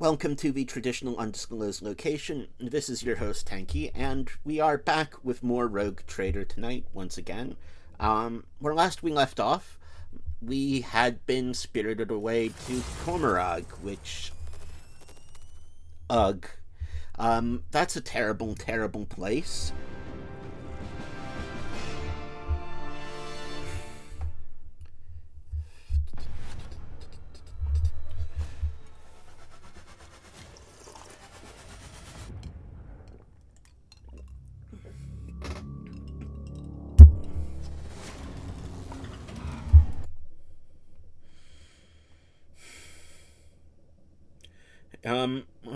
Welcome to the traditional undisclosed location. This is your host Tanky, and we are back with more Rogue Trader tonight once again. Where last we left off, we had been spirited away to Commoragh, which, ugh, that's a terrible, terrible place.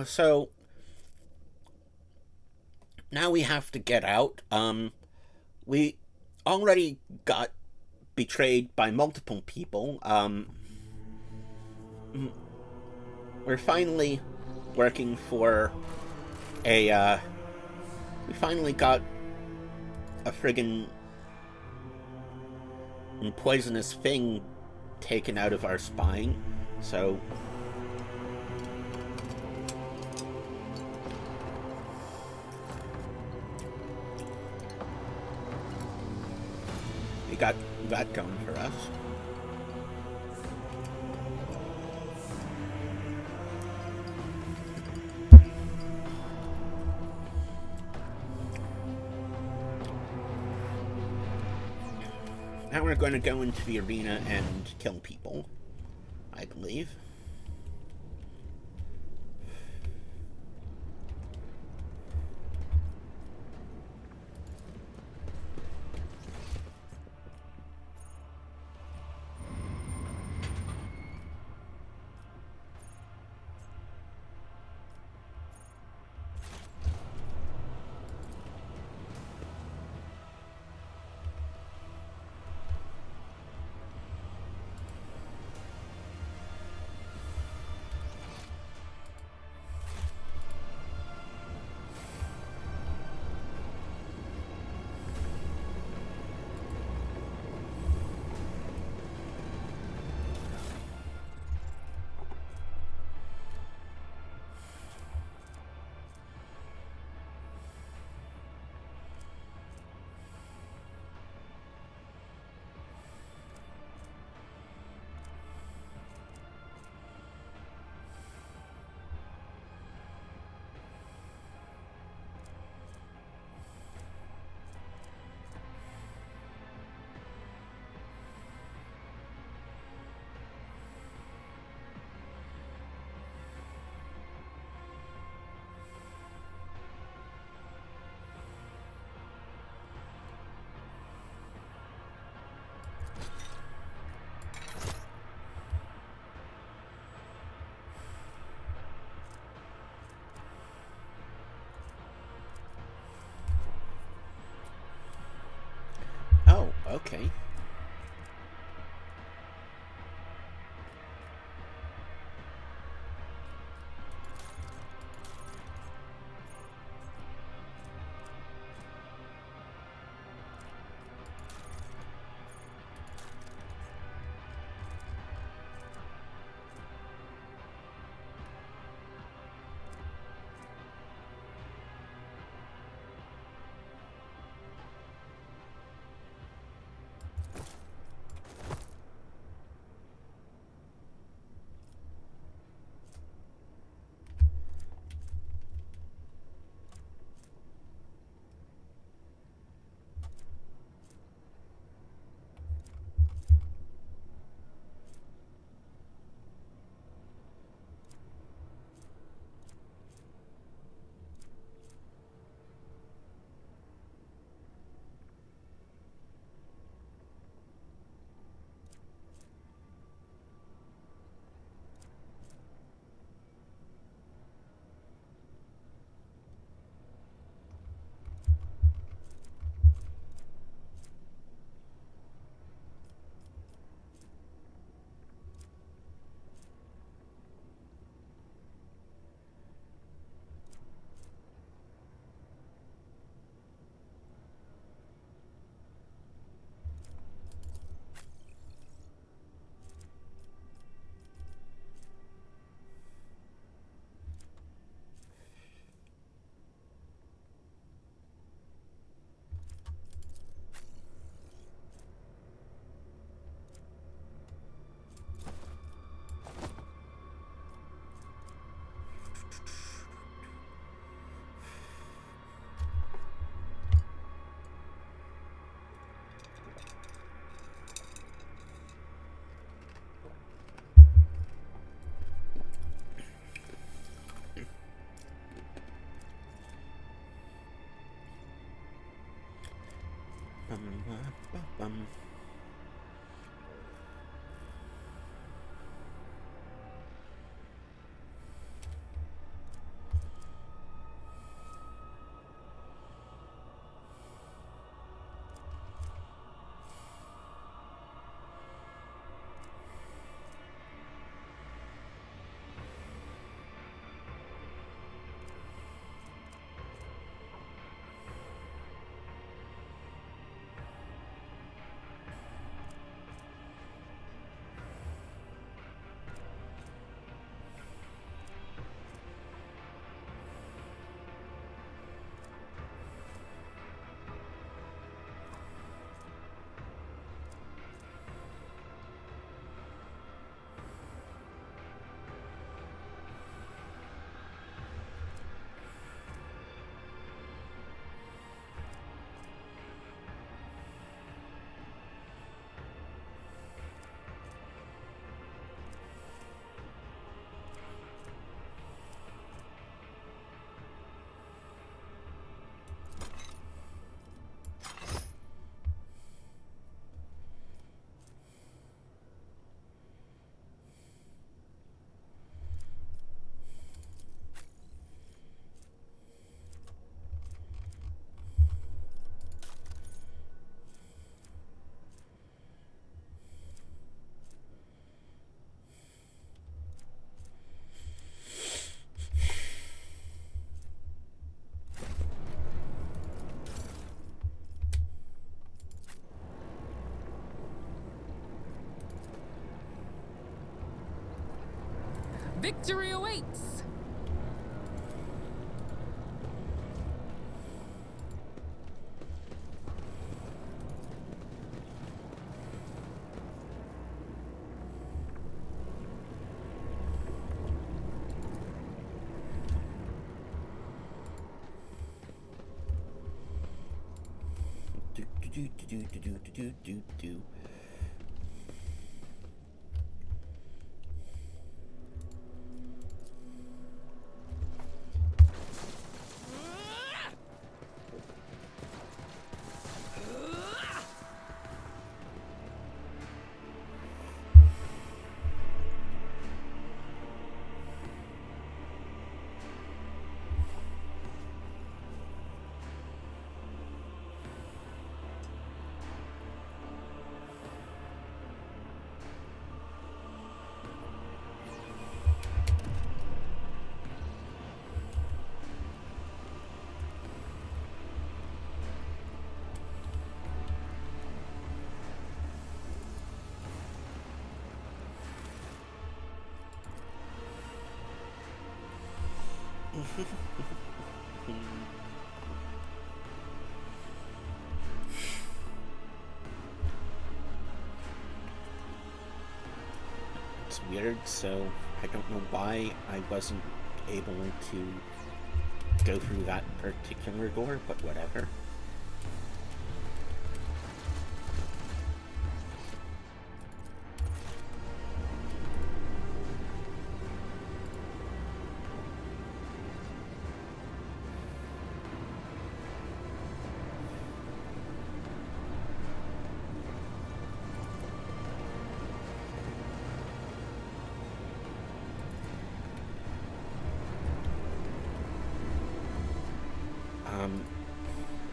So now we have to get out. We already got betrayed by multiple people. We're finally working for a, we finally got a friggin' poisonous thing taken out of our spine, so we got that going for us. Now we're going to go into the arena and kill people, I believe. Oh, okay. Victory awaits! Do. It's weird, so I don't know why I wasn't able to go through that particular door, but whatever.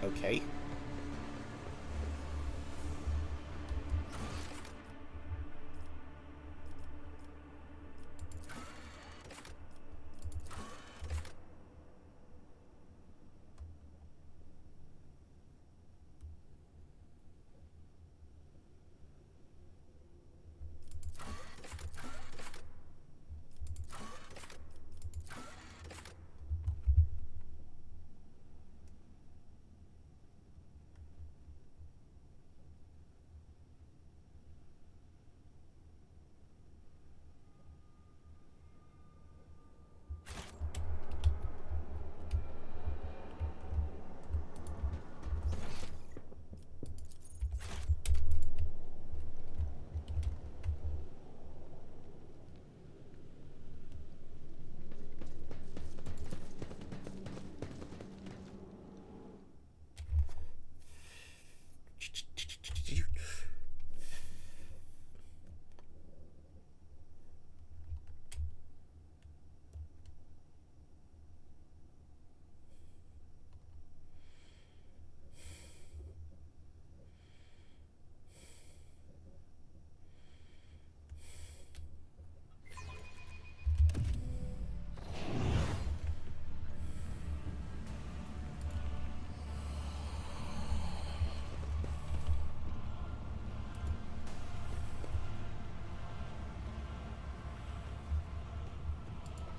Okay.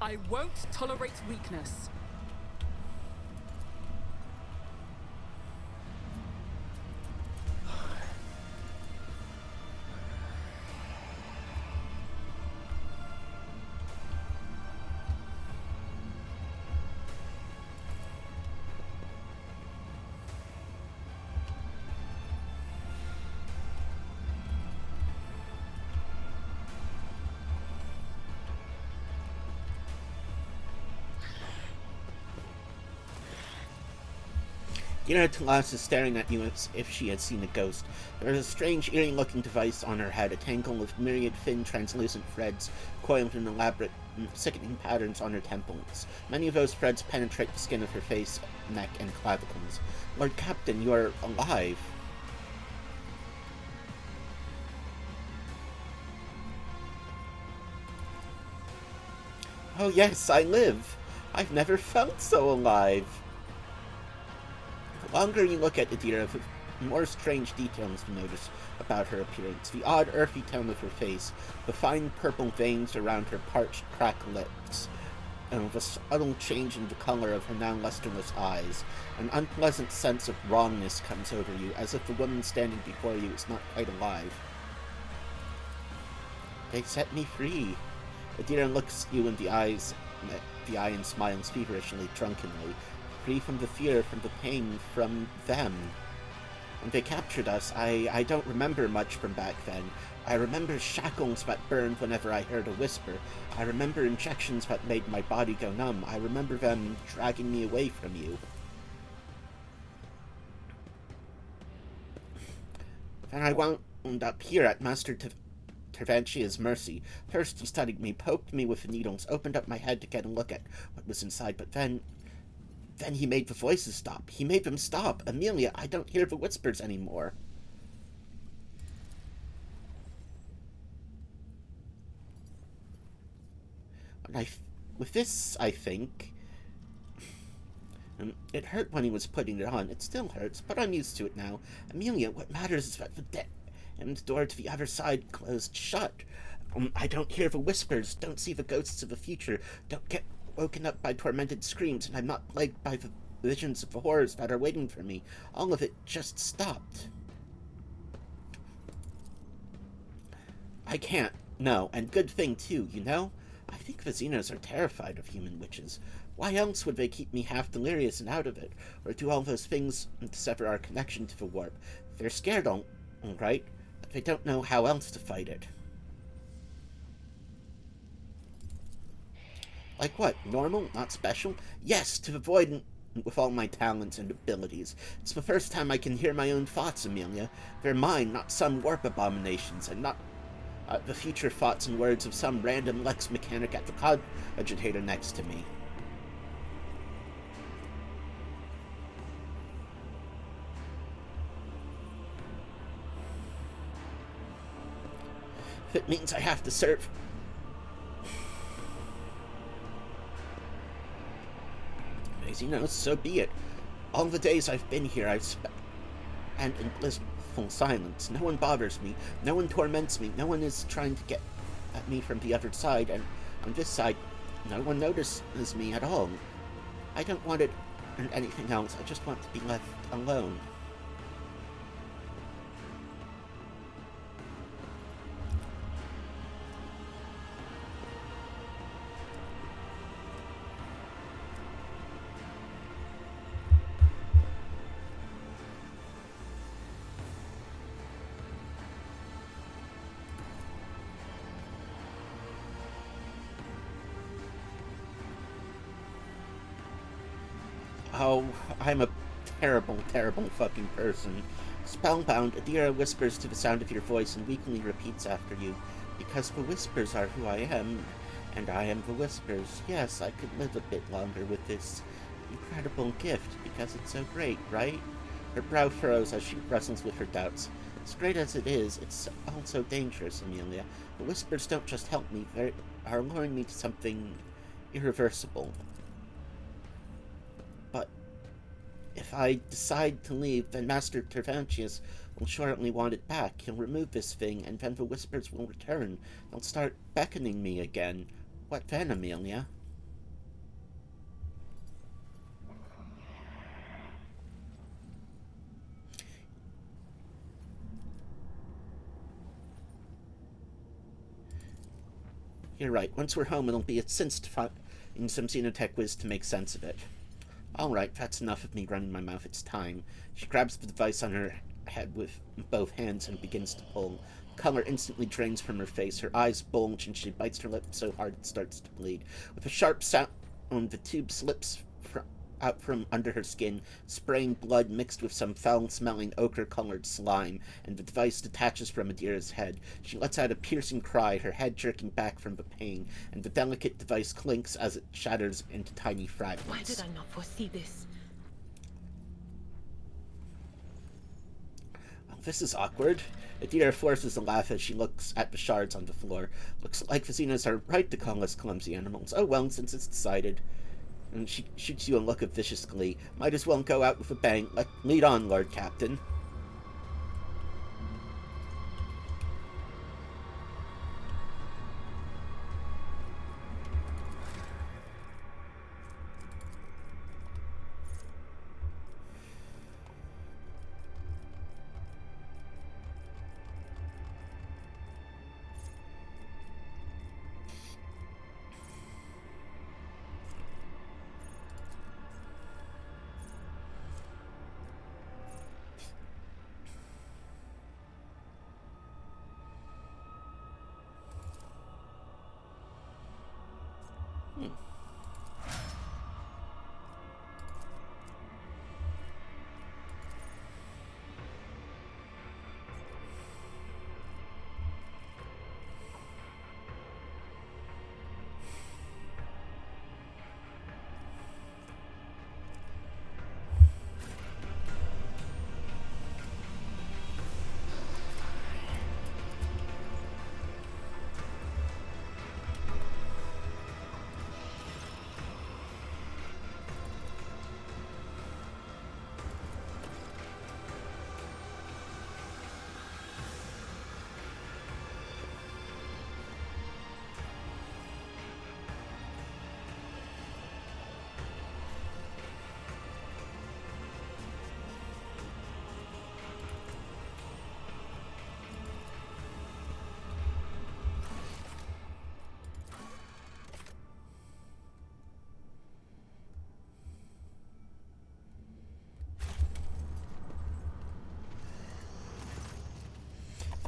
I won't tolerate weakness. Talas is staring at you as if she had seen a ghost. There is a strange, eerie-looking device on her head, a tangle of myriad thin, translucent threads coiled in elaborate, sickening patterns on her temples. Many of those threads penetrate the skin of her face, neck, and clavicles. Lord Captain, you are alive. Oh yes, I live. I've never felt so alive. The longer you look at Adira, the more strange details you notice about her appearance. The odd, earthy tone of her face, the fine purple veins around her parched, cracked lips, and the subtle change in the color of her now lusterless eyes. An unpleasant sense of wrongness comes over you, as if the woman standing before you is not quite alive. They set me free. Adira looks you in the eye and smiles feverishly, drunkenly. Free from the fear, from the pain, from them. When they captured us, I don't remember much from back then. I remember shackles that burned whenever I heard a whisper. I remember injections that made my body go numb. I remember them dragging me away from you. Then I wound up here at Master Tervancia's mercy. First he studied me, poked me with the needles, opened up my head to get a look at what was inside, but then he made the voices stop. He made them stop. Amelia, I don't hear the whispers anymore. With this, I think... It hurt when he was putting it on. It still hurts, but I'm used to it now. Amelia, what matters is that the door to the other side closed shut. I don't hear the whispers, don't see the ghosts of the future, don't get woken up by tormented screams, and I'm not plagued by the visions of the horrors that are waiting for me. All of it just stopped. I can't. No, and good thing too, you know? I think the Xenos are terrified of human witches. Why else would they keep me half delirious and out of it, or do all those things to sever our connection to the warp? They're scared, all right, but they don't know how else to fight it. Like what? Normal? Not special? Yes, to the void with all my talents and abilities. It's the first time I can hear my own thoughts, Amelia. They're mine, not some warp abominations, and not the future thoughts and words of some random Lex mechanic at the cogitator next to me. If it means I have to serve... You know, so be it. All the days I've been here, I've spent in blissful silence. No one bothers me. No one torments me. No one is trying to get at me from the other side, and on this side, no one notices me at all. I don't want it and anything else. I just want to be left alone. Oh, I'm a terrible, terrible fucking person. Spellbound, Adira whispers to the sound of your voice and weakly repeats after you, because the whispers are who I am, and I am the whispers. Yes, I could live a bit longer with this incredible gift, because it's so great, right? Her brow furrows as she wrestles with her doubts. As great as it is, it's also dangerous, Amelia. The whispers don't just help me, they are luring me to something irreversible. But if I decide to leave, then Master Tervancius will shortly want it back. He'll remove this thing, and then the whispers will return. They'll start beckoning me again. What then, Amelia? You're right. Once we're home, it'll be a sense to find some Xenotech whiz to make sense of it. All right, that's enough of me running my mouth. It's time. She grabs the device on her head with both hands and begins to pull. Color instantly drains from her face. Her eyes bulge and she bites her lip so hard it starts to bleed. With a sharp sound, the tube slips out from under her skin, spraying blood mixed with some foul-smelling ochre-colored slime, and the device detaches from Adira's head. She lets out a piercing cry, her head jerking back from the pain, and the delicate device clinks as it shatters into tiny fragments. Why did I not foresee this? Oh, this is awkward. Adira forces a laugh as she looks at the shards on the floor. Looks like the Xenos are right to call us clumsy animals. Oh well, since it's decided. And she shoots you a look of vicious glee. Might as well go out with a bang. Lead on, Lord Captain.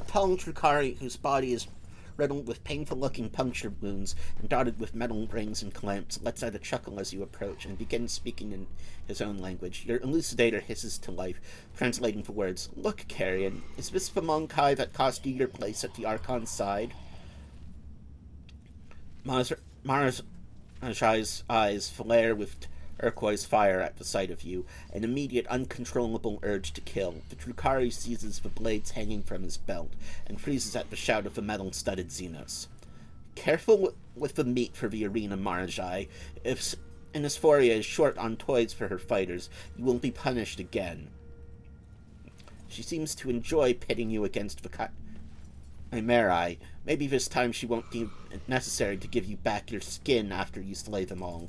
Tall Trukari, whose body is riddled with painful-looking puncture wounds and dotted with metal rings and clamps, lets out a chuckle as you approach and begins speaking in his own language. Your elucidator hisses to life, translating the words. Look, Carrion, is this the Monkai that cost you your place at the Archon's side? Marajai's eyes flare with turquoise fire at the sight of you, an immediate uncontrollable urge to kill. The Trukari seizes the blades hanging from his belt, and freezes at the shout of the metal-studded Xenos. Careful with the meat for the arena, Marajai. If Inisforia is short on toys for her fighters, you will be punished again. She seems to enjoy pitting you against the Chimerae. Maybe this time she won't deem it necessary to give you back your skin after you slay them all.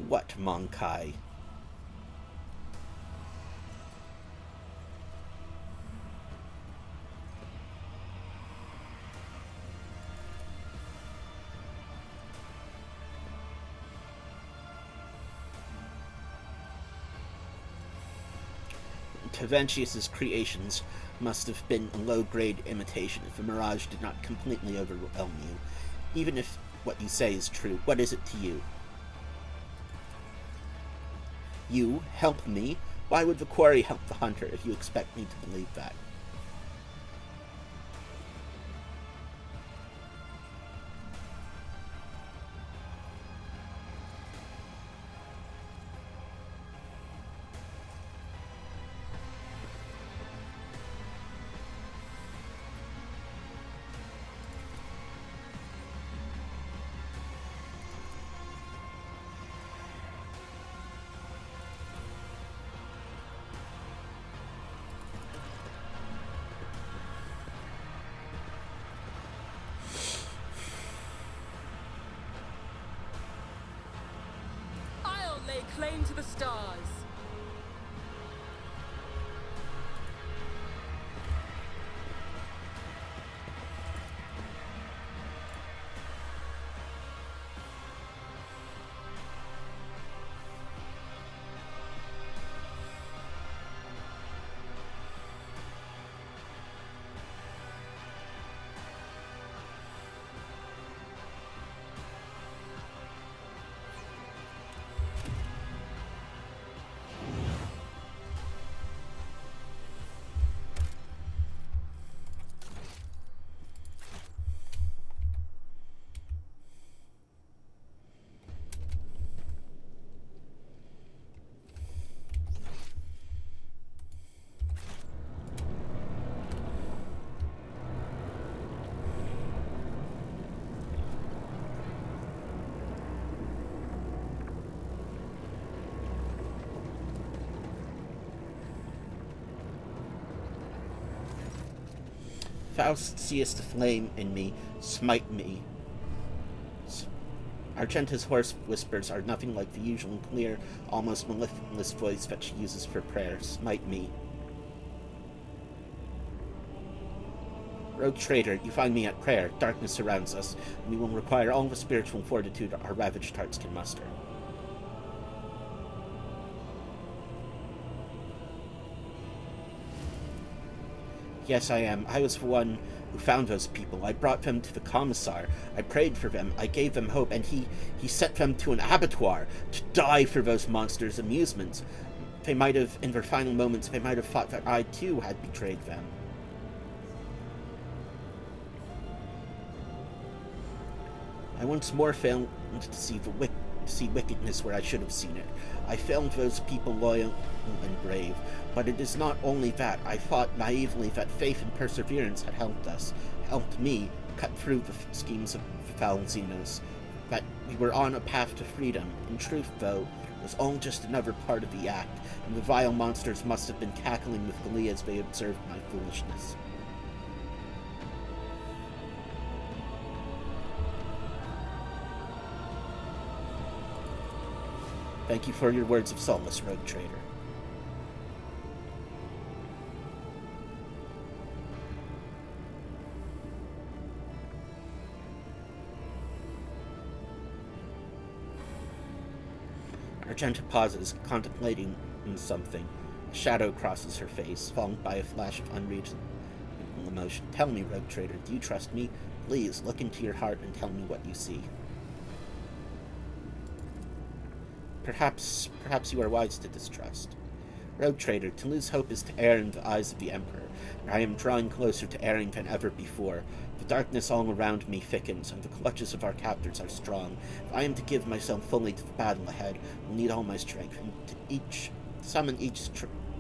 What Monkai? Taventius's creations must have been a low-grade imitation if the mirage did not completely overwhelm you. Even if what you say is true, what is it to you? You help me? Why would the quarry help the hunter if you expect me to believe that? flame to the stars. Faust seest the flame in me, smite me. Argenta's hoarse whispers are nothing like the usual clear, almost mellifluous voice that she uses for prayer. Smite me. Rogue traitor, you find me at prayer. Darkness surrounds us, and we will require all the spiritual fortitude our ravaged hearts can muster. Yes, I am. I was the one who found those people. I brought them to the commissar. I prayed for them. I gave them hope, and he sent them to an abattoir to die for those monsters' amusements. They might have, in their final moments, they might have thought that I, too, had betrayed them. I once more failed to see wickedness where I should have seen it. I found those people loyal and brave, but it is not only that. I thought naively that faith and perseverance had helped me cut through the schemes of Valentino's, that we were on a path to freedom. In truth, though, it was all just another part of the act, and the vile monsters must have been cackling with glee as they observed my foolishness. Thank you for your words of solace, rogue traitor. Argenta pauses, contemplating something. A shadow crosses her face, followed by a flash of unreasonable emotion. Tell me, rogue traitor, do you trust me? Please, look into your heart and tell me what you see. Perhaps you are wise to distrust. Rogue traitor, to lose hope is to err in the eyes of the Emperor, and I am drawing closer to erring than ever before. The darkness all around me thickens, and the clutches of our captors are strong. If I am to give myself fully to the battle ahead, I will need all my strength, and to summon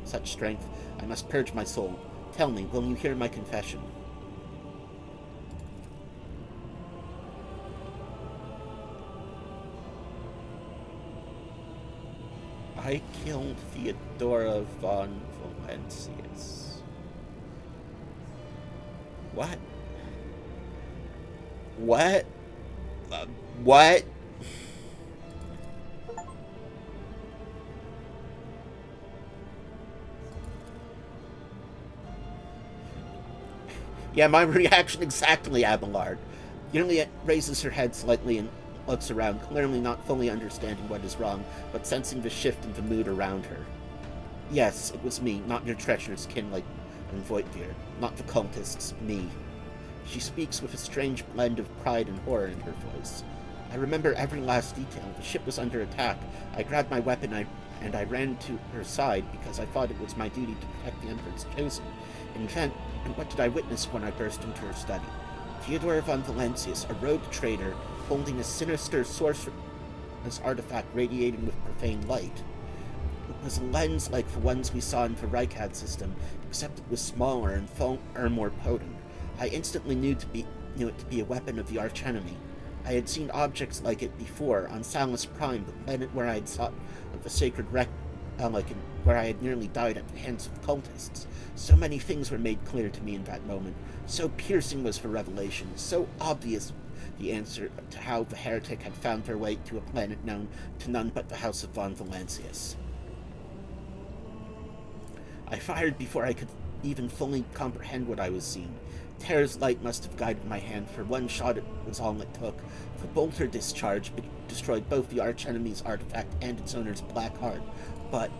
such strength, I must purge my soul. Tell me, will you hear my confession? I killed Theodora von Valencius. What? What? What? Yeah, my reaction exactly, Abelard. Juliet raises her head slightly and looks around, clearly not fully understanding what is wrong, but sensing the shift in the mood around her. Yes, it was me, not your treacherous kinlike and Voigtveer, not the cultists, me. She speaks with a strange blend of pride and horror in her voice. I remember every last detail. The ship was under attack. I grabbed my weapon and I ran to her side because I thought it was my duty to protect the Emperor's chosen. And what did I witness when I burst into her study? Theodora von Valencius, a rogue traitor, holding a sinister sorceress artifact radiating with profane light. It was a lens like the ones we saw in the Reichad system, except it was smaller and far more potent. I instantly knew it to be a weapon of the archenemy. I had seen objects like it before on Salus Prime, the planet where I had sought of the sacred relic, where I had nearly died at the hands of cultists. So many things were made clear to me in that moment. So piercing was the revelation, so obvious the answer to how the heretic had found their way to a planet known to none but the House of Von Valancius. I fired before I could even fully comprehend what I was seeing. Terror's light must have guided my hand, for one shot was all it took. The bolter discharge destroyed both the archenemy's artifact and its owner's black heart. But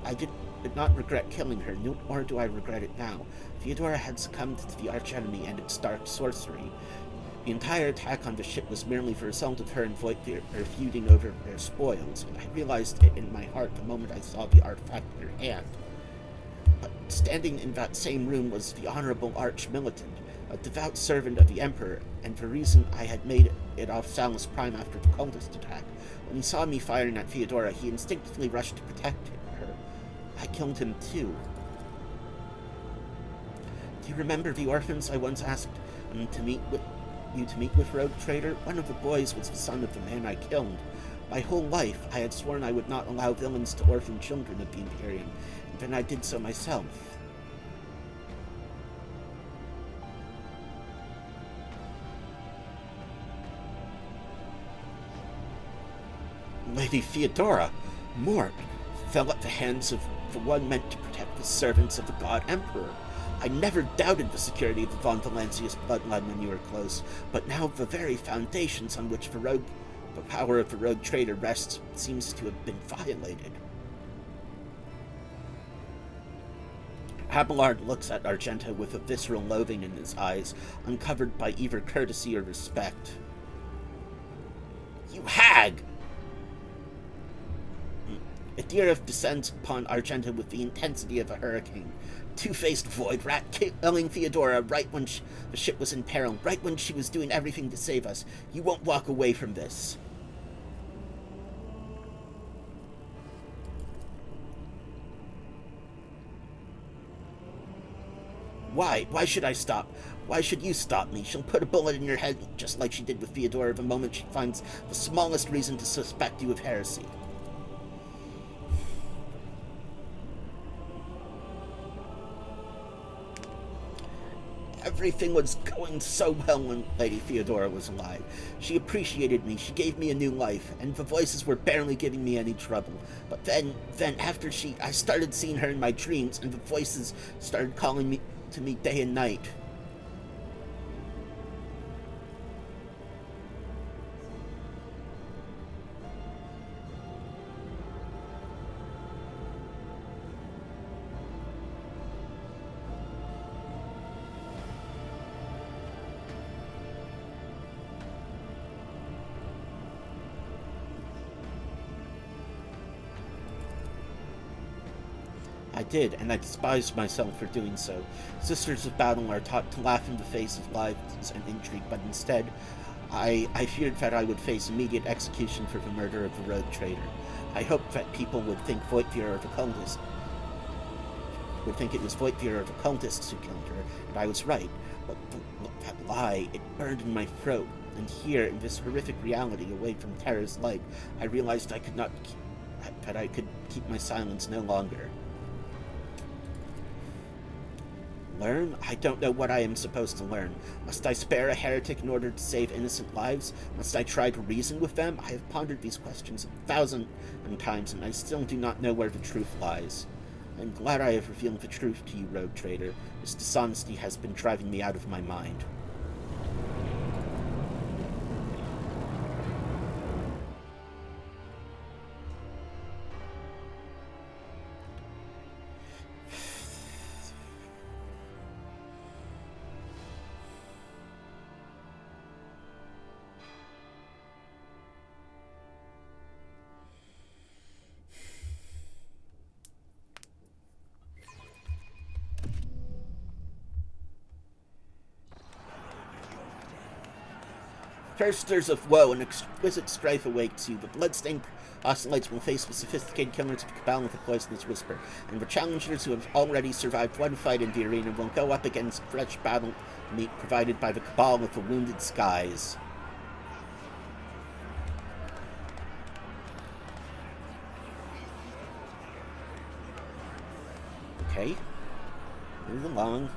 I did not regret killing her, nor do I regret it now. Theodora had succumbed to the archenemy and its dark sorcery. The entire attack on the ship was merely the result of her and Voigtvyr feuding over their spoils, and I realized it in my heart the moment I saw the artifact in her hand. But standing in that same room was the Honorable Arch-Militant, a devout servant of the Emperor, and the reason I had made it off Salus Prime after the cultist attack. When he saw me firing at Theodora, he instinctively rushed to protect her. I killed him too. Do you remember the orphans I once asked to meet with, Rogue Trader? One of the boys was the son of the man I killed. My whole life, I had sworn I would not allow villains to orphan children of the Imperium, and then I did so myself. Lady Theodora, Mort, fell at the hands of the one meant to protect the servants of the God Emperor. I never doubted the security of the Von Valancius bloodline when you were close, but now the very foundations on which the power of the Rogue Trader rests seems to have been violated. Abelard looks at Argenta with a visceral loathing in his eyes, uncovered by either courtesy or respect. You hag! Adirith descends upon Argenta with the intensity of a hurricane. Two-faced void rat killing Theodora right when the ship was in peril, right when she was doing everything to save us. You won't walk away from this. Why? Why should I stop? Why should you stop me? She'll put a bullet in your head just like she did with Theodora the moment she finds the smallest reason to suspect you of heresy. Everything was going so well when Lady Theodora was alive. She appreciated me, she gave me a new life, and the voices were barely giving me any trouble. But then after I started seeing her in my dreams, and the voices started calling to me day and night. I did, and I despised myself for doing so. Sisters of Battle are taught to laugh in the face of lies and intrigue, but instead, I feared that I would face immediate execution for the murder of the Rogue Trader. I hoped that people would think Voigtvyr of the cultists would think it was Voigtvyr of the cultists who killed her, and I was right. But that lie, it burned in my throat, and here, in this horrific reality, away from Terra's light, I realized I could keep my silence no longer. Learn? I don't know what I am supposed to learn. Must I spare a heretic in order to save innocent lives? Must I try to reason with them? I have pondered these questions 1,000 times, and I still do not know where the truth lies. I am glad I have revealed the truth to you, Rogue Trader. This dishonesty has been driving me out of my mind. Thirsters of woe, an exquisite strife awaits you. The bloodstained oscillates will face the sophisticated killers of the Cabal with a poisonous whisper, and the challengers who have already survived one fight in the arena will go up against fresh battle meat provided by the Cabal with the wounded skies. Okay. Move along.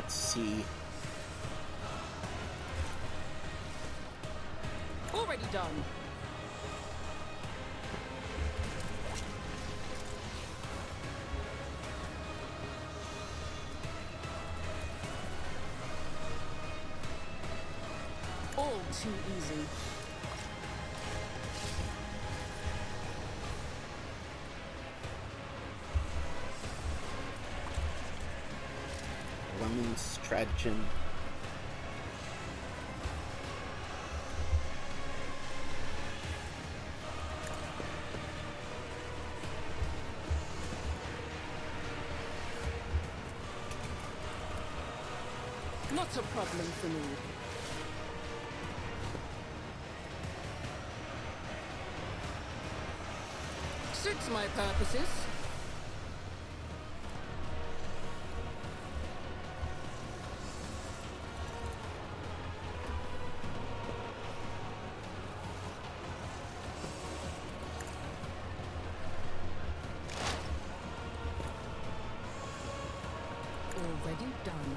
Let's see. Already done. All too easy. Lemon stratagem. Not a problem for me. Suits my purposes. Already done.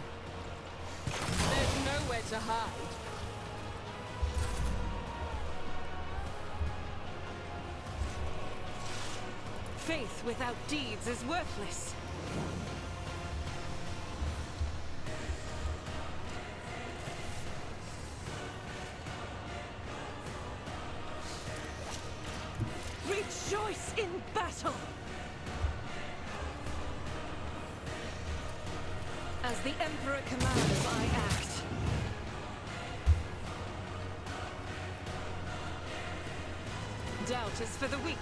There's nowhere to hide. Faith without deeds is worthless. Rejoice in battle! As the Emperor commands, I act. Doubt is for the weak.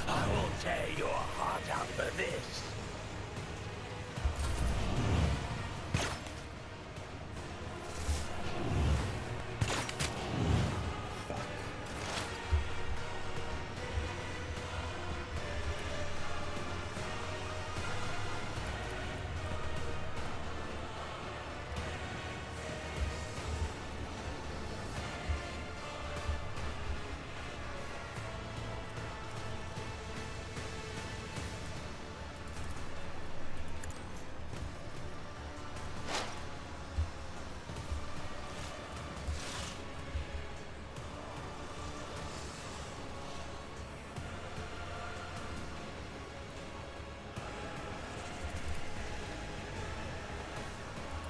I will tear your heart out for this.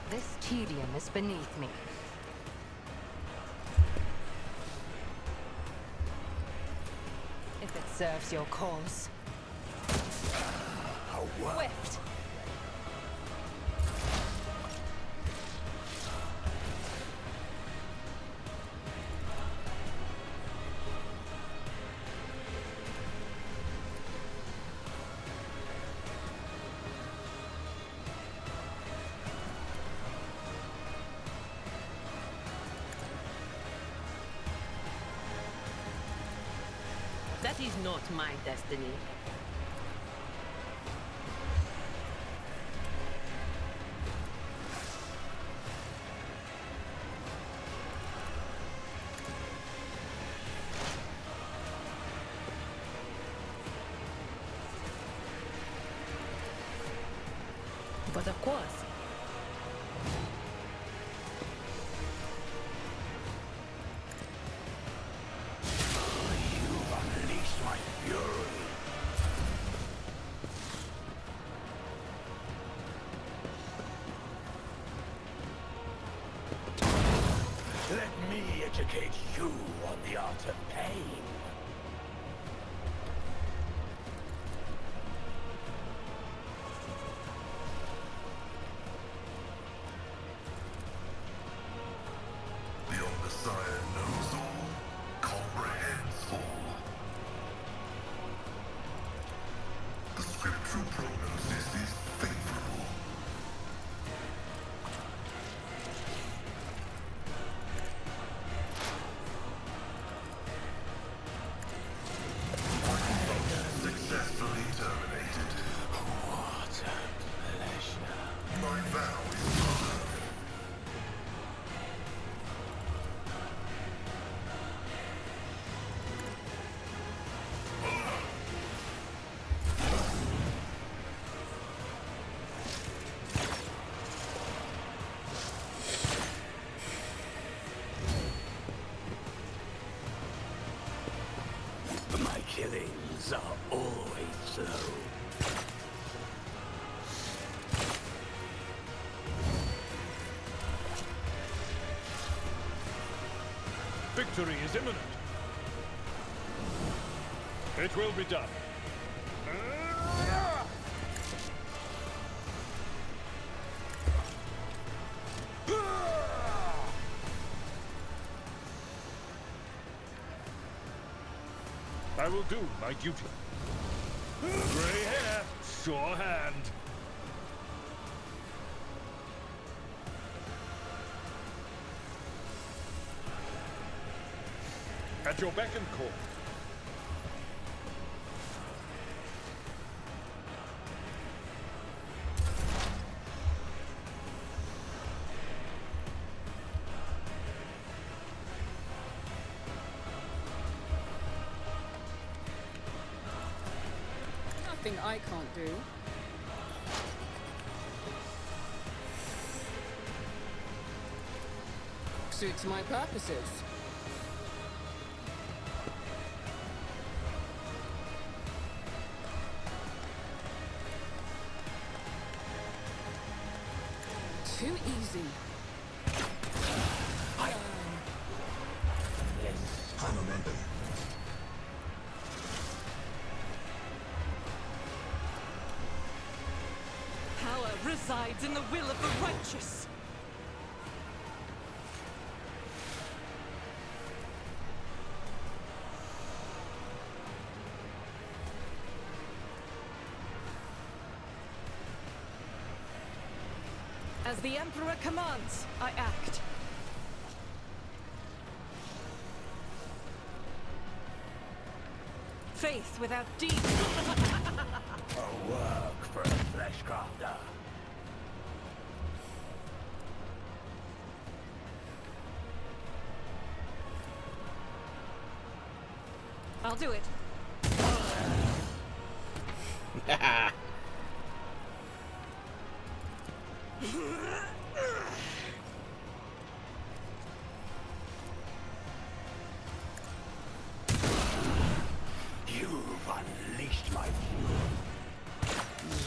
This tedium is beneath me. If it serves your cause. Swift! That is not my destiny. But of course, Let me educate you on the art of pain. The Omnissiah knows all, comprehends all. The scriptural prognosis is favorable. Successfully terminated. What a pleasure. My vow is honored. Things are always slow. Victory is imminent. It will be done. I will do my duty. Grey hair, sure hand. At your beck and call. Nothing I can't do. Suits my purposes. Too easy. High momentum. Power resides in the will of the righteous. As the Emperor commands, I act. Faith without deed. A work for a fleshcrafter. I'll do it. You've unleashed my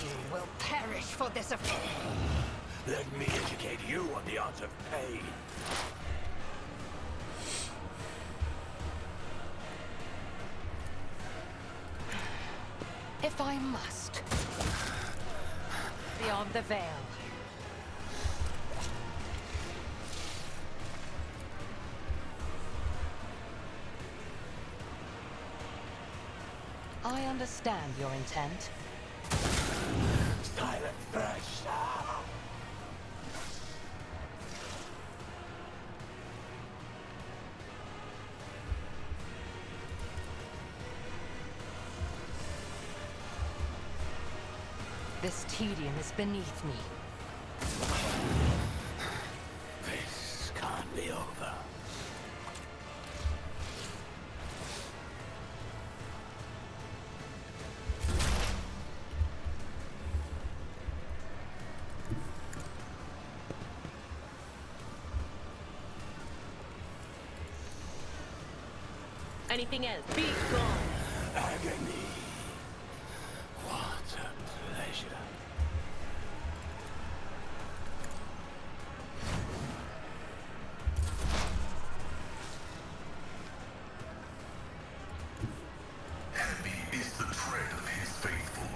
You will perish for this affair. Let me educate you on the art of pain. If I must. Beyond the veil. I understand your intent. Silent fresh. This tedium is beneath me. This can't be over. Anything else? Be gone. Agony. What a pleasure. Heavy is the tread of his faithful.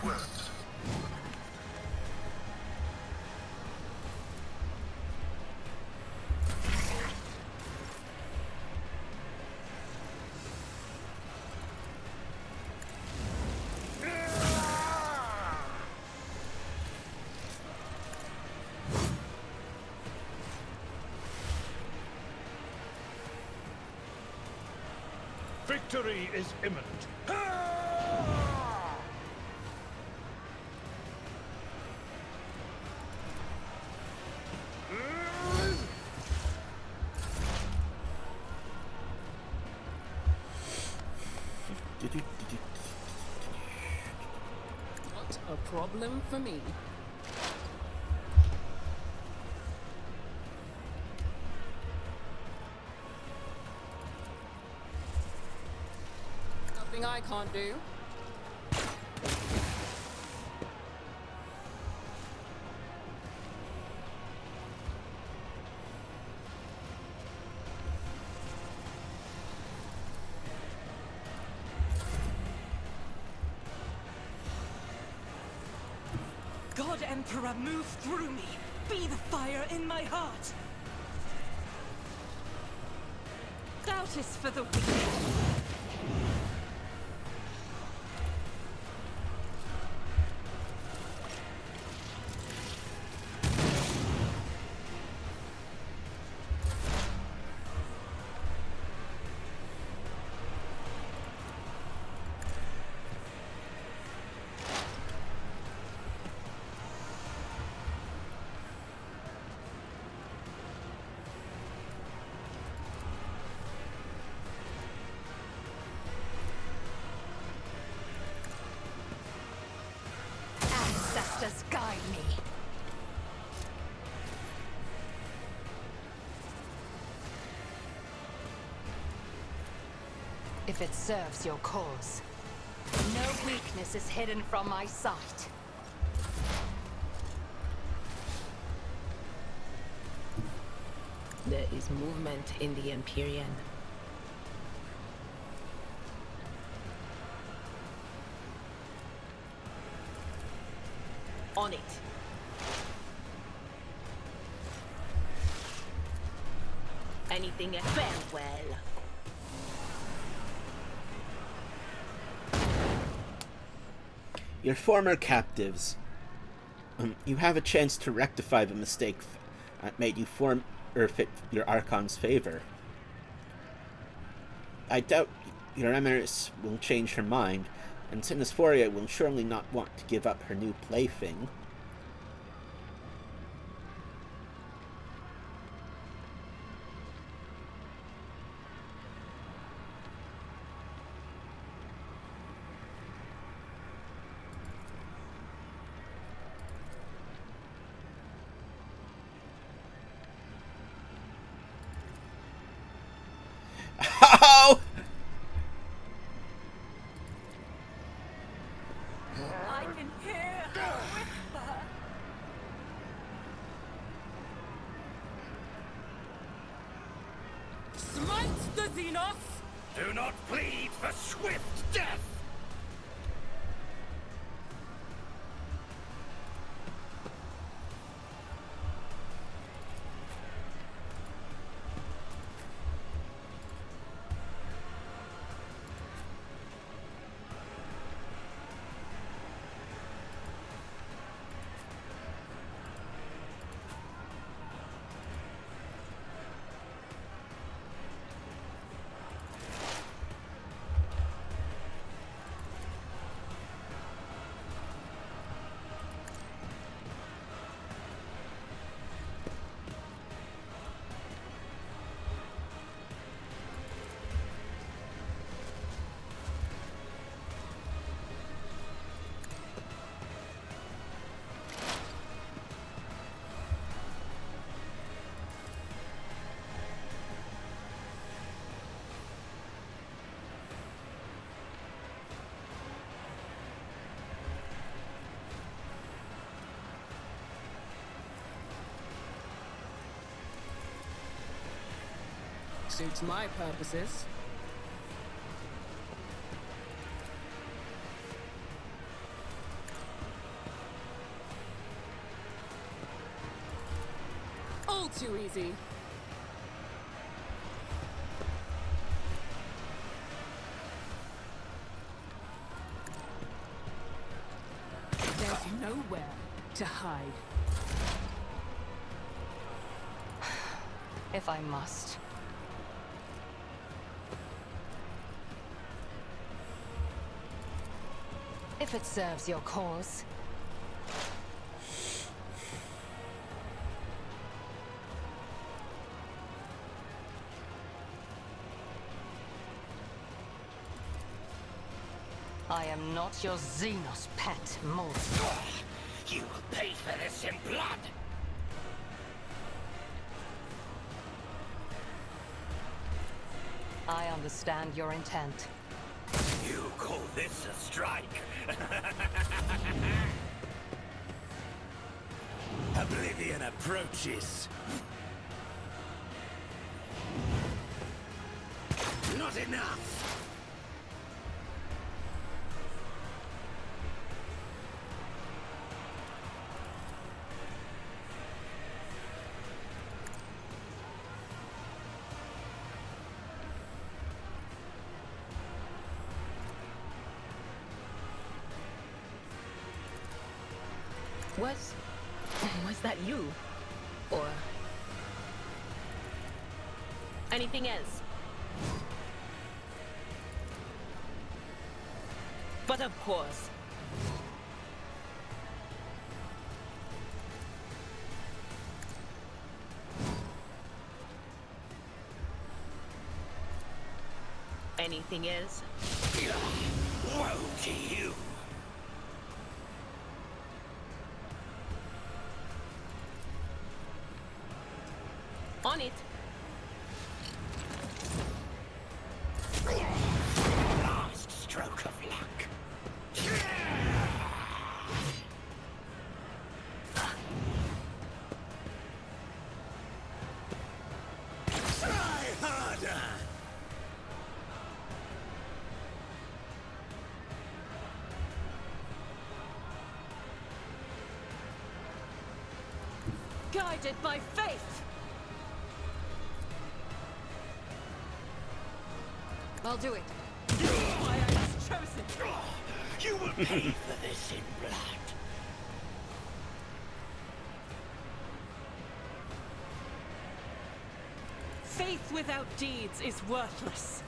Quest. Victory is imminent. problem for me. Nothing I can't do. God Emperor, move through me! Be the fire in my heart! Doubt is for the weak. Ancestors guide me. If it serves your cause. No weakness is hidden from my sight. There is movement in the Empyrean. On it. Anything farewell. Your former captives. You have a chance to rectify the mistake that made you fit your Archon's favor. I doubt your Empress will change her mind, and Sinisforia will surely not want to give up her new plaything. Oh! I can hear a whisper. Smite the Xenos! Do not plead for swift death! Suits my purposes. All too easy. There's nowhere to hide. If I must. If it serves your cause. I am not your Xenos pet, mortal. You will pay for this in blood! I understand your intent. You call this a strike? Oblivion approaches. Not enough! Was that you? Or anything else? But of course. Anything else? Woe to you! On it. Last stroke of luck. Try harder! Guided by faith! I'll do it. Why I was chosen! You will pay for this in blood. Faith without deeds is worthless.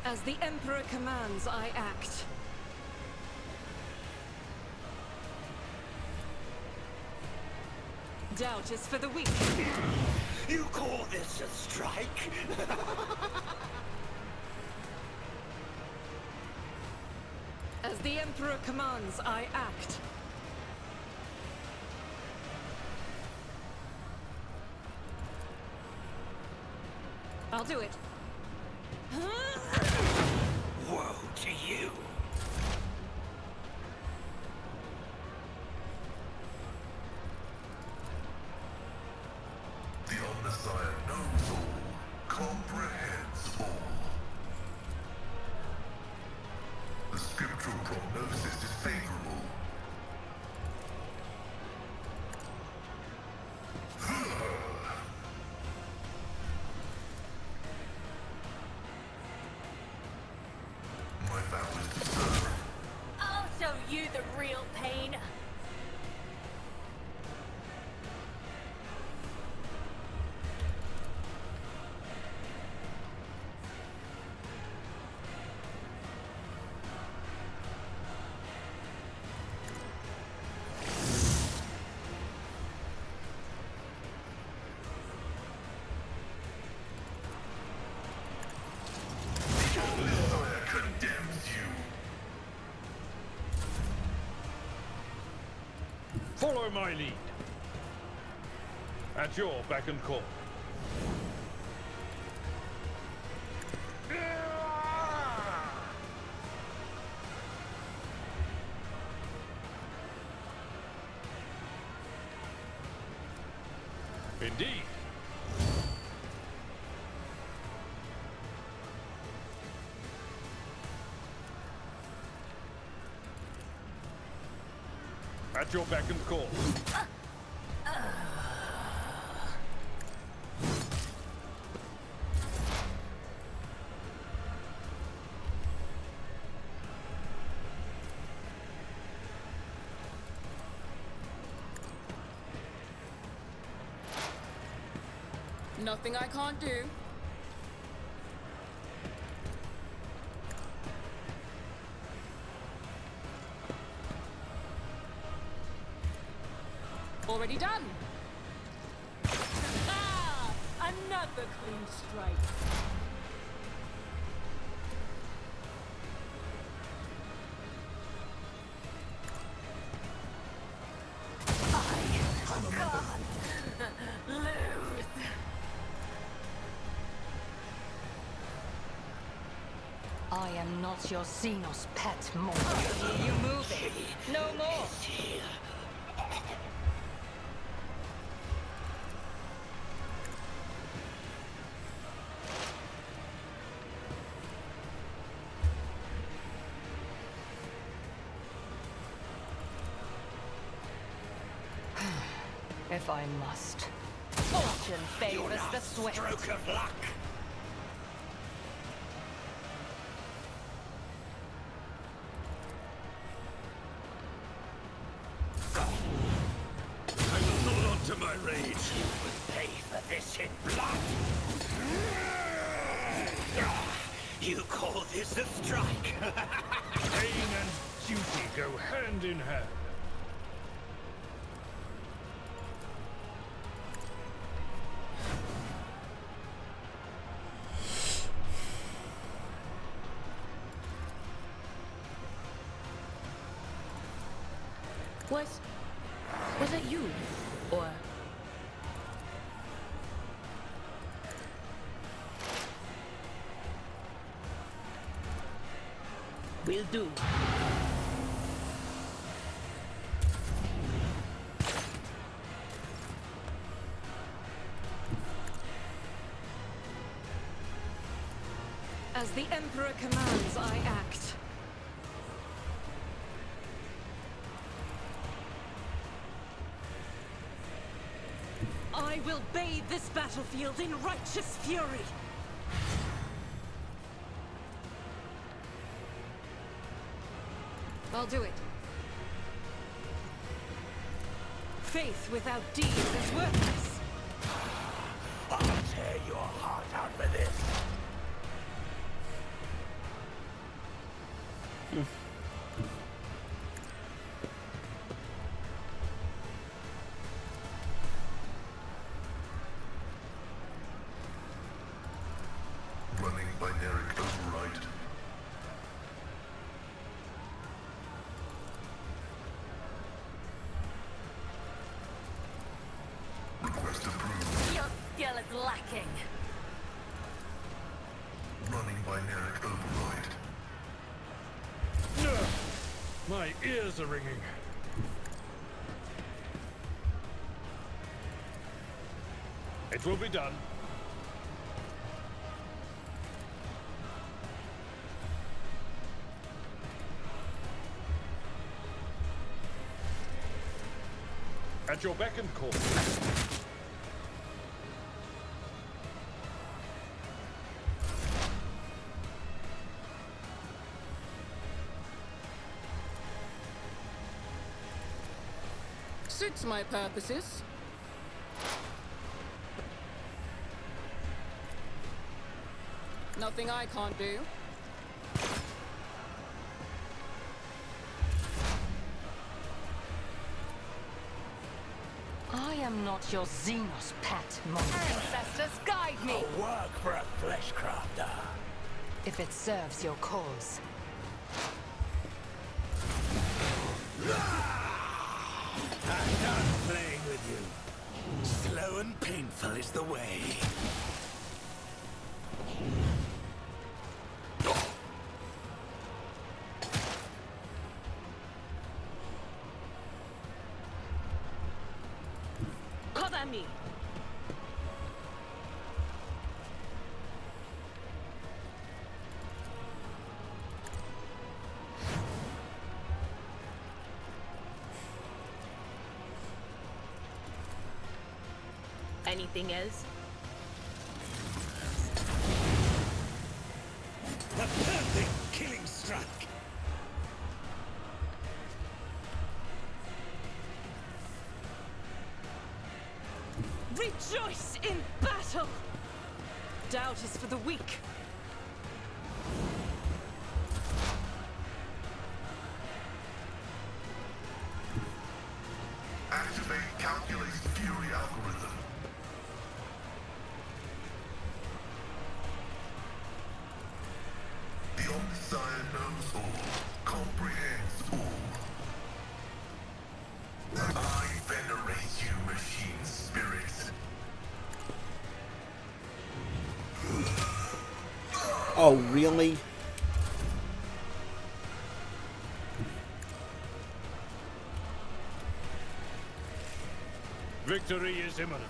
As the Emperor commands, I act. Doubt is for the weak. You call this a strike? As the Emperor commands, I act. I'll do it. Woe to you! The Omnissiah knows all, comprehends all. The scriptural prognosis is favorable. My vow is to serve. I'll show you the real pain. The Omnissiah condemns you. Follow my lead. At your beck and call. Indeed. At your beck and call. Nothing I can't do. Already done. Ah, another clean strike. am not your Xenos pet, mortal. You move it. No more. If I must. Fortune favors the swift. Stroke of luck. I will hold on to my rage. You will pay for this in blood. You call this a strike? Pain and duty go hand in hand. Was it you? Or... Will do. As the Emperor commands, I act. I will bathe this battlefield in righteous fury. I'll do it. Faith without deeds is worthless. I'll tear your heart out for this. Running binary override. Request approved. Your skill is lacking. Running binary override. Ugh, my ears are ringing. It will be done. At your beck and call. Suits my purposes. Nothing I can't do. I am not your Xenos pet, monster. Ancestors, guide me. A work for a flesh crafter. If it serves your cause. I'm done playing with you. Slow and painful is the way. Cover me. Anything else? The perfect killing strike. Rejoice in battle! Doubt is for the weak. Activate calculate fury algorithm. The Omniscient knows all, comprehends all. I venerate you, machine spirits. Oh, really? Victory is imminent.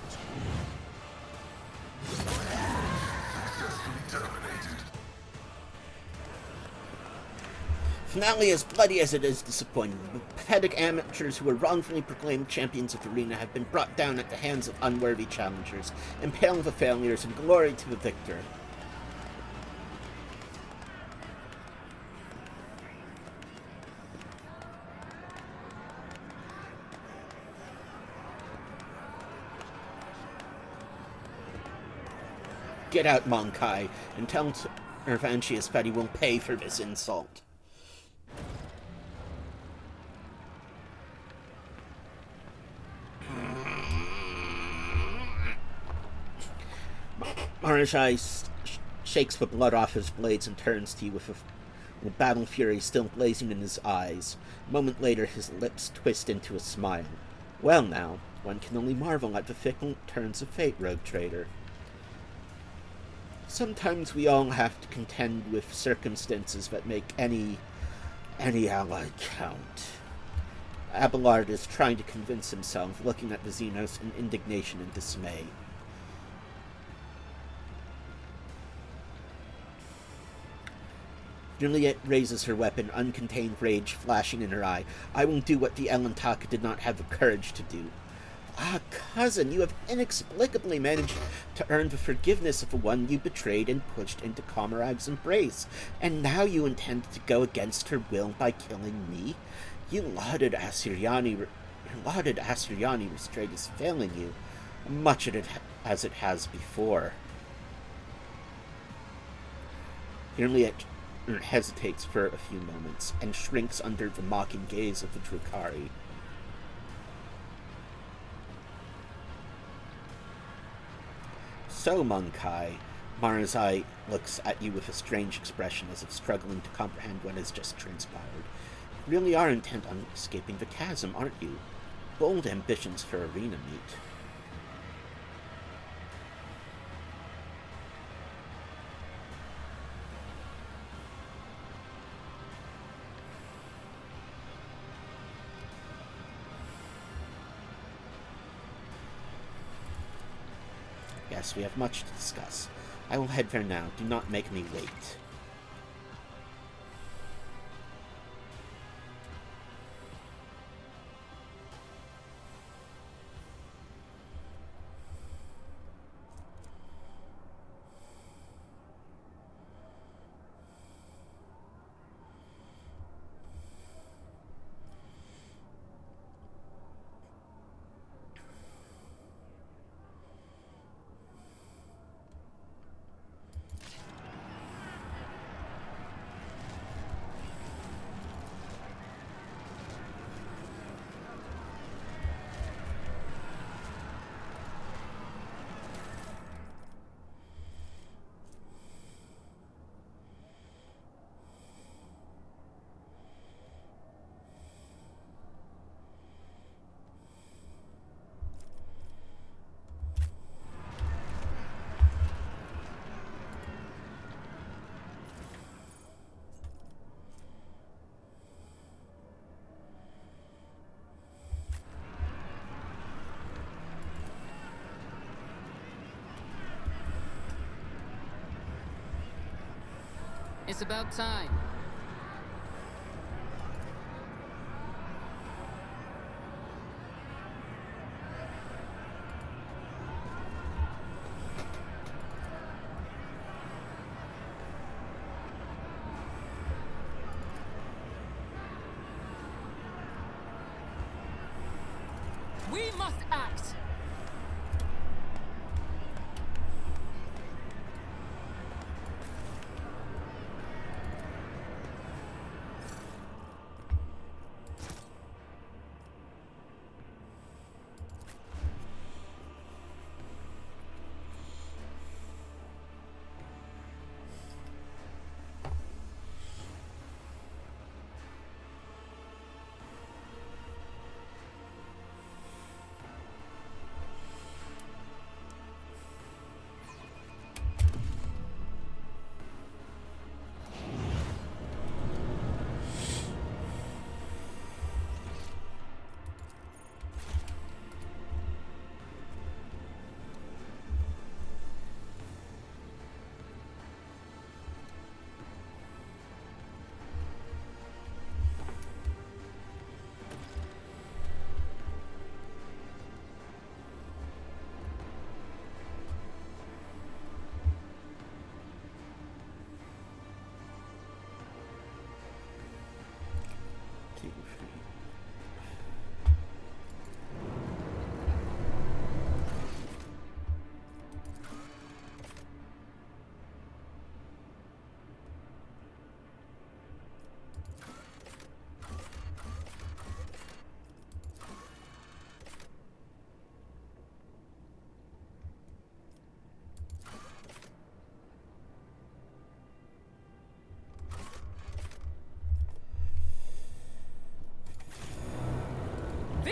Successfully terminated. Finale as bloody as it is disappointing. The pathetic amateurs who were wrongfully proclaimed champions of the arena have been brought down at the hands of unworthy challengers, impaling the failures and glory to the victor. Get out, Monkai, and tell Nervantius that he will pay for this insult. Commoragh shakes the blood off his blades and turns to you with battle fury still blazing in his eyes. A moment later, his lips twist into a smile. Well now, one can only marvel at the fickle turns of fate, Rogue Trader. Sometimes we all have to contend with circumstances that make any ally count. Abelard is trying to convince himself, looking at the Xenos in indignation and dismay. Juliet raises her weapon, uncontained rage flashing in her eye. I will do what the Elantaka did not have the courage to do. Ah, cousin, you have inexplicably managed to earn the forgiveness of the one you betrayed and pushed into Commorragh's embrace, and now you intend to go against her will by killing me? Your lauded Assyriani restraint is failing you, much as it has before. Juliet hesitates for a few moments and shrinks under the mocking gaze of the Drukhari. So, Monkai, Marazai looks at you with a strange expression as if struggling to comprehend what has just transpired. You really are intent on escaping the chasm, aren't you? Bold ambitions for arena meet. Yes, we have much to discuss. I will head there now. Do not make me wait. It's about time. We must act.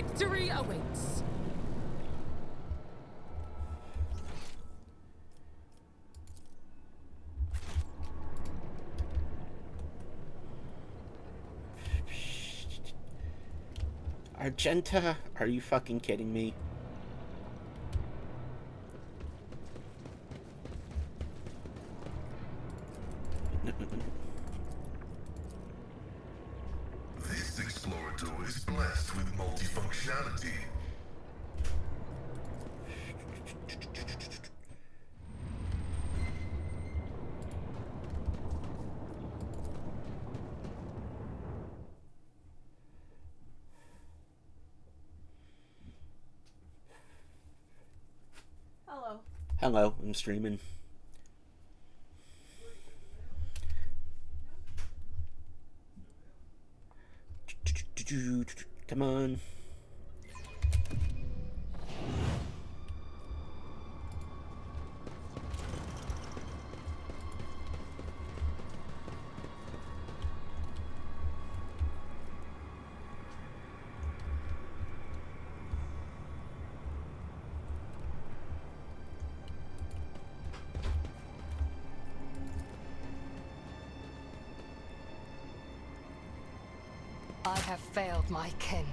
Victory awaits. Argenta, are you fucking kidding me? This explorator is blessed with multifunctionality. Hello, I'm streaming. Come on. I have failed my kin.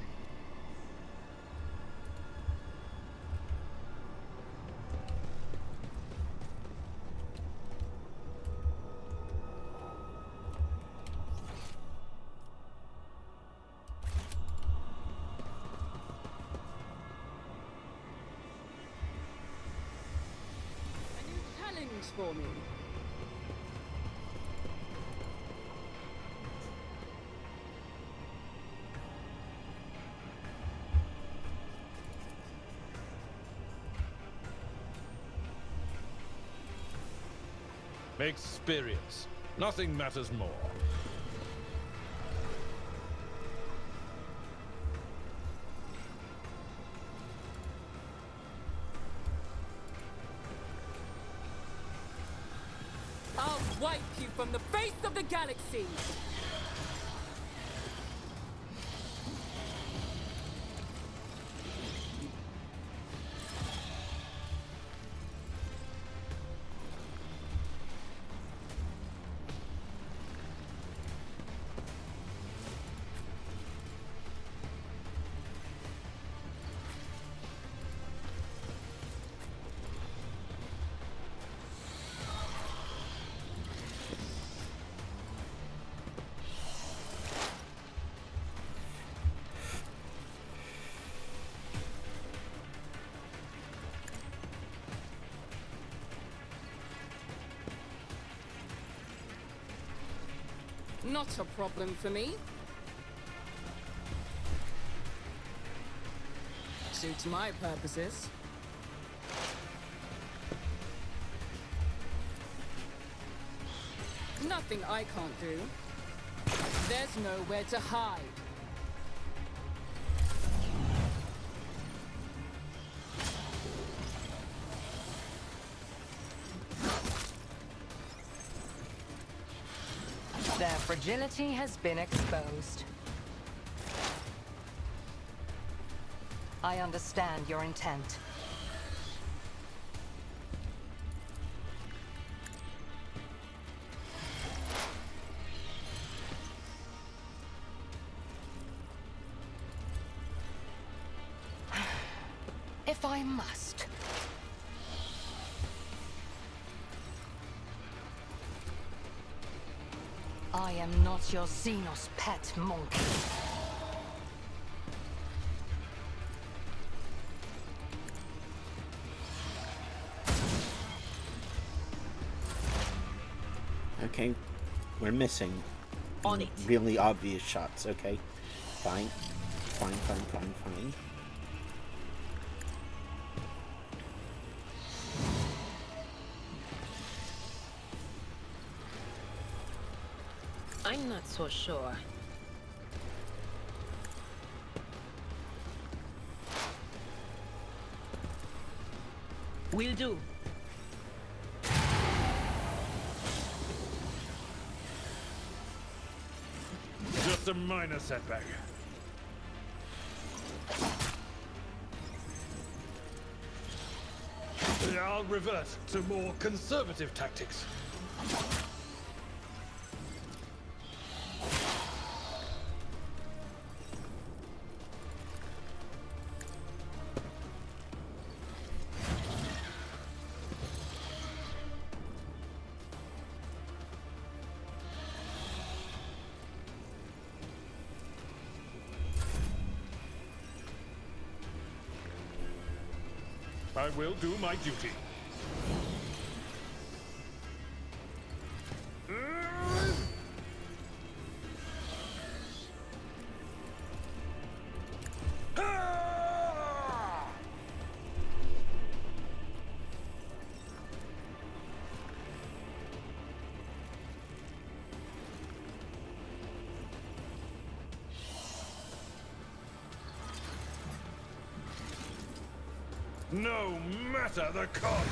A new challenge for me. Experience. Nothing matters more. I'll wipe you from the face of the galaxy. Not a problem for me. Suits my purposes. Nothing I can't do. There's nowhere to hide. Their fragility has been exposed. I understand your intent. If I must. I am not your Xenos pet monkey. Okay, we're missing On it. really obvious shots, okay? Fine. Fine. I'm not so sure. Will do. Just a minor setback. I'll revert to more conservative tactics. I will do my duty. No matter the cost!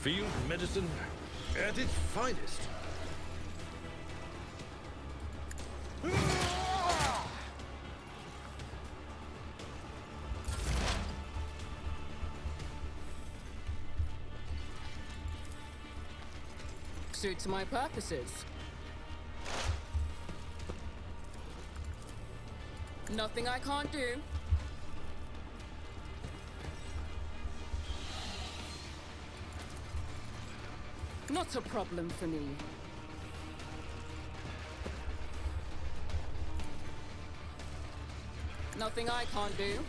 Field medicine at its finest. Suits my purposes. Nothing I can't do. Not a problem for me. Nothing I can't do.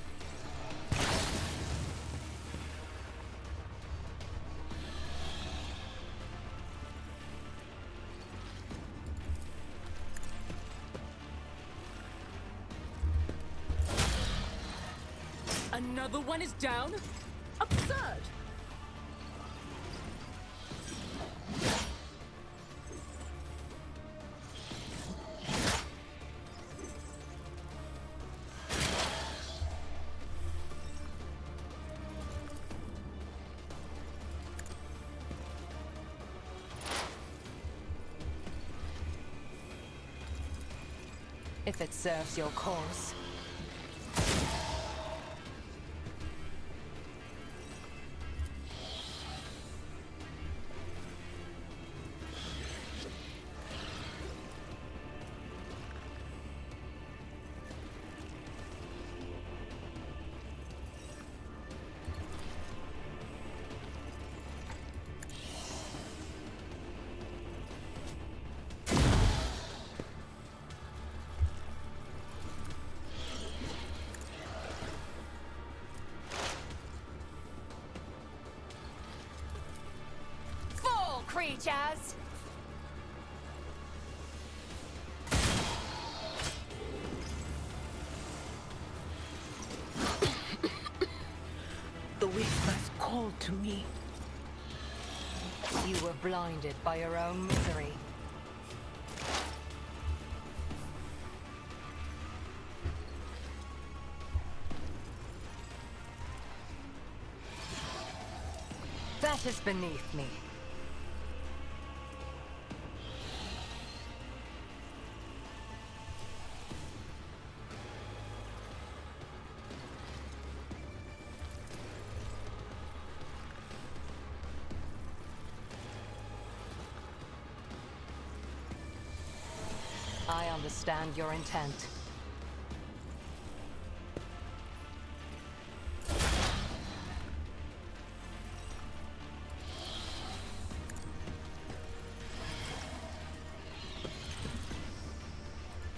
Another one is down? Absurd! If it serves your cause. Creatures! The whispers called to me. You were blinded by your own misery. That is beneath me. I understand your intent.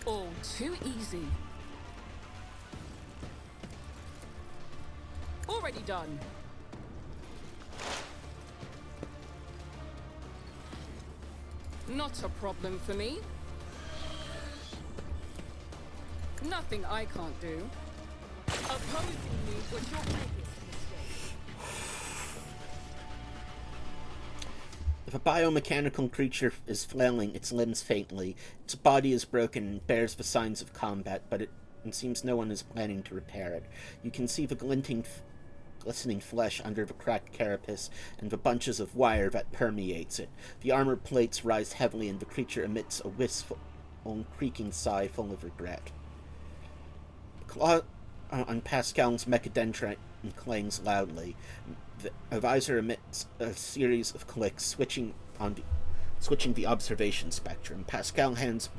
All too easy. Already done. Not a problem for me. Nothing I can't do. Opposing me was your biggest mistake. If a biomechanical creature is flailing its limbs faintly, its body is broken and bears the signs of combat, but it seems no one is planning to repair it. You can see the glistening flesh under the cracked carapace and the bunches of wire that permeates it. The armor plates rise heavily, and the creature emits a wistful, creaking sigh full of regret. Claw on Pascal's mechadendrite clangs loudly. The visor emits a series of clicks, switching the observation spectrum. Pascal's hands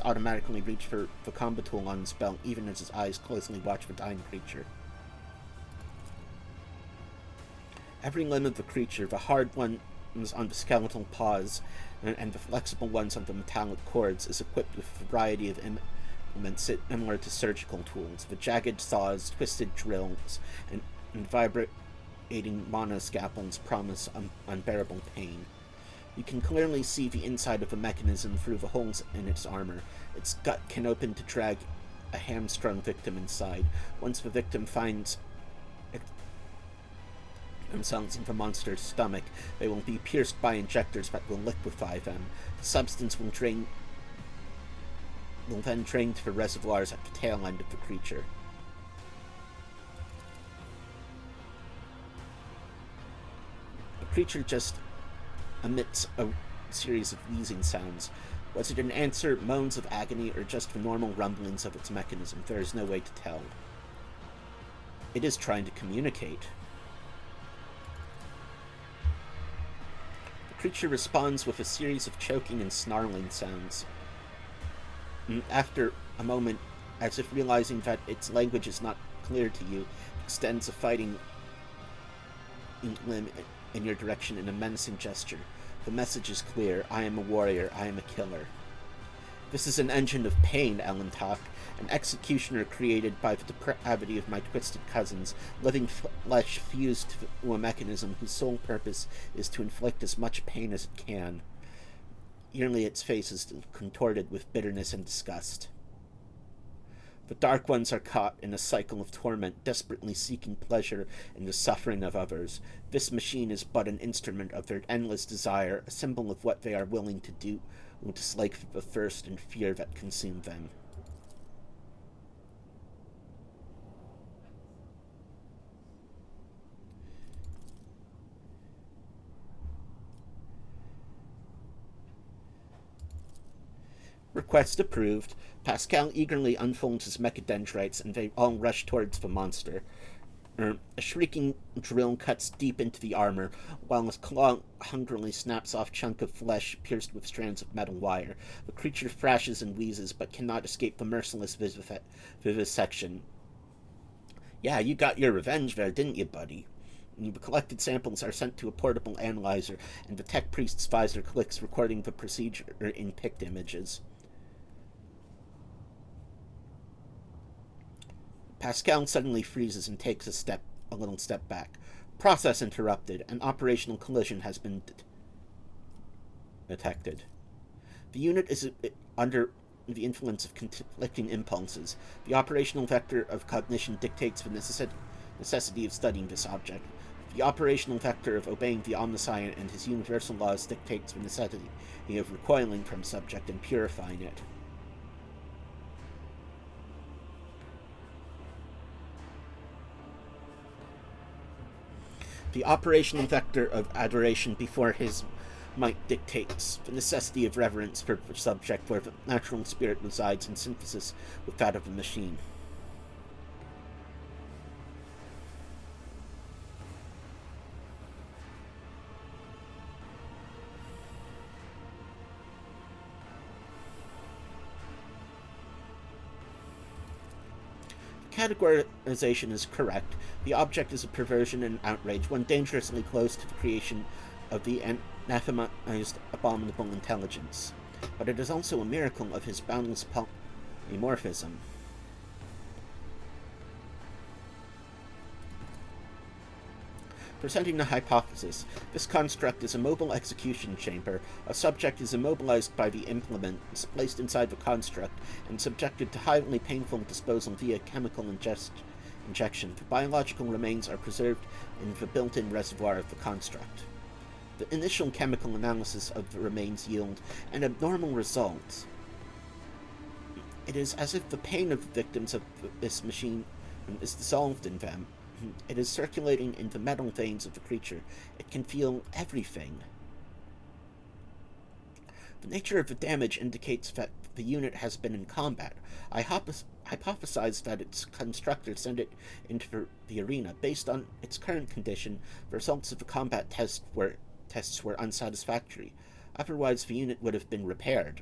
automatically reach for the combat tool on his belt, even as his eyes closely watch the dying creature. Every limb of the creature, the hard ones on the skeletal paws and the flexible ones on the metallic cords, is equipped with a variety of implements similar to surgical tools. The jagged saws, twisted drills, and vibrating monoscalpels promise unbearable pain. You can clearly see the inside of the mechanism through the holes in its armor. Its gut can open to drag a hamstrung victim inside. Once the victim finds themselves in the monster's stomach, they will be pierced by injectors that will liquefy them. The substance will then drain to the reservoirs at the tail end of the creature. The creature just emits a series of wheezing sounds. Was it an answer, moans of agony, or just the normal rumblings of its mechanism? There is no way to tell. It is trying to communicate. The creature responds with a series of choking and snarling sounds. After a moment, as if realizing that its language is not clear to you, extends a fighting limb in your direction in a menacing gesture. The message is clear. I am a warrior. I am a killer. This is an engine of pain, Ellen talked, an executioner created by the depravity of my twisted cousins, living flesh fused to a mechanism whose sole purpose is to inflict as much pain as it can. Yearly its face is contorted with bitterness and disgust. The Dark Ones are caught in a cycle of torment, desperately seeking pleasure in the suffering of others. This machine is but an instrument of their endless desire, a symbol of what they are willing to do to slake the thirst and fear that consume them. Request approved. Pascal eagerly unfolds his mechadendrites, and they all rush towards the monster. A shrieking drill cuts deep into the armor, while his claw hungrily snaps off a chunk of flesh pierced with strands of metal wire. The creature thrashes and wheezes, but cannot escape the merciless vivisection. Yeah, you got your revenge there, didn't you, buddy? The collected samples are sent to a portable analyzer, and the tech priest's visor clicks, recording the procedure in picked images. Pascal suddenly freezes and takes a little step back. Process interrupted. An operational collision has been detected. The unit is under the influence of conflicting impulses. The operational vector of cognition dictates the necessity of studying this object. The operational vector of obeying the Omniscient and his universal laws dictates the necessity of recoiling from subject and purifying it. The operational vector of adoration before his might dictates the necessity of reverence for the subject where the natural spirit resides in synthesis with that of the machine. Categorization is correct. The object is a perversion and outrage, one dangerously close to the creation of the anathemized abominable intelligence. But it is also a miracle of his boundless polymorphism. Presenting the hypothesis, this construct is a mobile execution chamber. A subject is immobilized by the implements placed inside the construct and subjected to highly painful disposal via chemical injection. The biological remains are preserved in the built-in reservoir of the construct. The initial chemical analysis of the remains yield an abnormal result. It is as if the pain of the victims of this machine is dissolved in them. It is circulating in the metal veins of the creature. It can feel everything. The nature of the damage indicates that the unit has been in combat. I hypothesize that its constructor sent it into the arena. Based on its current condition, the results of the combat tests were unsatisfactory. Otherwise, the unit would have been repaired.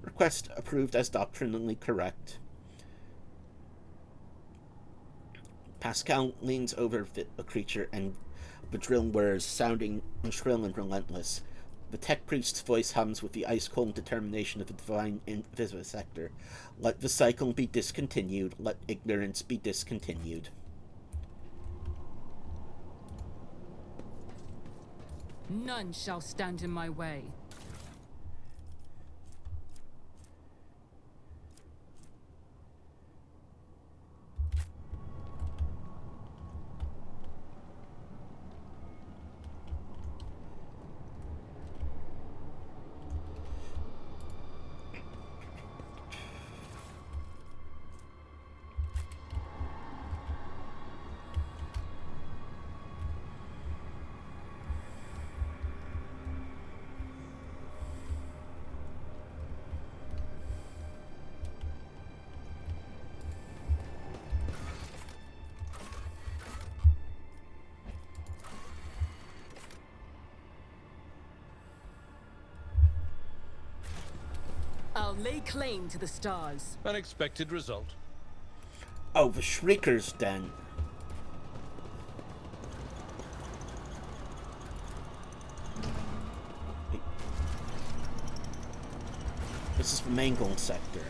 Request approved as doctrinally correct. Pascal leans over the creature, and the drill whirs, sounding shrill and relentless. The tech priest's voice hums with the ice-cold determination of the divine vivisector. Let the cycle be discontinued. Let ignorance be discontinued. None shall stand in my way. I'll lay claim to the stars. Unexpected result. Oh, the Shrieker's Den. Wait. This is the Mangold sector.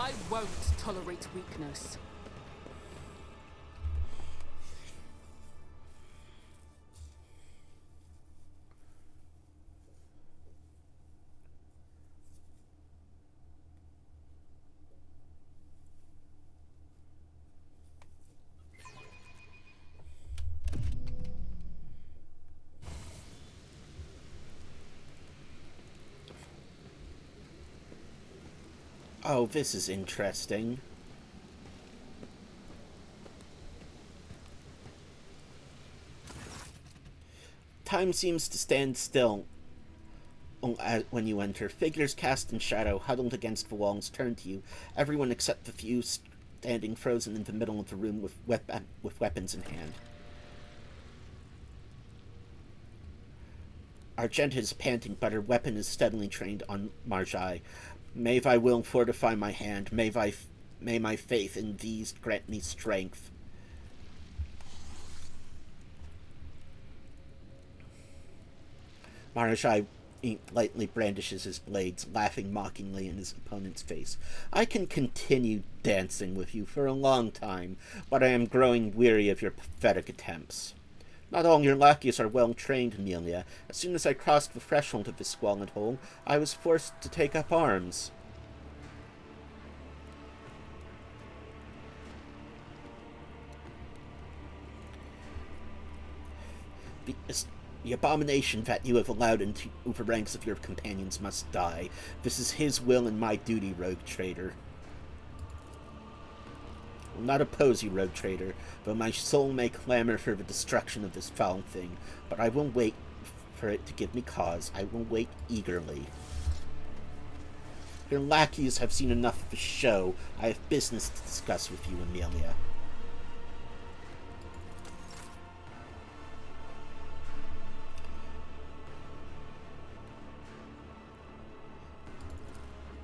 I won't tolerate weakness. Oh, this is interesting. Time seems to stand still when you enter. Figures cast in shadow, huddled against the walls, turn to you. Everyone except the few standing frozen in the middle of the room with weapons in hand. Argenta is panting, but her weapon is steadily trained on Marjai. May thy will fortify my hand. May my faith in thee grant me strength. Marjai lightly brandishes his blades, laughing mockingly in his opponent's face. I can continue dancing with you for a long time, but I am growing weary of your pathetic attempts. Not all your lackeys are well trained, Amelia. As soon as I crossed the threshold of this squalid hole, I was forced to take up arms. The abomination that you have allowed into the ranks of your companions must die. This is his will and my duty, rogue traitor. I will not oppose you, rogue traitor, though my soul may clamor for the destruction of this foul thing. But I will wait for it to give me cause. I will wait eagerly. Your lackeys have seen enough of the show. I have business to discuss with you, Amelia.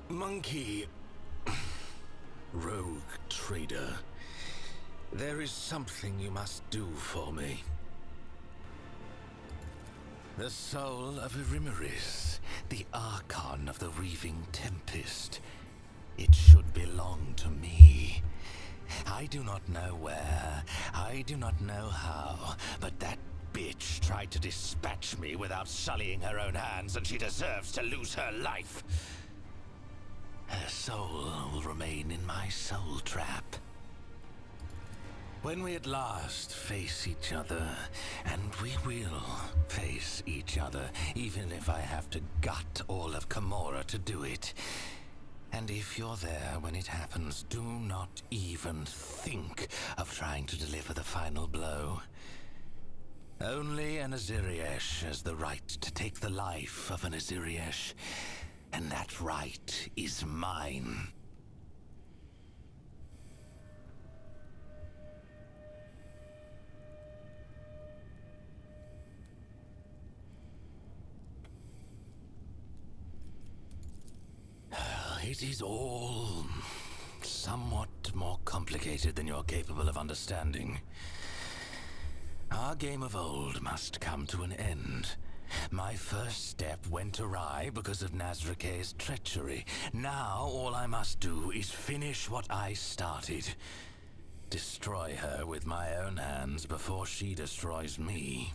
Monkey... rogue trader. There is something you must do for me. The soul of Erimeris, the Archon of the Reaving Tempest. It should belong to me. I do not know where, I do not know how, but that bitch tried to dispatch me without sullying her own hands, and she deserves to lose her life. Her soul will remain in my soul trap. When we at last face each other, and we will face each other, even if I have to gut all of Commoragh to do it. And if you're there when it happens, do not even think of trying to deliver the final blow. Only an Aziriesh has the right to take the life of an Aziriesh, and that right is mine. It is all somewhat more complicated than you're capable of understanding. Our game of old must come to an end. My first step went awry because of Nazrake's treachery. Now all I must do is finish what I started. Destroy her with my own hands before she destroys me.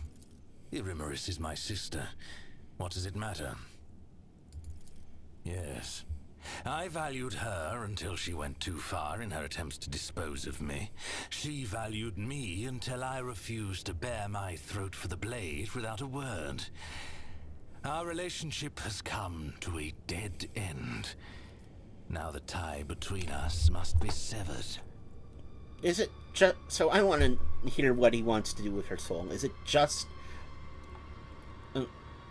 Erimeris is my sister. What does it matter? Yes. I valued her until she went too far in her attempts to dispose of me. She valued me until I refused to bare my throat for the blade without a word. Our relationship has come to a dead end. Now the tie between us must be severed. Is it just... So I want to hear what he wants to do with her soul. Is it just to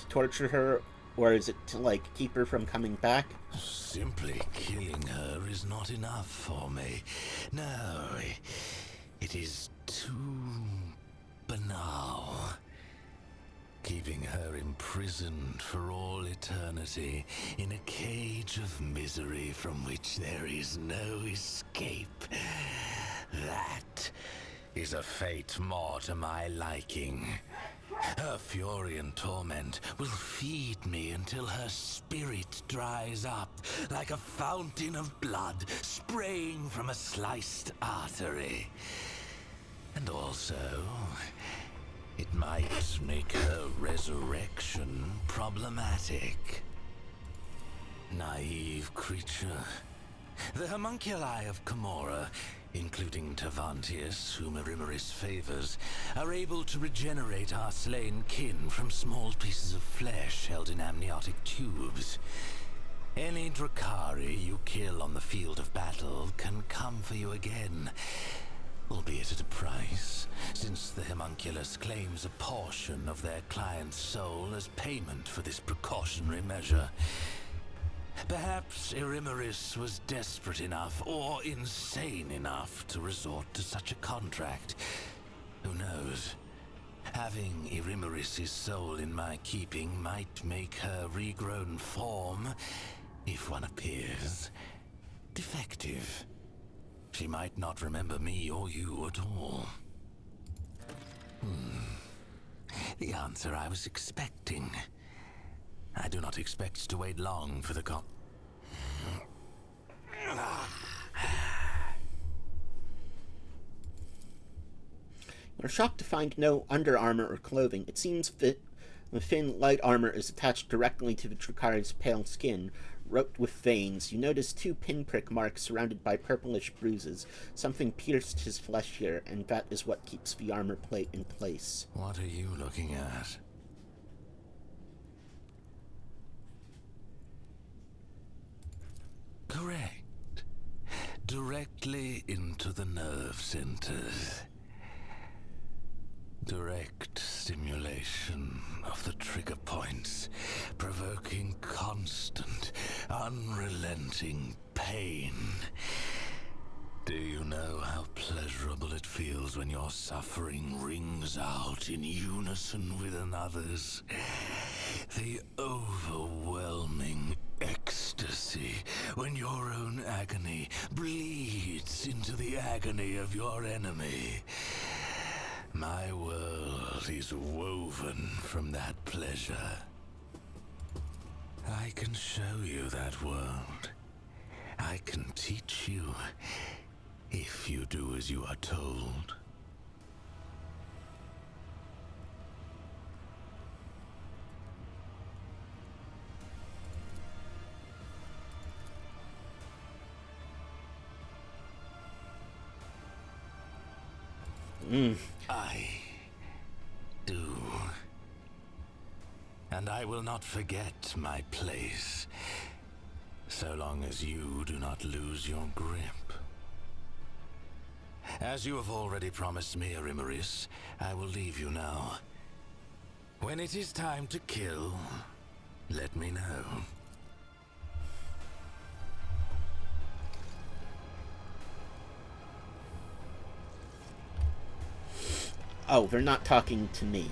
torture her, or is it to, like, keep her from coming back? Simply killing her is not enough for me. No, it is too banal. Keeping her imprisoned for all eternity in a cage of misery from which there is no escape. That is a fate more to my liking. Her fury and torment will feed me until her spirit dries up like a fountain of blood spraying from a sliced artery. And also, it might make her resurrection problematic. Naive creature. The homunculi of Commoragh, including Tavantius, whom Erimeris favors, are able to regenerate our slain kin from small pieces of flesh held in amniotic tubes. Any Drakari you kill on the field of battle can come for you again, albeit at a price, since the homunculus claims a portion of their client's soul as payment for this precautionary measure. Perhaps Erimeris was desperate enough, or insane enough, to resort to such a contract. Who knows? Having Erimeris' soul in my keeping might make her regrown form, if one appears, defective. She might not remember me or you at all. The answer I was expecting. I do not expect to wait long for the You're shocked to find no under armor or clothing. It seems that the thin, light armor is attached directly to the Drakari's pale skin, roped with veins. You notice 2 pinprick marks surrounded by purplish bruises. Something pierced his flesh here, and that is what keeps the armor plate in place. What are you looking at? Correct. Directly into the nerve centers. Direct stimulation of the trigger points, provoking constant, unrelenting pain. Do you know how pleasurable it feels when your suffering rings out in unison with another's? The overwhelming ecstasy when your own agony bleeds into the agony of your enemy. My world is woven from that pleasure. I can show you that world. I can teach you, if you do as you are told. I do. And I will not forget my place, so long as you do not lose your grip. As you have already promised me, Rimaris, I will leave you now. When it is time to kill, let me know. Oh, they're not talking to me.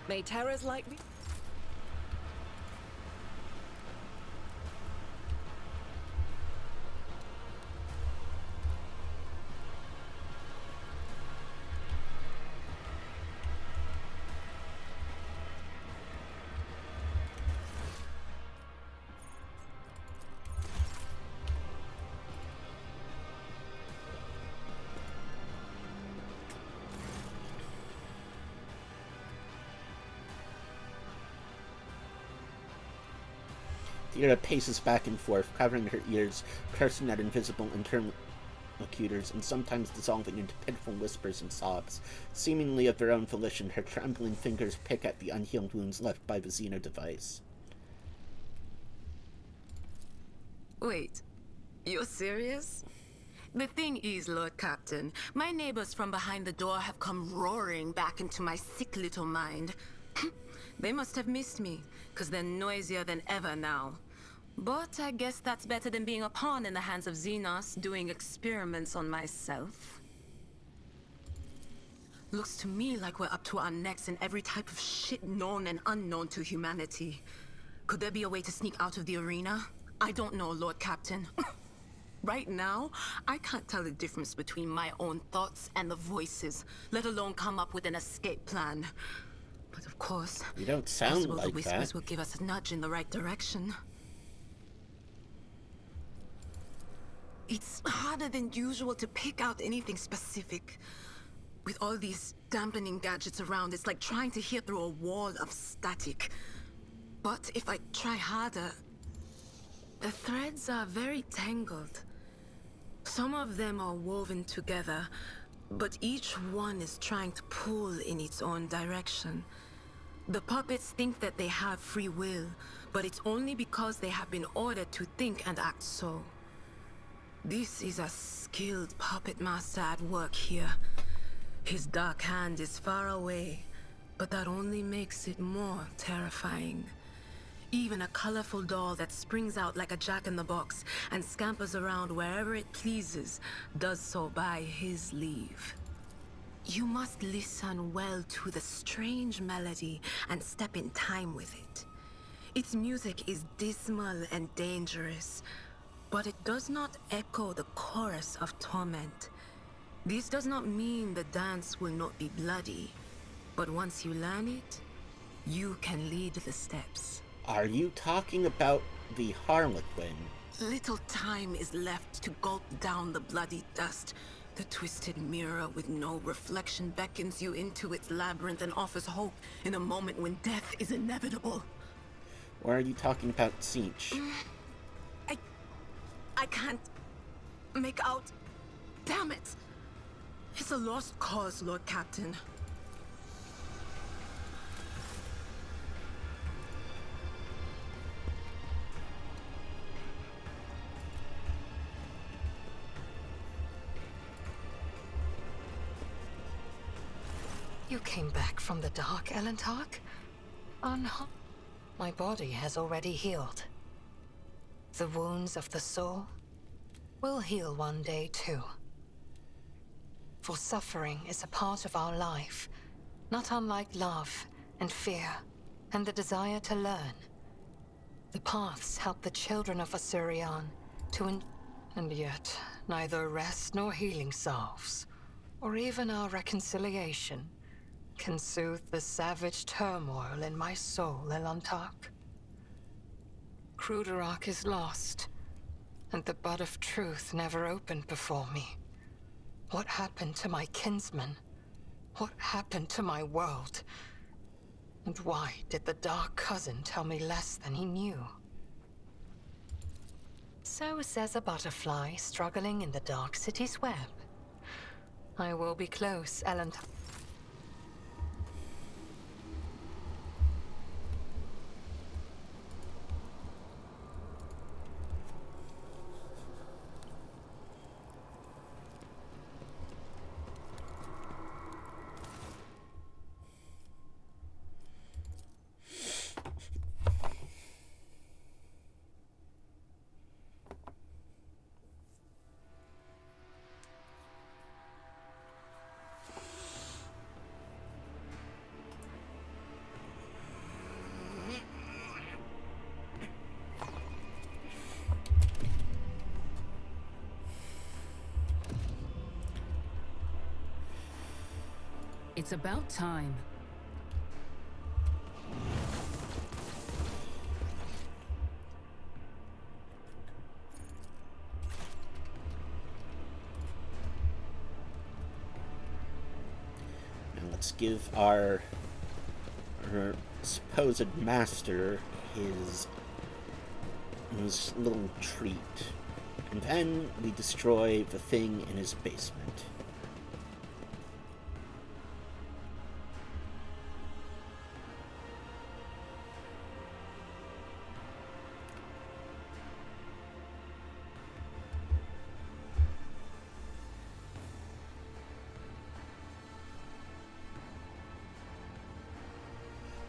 May terrors like me? Thyra paces back and forth, covering her ears, cursing at invisible interlocutors, and sometimes dissolving into pitiful whispers and sobs. Seemingly of their own volition, her trembling fingers pick at the unhealed wounds left by the Xeno device. Wait, you're serious? The thing is, Lord Captain, my neighbors from behind the door have come roaring back into my sick little mind. They must have missed me, 'cause they're noisier than ever now. But I guess that's better than being a pawn in the hands of Xenos doing experiments on myself. Looks to me like we're up to our necks in every type of shit known and unknown to humanity. Could there be a way to sneak out of the arena? I don't know, Lord Captain. Right now, I can't tell the difference between my own thoughts and the voices, let alone come up with an escape plan. But of course, You don't sound possible like the whispers that. will give us a nudge in the right direction. It's harder than usual to pick out anything specific. With all these dampening gadgets around, it's like trying to hear through a wall of static. But if I try harder, the threads are very tangled. Some of them are woven together, but each one is trying to pull in its own direction. The puppets think that they have free will, but it's only because they have been ordered to think and act so. This is a skilled puppet master at work here. His dark hand is far away, but that only makes it more terrifying. Even a colorful doll that springs out like a jack-in-the-box and scampers around wherever it pleases does so by his leave. You must listen well to the strange melody and step in time with it. Its music is dismal and dangerous, but it does not echo the chorus of torment. This does not mean the dance will not be bloody, but once you learn it, you can lead the steps. Are you talking about the Harlequin? Little time is left to gulp down the bloody dust. The twisted mirror with no reflection beckons you into its labyrinth and offers hope in a moment when death is inevitable. Or are you talking about Tzeentch? I can't make out. Damn it! It's a lost cause, Lord Captain. You came back from the dark, Elentark? My body has already healed. The wounds of the soul will heal one day too. For suffering is a part of our life, not unlike love and fear and the desire to learn. The paths help the children of Asurion to and yet neither rest nor healing salves, or even our reconciliation, can soothe the savage turmoil in my soul, Elentark. Cruderak is lost, and the bud of truth never opened before me. What happened to my kinsmen? What happened to my world? And why did the Dark Cousin tell me less than he knew? So says a butterfly struggling in the Dark City's web. I will be close, Elentark. It's about time. Now let's give our supposed master his little treat. And then we destroy the thing in his basement.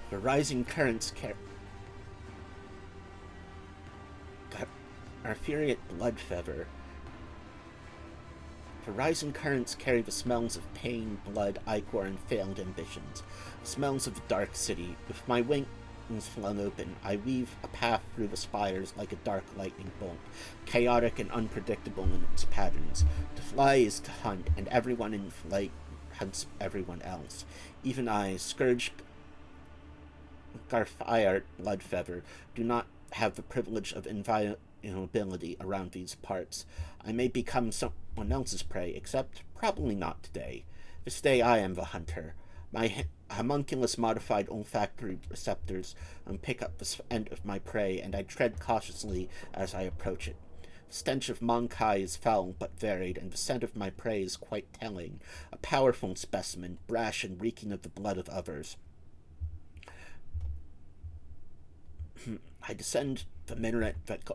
The rising currents our furious blood fever. The rising currents carry the smells of pain, blood, ichor, and failed ambitions. The smells of the dark city. With my wings flung open, I weave a path through the spires like a dark lightning bolt, chaotic and unpredictable in its patterns. To fly is to hunt, and everyone in flight hunts everyone else. Even I, scourged Garfired Bloodfeather, do not have the privilege of inviolability around these parts. I may become someone else's prey, except probably not today. This day I am the hunter. My homunculus modified olfactory receptors pick up the scent of my prey, and I tread cautiously as I approach it. The stench of Monkai is foul but varied, and the scent of my prey is quite telling. A powerful specimen, brash and reeking of the blood of others. I descend the minaret that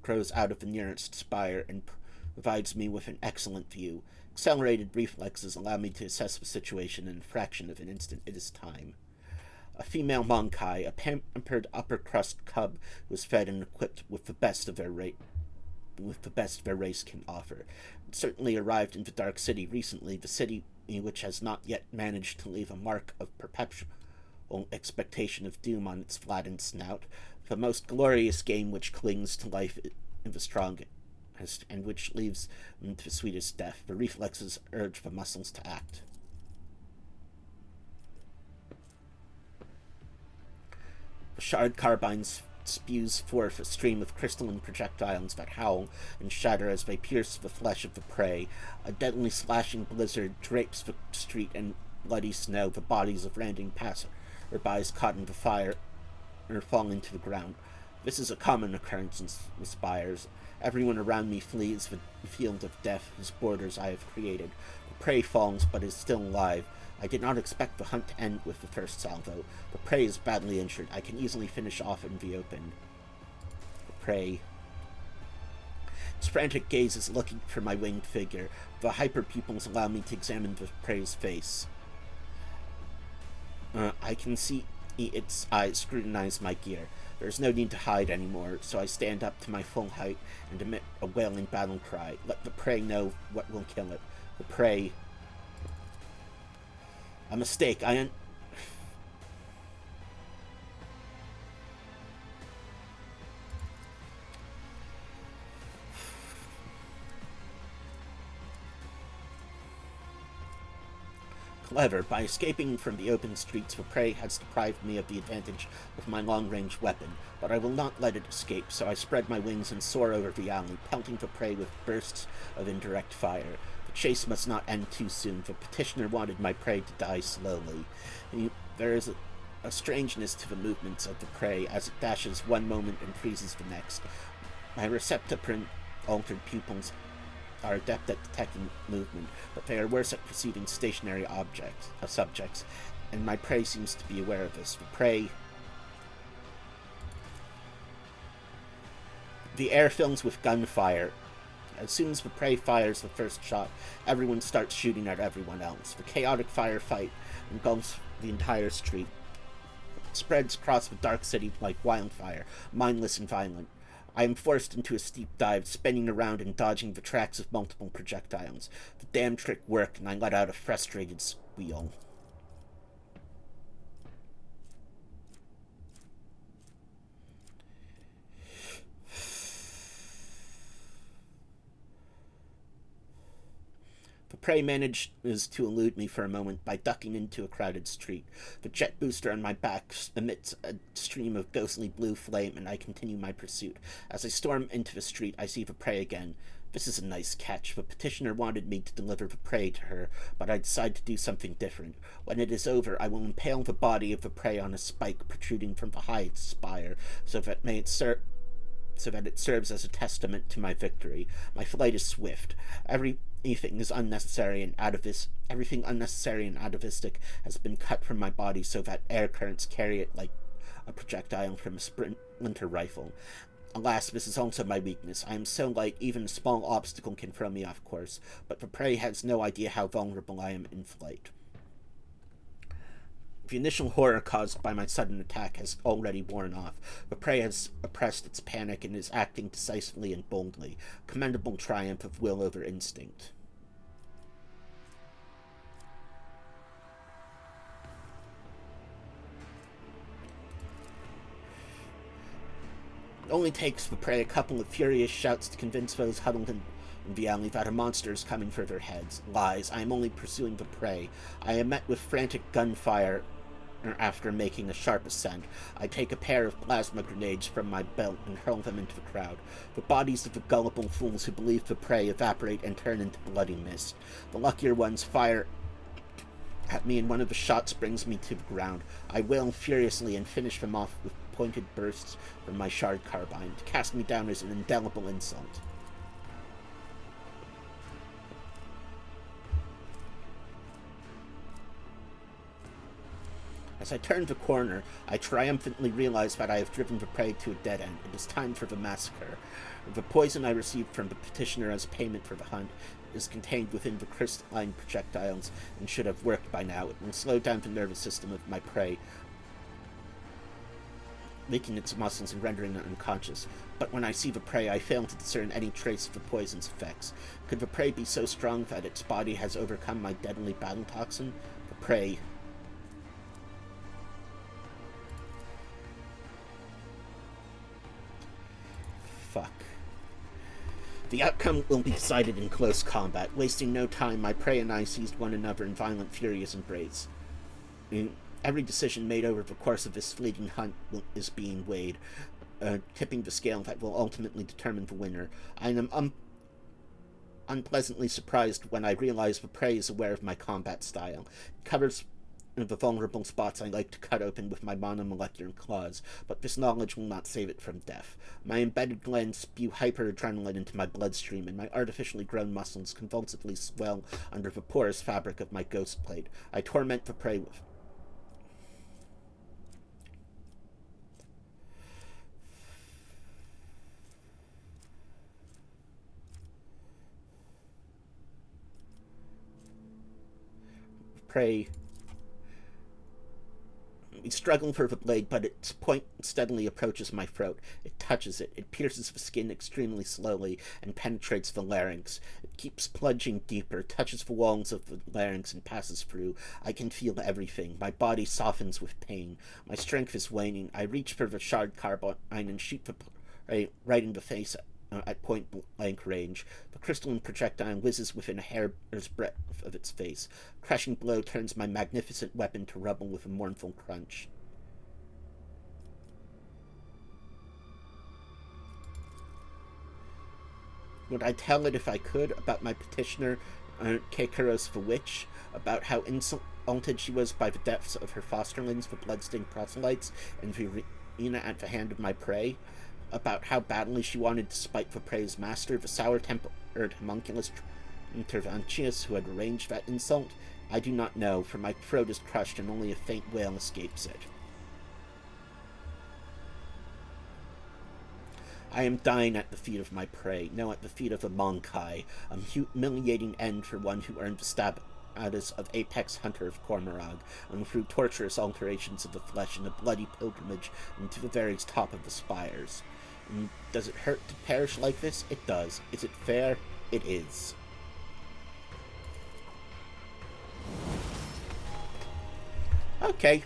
grows out of the nearest spire and provides me with an excellent view. Accelerated reflexes allow me to assess the situation in a fraction of an instant. It is time. A female Monkai, a pampered upper-crust cub, was fed and equipped with the best their race can offer. It certainly arrived in the Dark City recently, the city which has not yet managed to leave a mark of perpetual expectation of doom on its flattened snout, the most glorious game which clings to life in the strongest, and which leaves the sweetest death. The reflexes urge the muscles to act. The shard carbines spews forth a stream of crystalline projectiles that howl and shatter as they pierce the flesh of the prey. A deadly slashing blizzard drapes the street in bloody snow. The bodies of landing passerbys caught in the fire or fall into the ground. This is a common occurrence in the spires. Everyone around me flees the field of death whose borders I have created. The prey falls but is still alive. I did not expect the hunt to end with the first salvo. The prey is badly injured. I can easily finish off in the open. The prey. Its frantic gaze is looking for my winged figure. The hyperpupils allow me to examine the prey's face. I can see its eyes scrutinize my gear. There's no need to hide anymore, so I stand up to my full height and emit a wailing battle cry. Let the prey know what will kill it. The prey... A mistake. Clever. By escaping from the open streets, the prey has deprived me of the advantage of my long-range weapon, but I will not let it escape, so I spread my wings and soar over the alley, pelting the prey with bursts of indirect fire. The chase must not end too soon. The petitioner wanted my prey to die slowly. There is a strangeness to the movements of the prey as it dashes one moment and freezes the next. My receptor-altered pupils are adept at detecting movement, but they are worse at perceiving stationary subjects, and my prey seems to be aware of this. The air fills with gunfire. As soon as the prey fires the first shot, everyone starts shooting at everyone else. The chaotic firefight engulfs the entire street. It spreads across the dark city like wildfire, mindless and violent. I am forced into a steep dive, spinning around and dodging the tracks of multiple projectiles. The damn trick worked, and I let out a frustrated squeal. The prey manages to elude me for a moment by ducking into a crowded street. The jet booster on my back emits a stream of ghostly blue flame, and I continue my pursuit. As I storm into the street, I see the prey again. This is a nice catch. The petitioner wanted me to deliver the prey to her, but I decide to do something different. When it is over, I will impale the body of the prey on a spike protruding from the high spire, so that it serves as a testament to my victory. My flight is swift. Everything unnecessary and atavistic has been cut from my body so that air currents carry it like a projectile from a splinter rifle. Alas, this is also my weakness. I am so light, even a small obstacle can throw me off course, but the prey has no idea how vulnerable I am in flight. The initial horror caused by my sudden attack has already worn off. The prey has oppressed its panic and is acting decisively and boldly. Commendable triumph of will over instinct. It only takes the prey a couple of furious shouts to convince those huddled in the alley that a monster is coming for their heads. Lies. I am only pursuing the prey. I am met with frantic gunfire. After making a sharp ascent, I take a pair of plasma grenades from my belt and hurl them into the crowd. The bodies of the gullible fools who believe the prey evaporate and turn into bloody mist. The luckier ones fire at me, and one of the shots brings me to the ground. I wail furiously and finish them off with pointed bursts from my shard carbine. To cast me down is an indelible insult. As I turn the corner, I triumphantly realize that I have driven the prey to a dead end. It is time for the massacre. The poison I received from the petitioner as payment for the hunt is contained within the crystalline projectiles and should have worked by now. It will slow down the nervous system of my prey, weakening its muscles and rendering it unconscious. But when I see the prey, I fail to discern any trace of the poison's effects. Could the prey be so strong that its body has overcome my deadly battle toxin? The prey... Fuck. The outcome will be decided in close combat. Wasting no time, my prey and I seized one another in violent, furious embrace. Every decision made over the course of this fleeting hunt is being weighed, tipping the scale that will ultimately determine the winner. I am unpleasantly surprised when I realize the prey is aware of my combat style. It covers the vulnerable spots I like to cut open with my monomolecular claws, but this knowledge will not save it from death. My embedded glands spew hyperadrenaline into my bloodstream, and my artificially grown muscles convulsively swell under the porous fabric of my ghost plate. I torment the prey with... prey I struggle for the blade, but its point steadily approaches my throat. It touches it. It pierces the skin extremely slowly and penetrates the larynx. It keeps plunging deeper, touches the walls of the larynx, and passes through. I can feel everything. My body softens with pain. My strength is waning. I reach for the shard carbine and shoot the prey right in the face at point-blank range. The crystalline projectile whizzes within a hair's breadth of its face. A crashing blow turns my magnificent weapon to rubble with a mournful crunch. Would I tell it if I could about my petitioner, Kekaros the Witch, about how insulted she was by the deaths of her fosterlings, the bloodstained proselytes, in the arena at the hand of my prey? About how badly she wanted to spite the prey's master, the sour-tempered homunculus Intervantius, who had arranged that insult? I do not know, for my throat is crushed and only a faint wail escapes it. I am dying at the feet of my prey, no, at the feet of a Monkai, a humiliating end for one who earned the status of apex hunter of Commoragh, and through torturous alterations of the flesh and a bloody pilgrimage into the very top of the spires. And does it hurt to perish like this? It does. Is it fair? It is. Okay.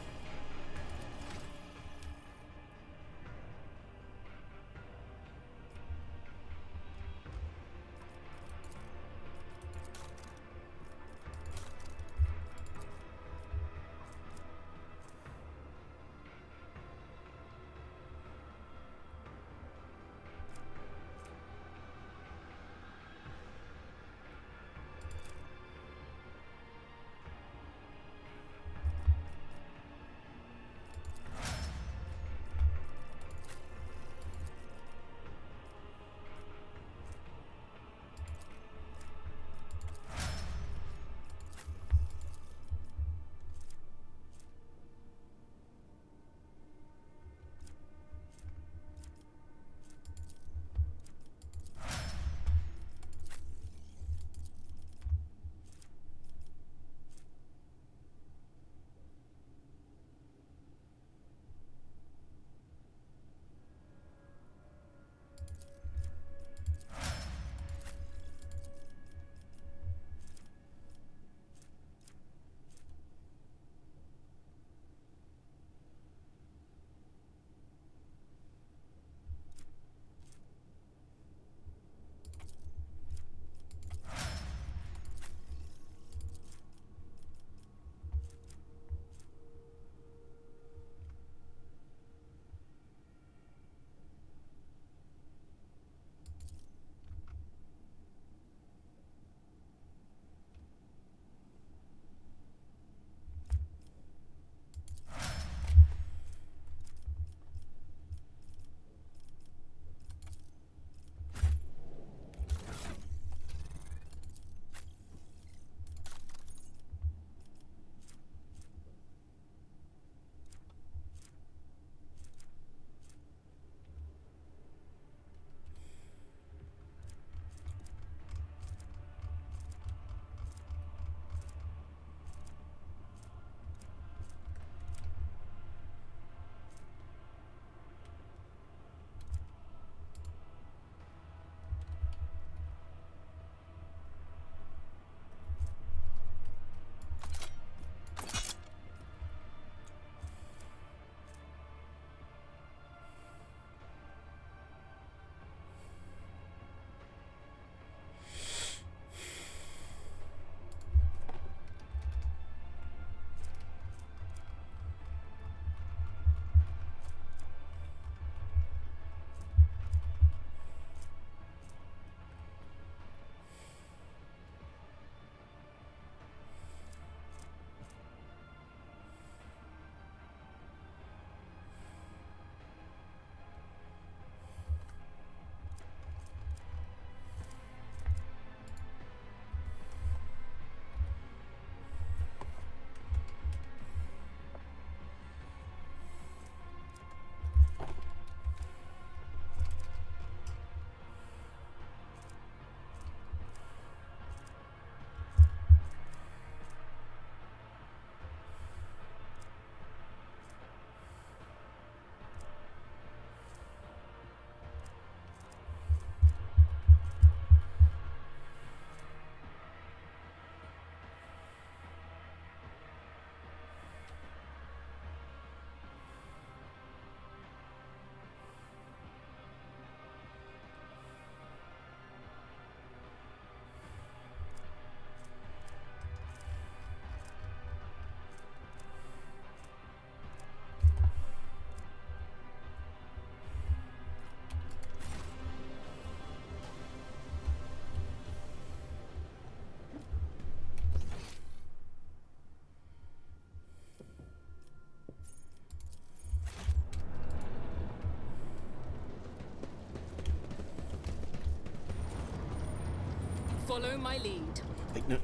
Follow my lead. Wait, no.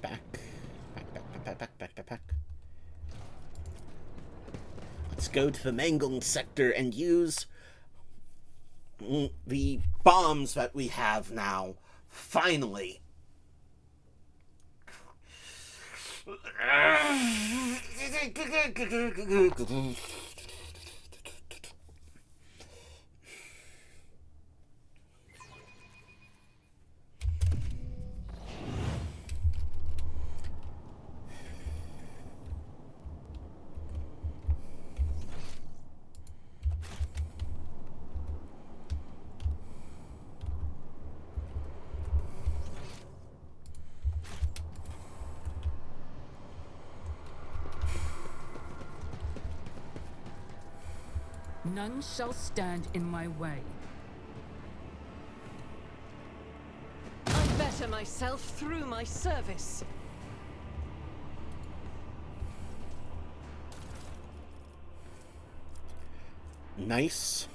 Back. Let's go to the Mangung sector and use the bombs that we have now. Finally. None shall stand in my way. I better myself through my service. Nice.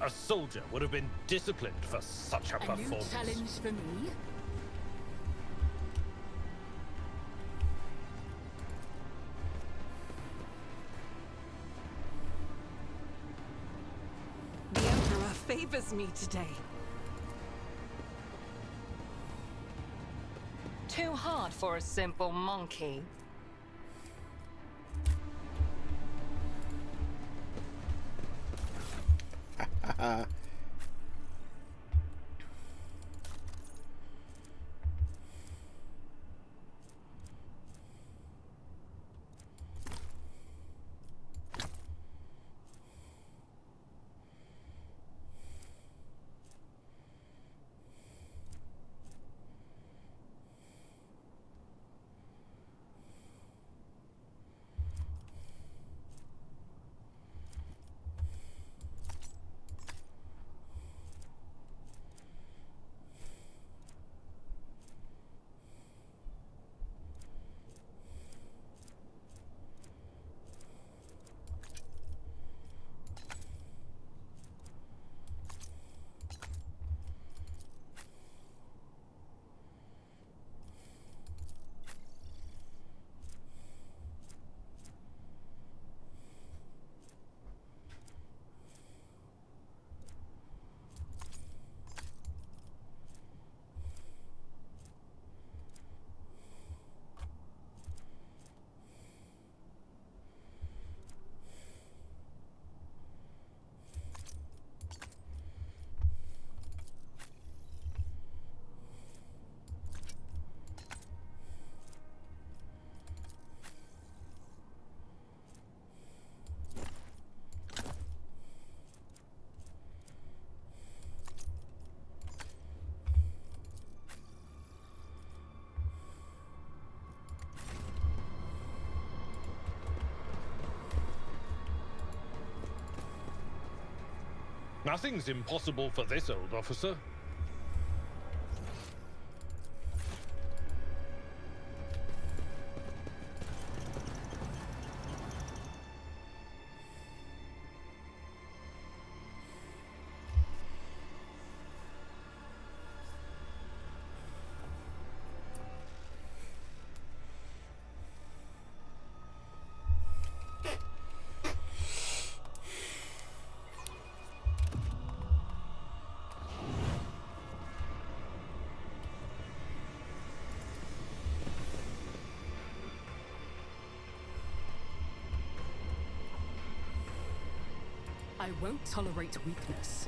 A soldier would have been disciplined for such a A new performance. challenge for me? The Emperor favors me today. Too hard for a simple monkey. Nothing's impossible for this old officer. I won't tolerate weakness.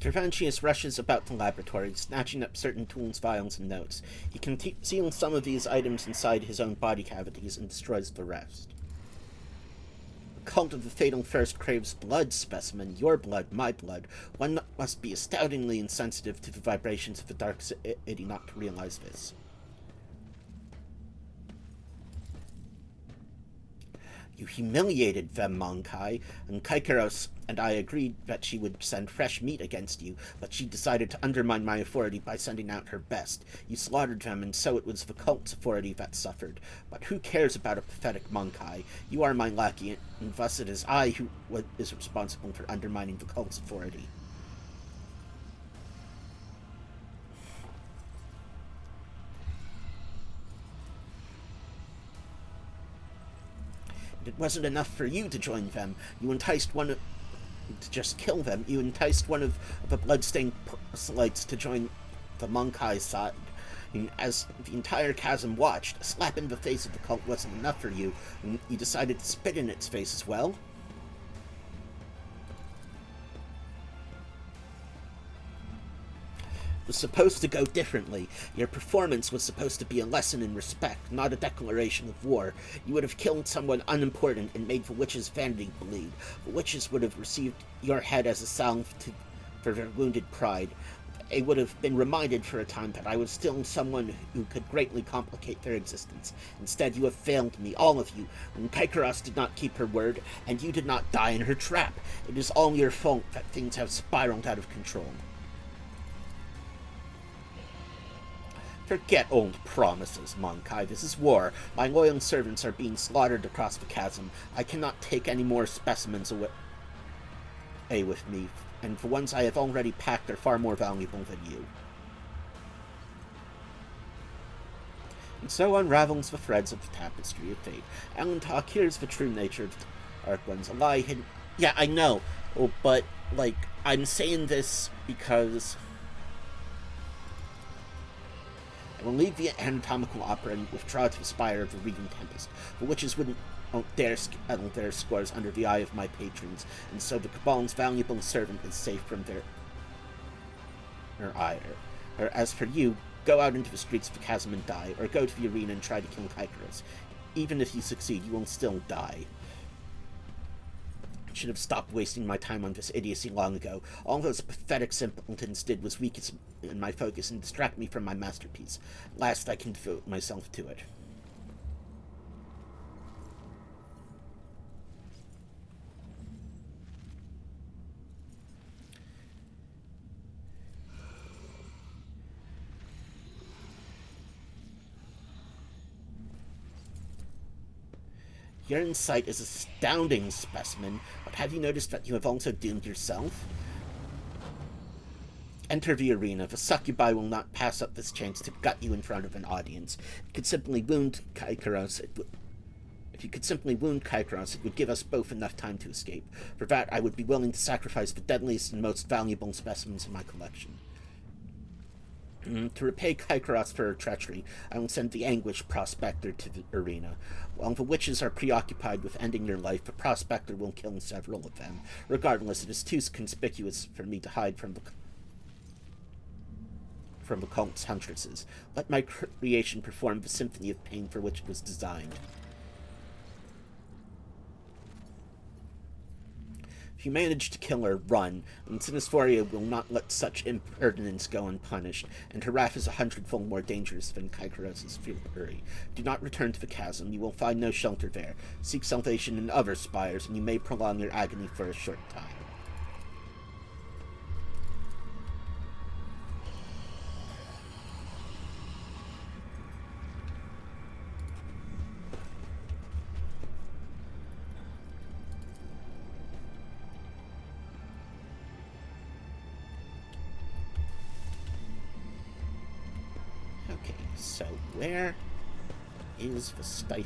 Tervancius rushes about the laboratory, snatching up certain tools, vials, and notes. He conceals some of these items inside his own body cavities and destroys the rest. The cult of the Fatal First craves blood specimen, your blood, my blood. One must be astoundingly insensitive to the vibrations of the dark city not to realize this. You humiliated Vem Monkai, and Kaikaros and I agreed that she would send fresh meat against you, but she decided to undermine my authority by sending out her best. You slaughtered them, and so it was the cult's authority that suffered. But who cares about a pathetic Monkai? You are my lackey, and thus it is I who is responsible for undermining the cult's authority. It wasn't enough for you to join them. You enticed one of... to just kill them. You enticed one of the bloodstained proselytes to join the Monkai side. And as the entire chasm watched, a slap in the face of the cult wasn't enough for you, and you decided to spit in its face as well? Was supposed to go differently. Your performance was supposed to be a lesson in respect, not a declaration of war. You would have killed someone unimportant and made the witches' vanity bleed. The witches would have received your head as a salve for their wounded pride. They would have been reminded for a time that I was still someone who could greatly complicate their existence. Instead, you have failed me, all of you. When Kaikaros did not keep her word, and you did not die in her trap. It is all your fault that things have spiraled out of control. Forget old promises, Monkai. This is war. My loyal servants are being slaughtered across the chasm. I cannot take any more specimens away with me, and the ones I have already packed are far more valuable than you. And so unravels the threads of the tapestry of fate. Alantok, here's the true nature of the Dark Ones. A lie hidden... Yeah, I know. Oh, but, like, I'm saying this because... I will leave the anatomical opera and withdraw to the spire of the Reading Tempest. The witches wouldn't dare settle their scores under the eye of my patrons, and so the Cabal's valuable servant is safe from their ire. Or as for you, go out into the streets of the chasm and die, or go to the arena and try to kill Kaikaros. Even if you succeed, you will still die. I should have stopped wasting my time on this idiocy long ago. All those pathetic simpletons did was weaken my focus and distract me from my masterpiece. Last, I can devote myself to it. Your insight is astounding, specimen, but have you noticed that you have also doomed yourself? Enter the arena. The succubi will not pass up this chance to gut you in front of an audience. It could simply wound Kaikaros. If you could simply wound Kaikaros, it would give us both enough time to escape. For that, I would be willing to sacrifice the deadliest and most valuable specimens in my collection. To repay Kaikaros for her treachery, I will send the Anguish Prospector to the arena. While the witches are preoccupied with ending your life, the Prospector will kill several of them. Regardless, it is too conspicuous for me to hide from the cult's huntresses. Let my creation perform the symphony of pain for which it was designed. If you manage to kill her, run, and Sinisforia will not let such impertinence go unpunished, and her wrath is 100-fold more dangerous than Kaikaros' fury. Do not return to the chasm. You will find no shelter there. Seek salvation in other spires, and you may prolong your agony for a short time. So, where is the Stifler?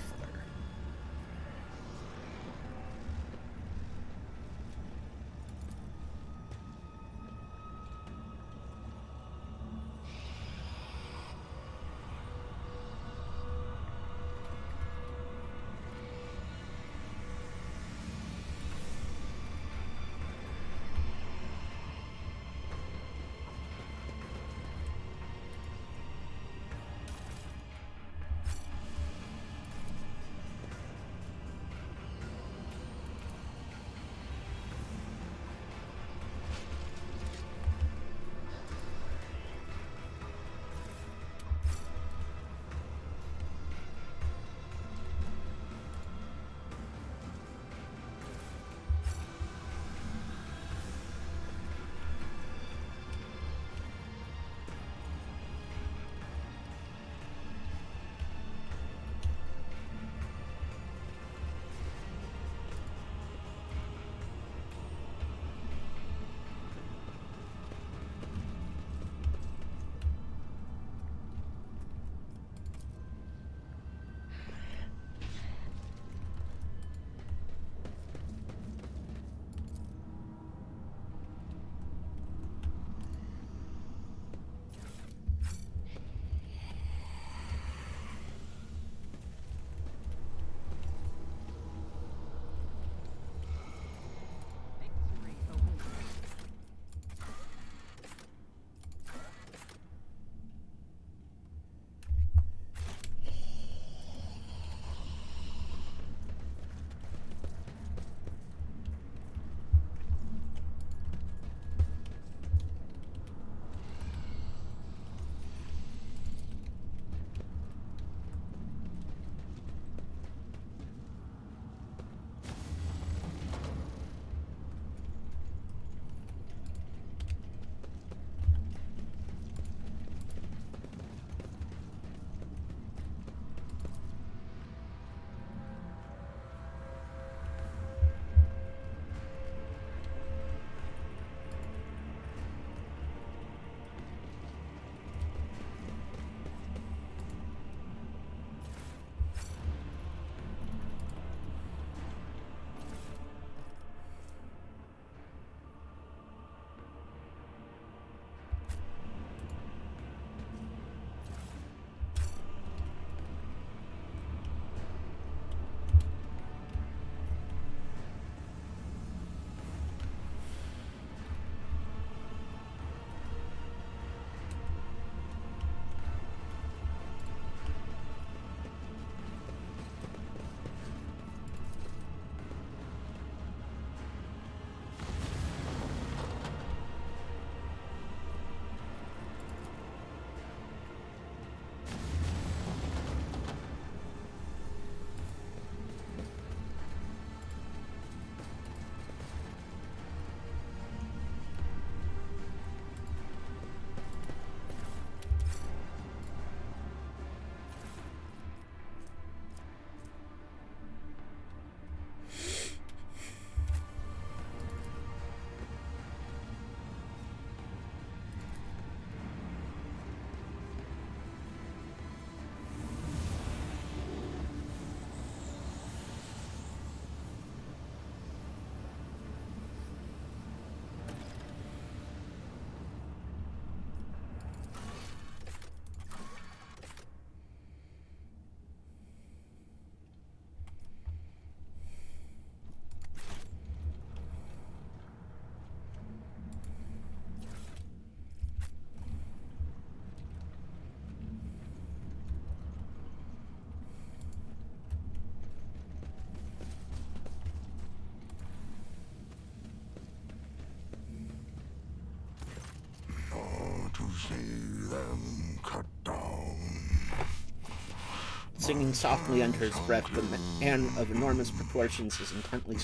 Singing softly under his breath, the man of enormous proportions is intently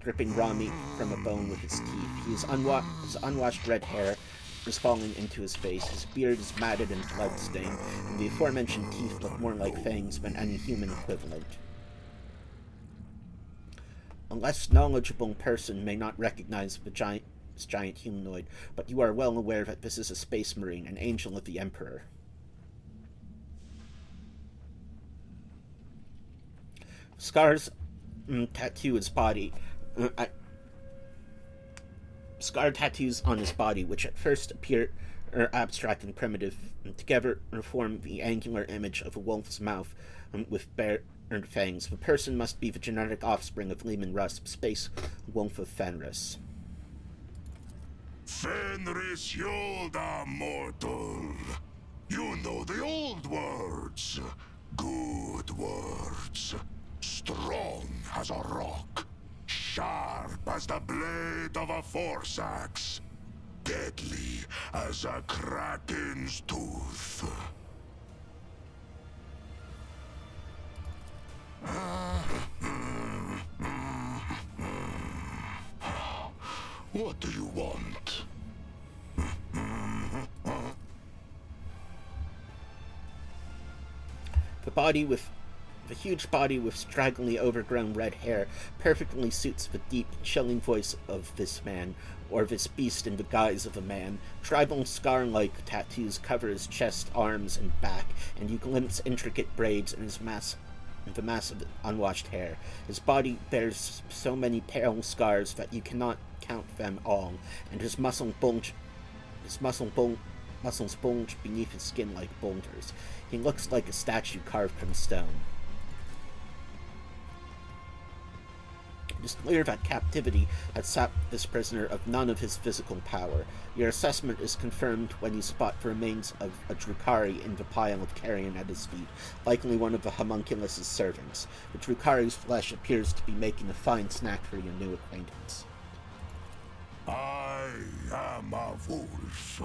stripping raw meat from a bone with his teeth. His unwashed red hair is falling into his face. His beard is matted and blood-stained, and the aforementioned teeth look more like fangs than any human equivalent. A less knowledgeable person may not recognize this giant humanoid, but you are well aware that this is a space marine, an angel of the Emperor. Scars tattoo his body. Scar tattoos on his body, which at first appear abstract and primitive, together form the angular image of a wolf's mouth with bared fangs. The person must be the genetic offspring of Leman Russ, space wolf of Fenris. Fenris Yolda, mortal. You know the old words. Good words. Strong as a rock. Sharp as the blade of a force axe. Deadly as a kraken's tooth. What do you want? The huge body with straggly overgrown red hair perfectly suits the deep, chilling voice of this man, or this beast in the guise of a man. Tribal scar-like tattoos cover his chest, arms, and back, and you glimpse intricate braids in the mass of unwashed hair. His body bears so many pale scars that you cannot count them all, and his muscles bulge beneath his skin like boulders. He looks like a statue carved from stone. It is clear that captivity had sapped this prisoner of none of his physical power. Your assessment is confirmed when you spot the remains of a Drukhari in the pile of carrion at his feet, likely one of the homunculus' servants. The Drukhari's flesh appears to be making a fine snack for your new acquaintance. I am a wolf.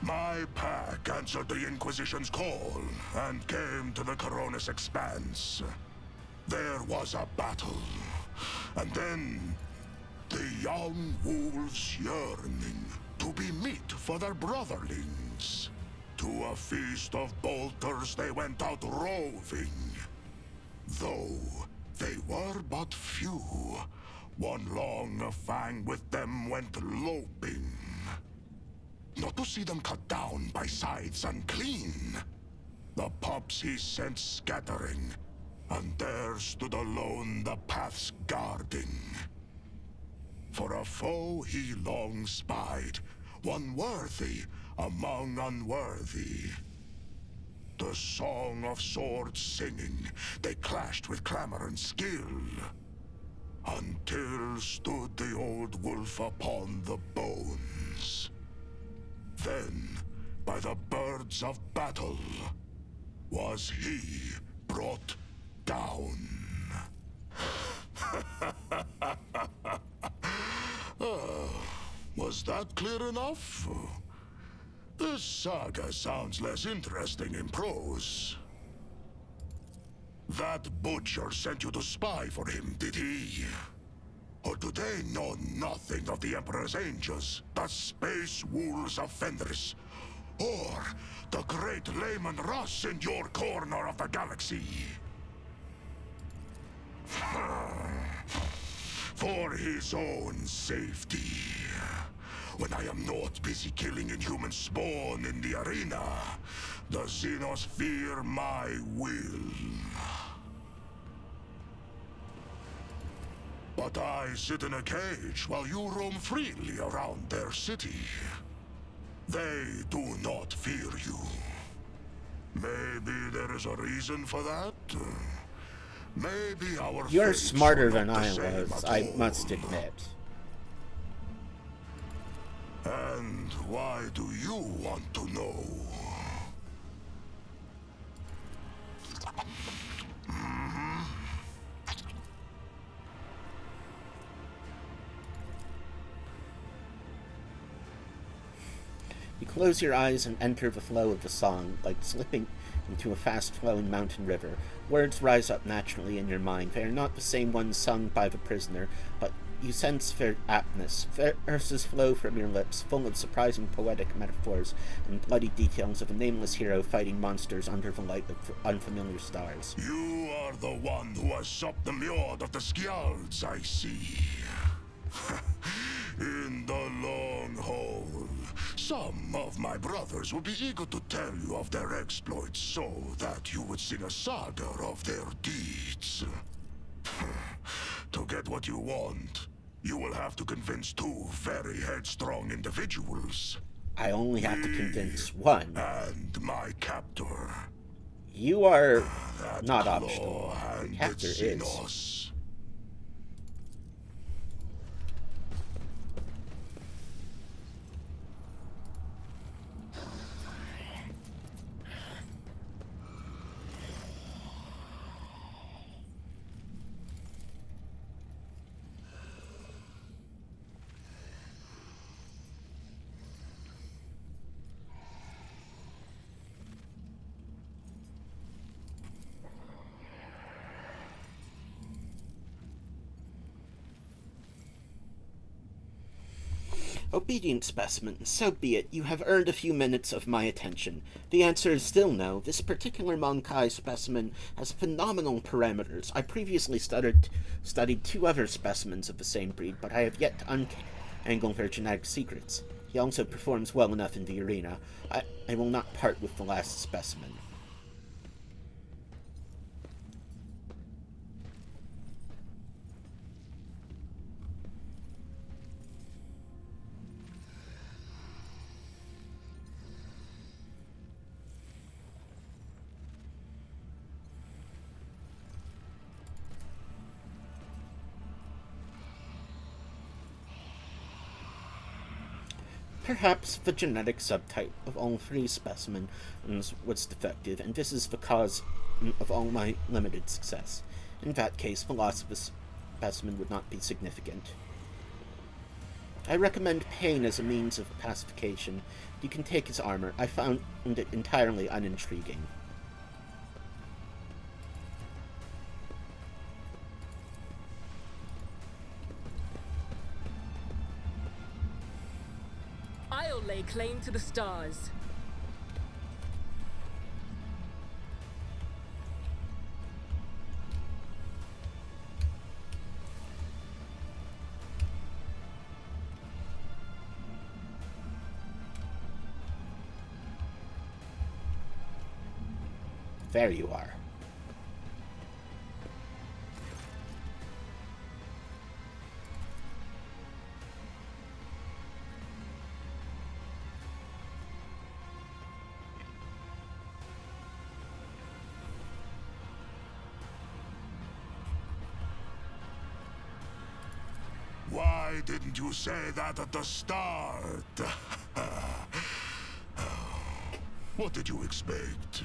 My pack answered the Inquisition's call and came to the Coronis Expanse. There was a battle, and then the young wolves yearning to be meat for their brotherlings. To a feast of bolters they went out roving. Though they were but few, one long fang with them went loping. Not to see them cut down by scythes unclean. The pups he sent scattering, and there stood alone the paths guarding. For a foe he long spied, one worthy among unworthy. The song of swords singing, they clashed with clamor and skill, until stood the old wolf upon the bones. Then, by the birds of battle, was he brought down. Was that clear enough? This saga sounds less interesting in prose. That butcher sent you to spy for him, did he? Or do they know nothing of the Emperor's angels, the space wolves of Fenris, or the great Leman Russ in your corner of the galaxy? For his own safety, when I am not busy killing inhuman spawn in the arena, the Xenos fear my will. But I sit in a cage while you roam freely around their city. They do not fear you. Maybe there is a reason for that. Maybe our You're fates smarter are than not the I same was, at I all. must admit. And why do you want to know? Close your eyes and enter the flow of the song, like slipping into a fast-flowing mountain river. Words rise up naturally in your mind. They are not the same ones sung by the prisoner, but you sense their aptness. Verses flow from your lips, full of surprising poetic metaphors and bloody details of a nameless hero fighting monsters under the light of unfamiliar stars. You are the one who has supped the mjord of the Skjalds, I see. In the long haul, some of my brothers will be eager to tell you of their exploits so that you would sing a saga of their deeds. To get what you want, you will have to convince two very headstrong individuals. I only have to convince one. And my captor. You are That not optional. claw-handed Captor is. Xenos. Obedient specimen, so be it. You have earned a few minutes of my attention. The answer is still no. This particular Monkai specimen has phenomenal parameters. I previously studied two other specimens of the same breed, but I have yet to untangle their genetic secrets. He also performs well enough in the arena. I will not part with the last specimen. Perhaps the genetic subtype of all three specimens was defective, and this is the cause of all my limited success. In that case, the loss of the specimen would not be significant. I recommend pain as a means of pacification. You can take his armor. I found it entirely unintriguing. I'll lay claim to the stars. There you are. Why didn't you say that at the start? What did you expect?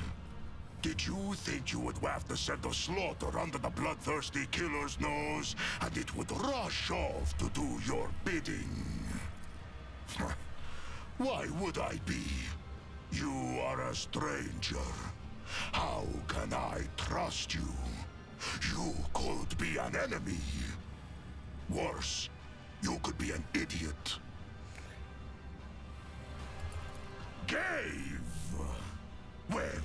Did you think you would waft the scent of slaughter under the bloodthirsty killer's nose, and it would rush off to do your bidding? Why would I be? You are a stranger. How can I trust you? You could be an enemy. Worse, you could be an idiot. Gave? Well,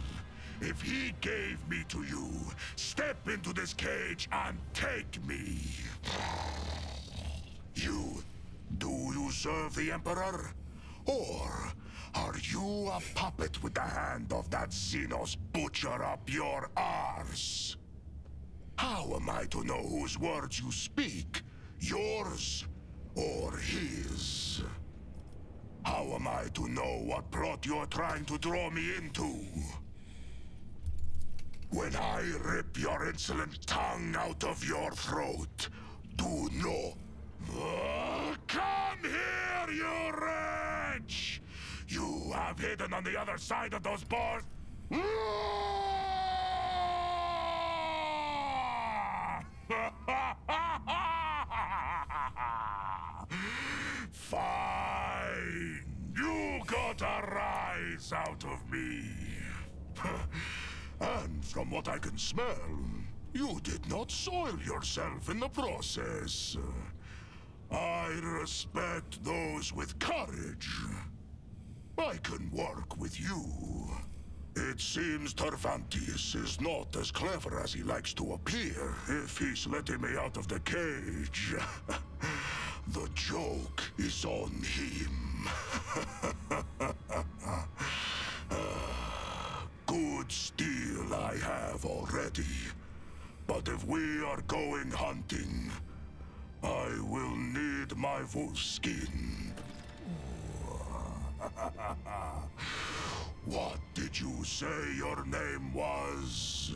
if he gave me to you, step into this cage and take me. Do you serve the Emperor? Or are you a puppet with the hand of that Xenos butcher up your arse? How am I to know whose words you speak? Yours or his? How am I to know what plot you're trying to draw me into? When I rip your insolent tongue out of your throat, do no. Come here, you wretch! You have hidden on the other side of those bars. Fine. You got a eyes out of me. And from what I can smell, you did not soil yourself in the process. I respect those with courage. I can work with you. It seems Tervantius is not as clever as he likes to appear if he's letting me out of the cage. The joke is on him. Good steel I have already. But if we are going hunting, I will need my wolf skin. What did you say your name was?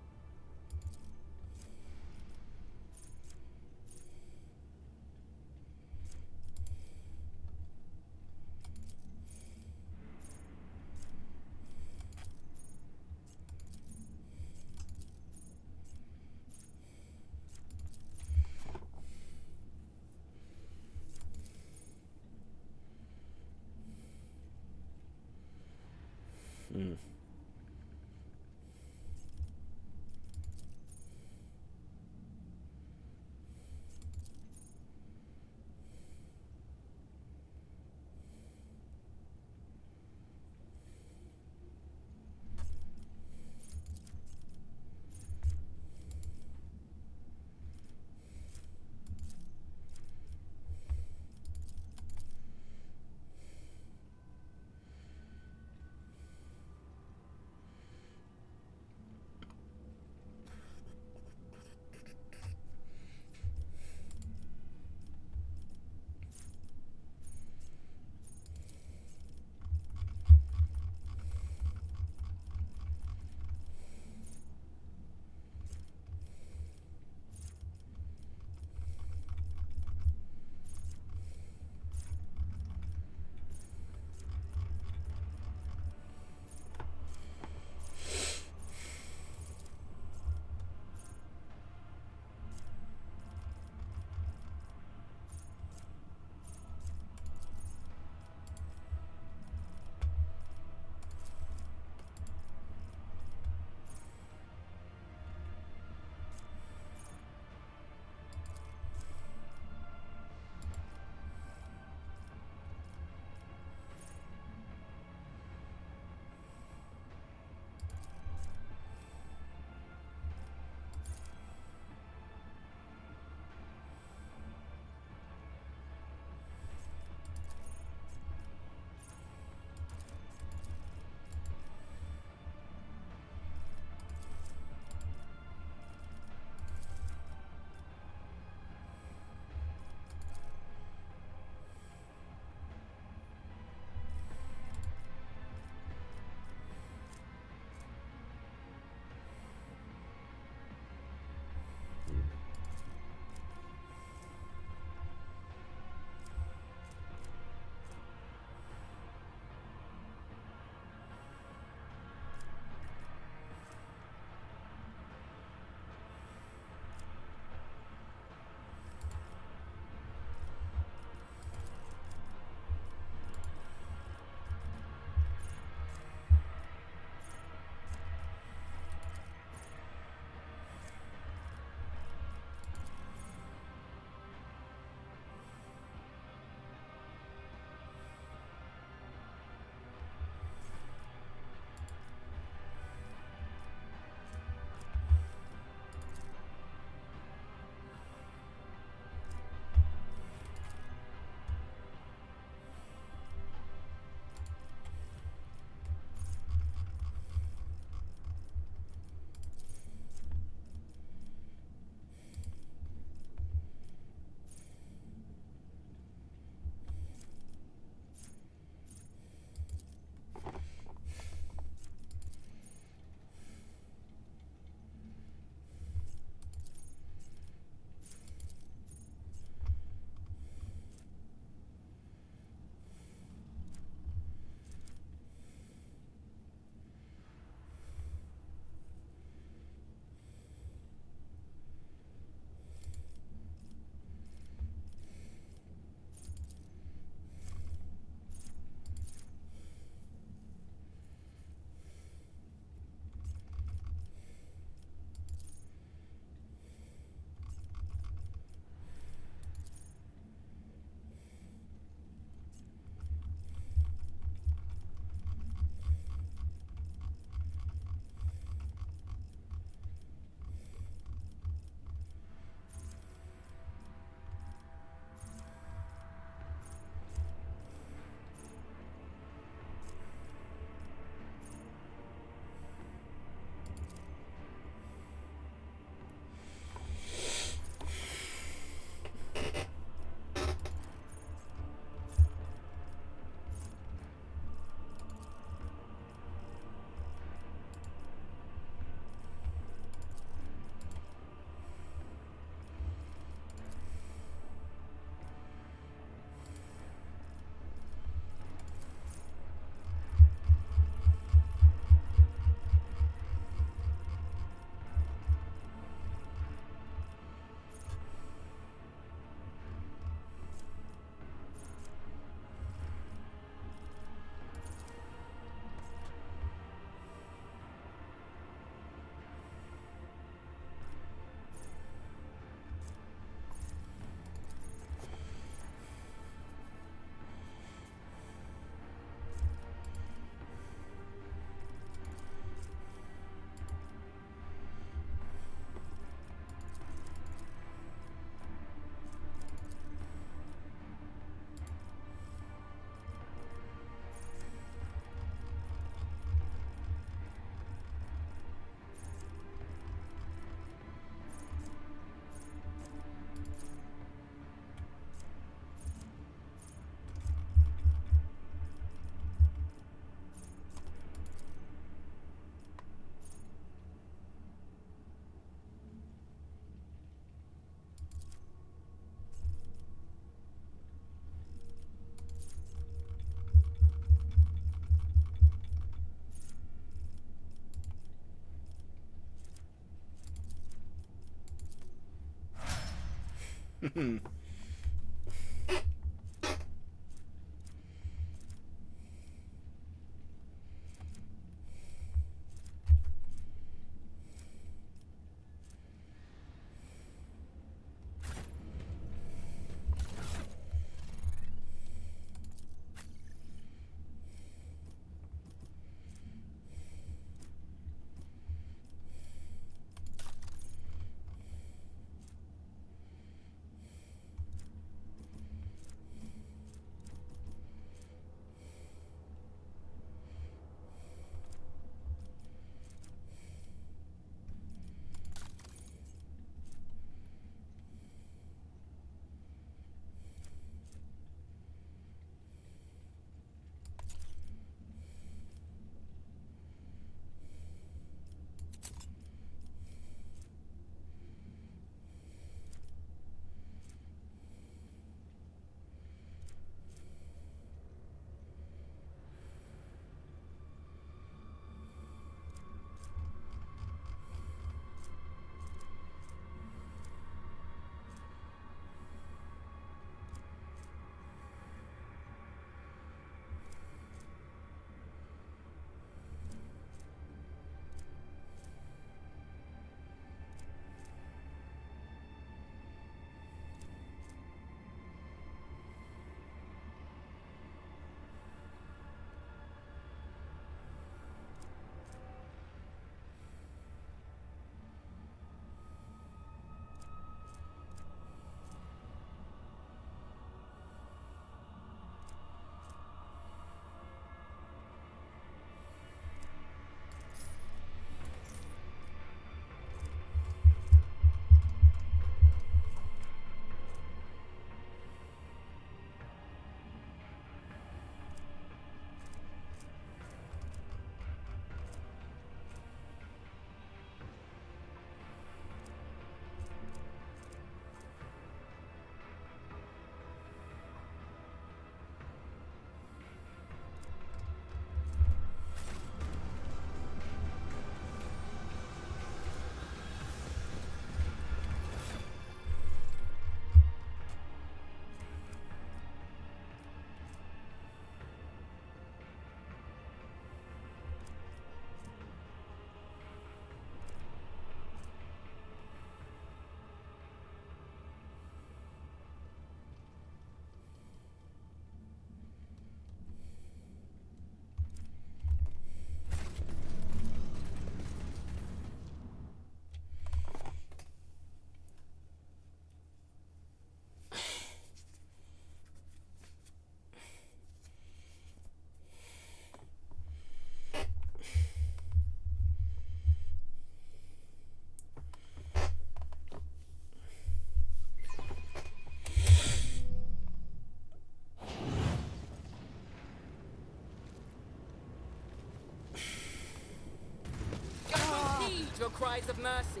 Your cries of mercy.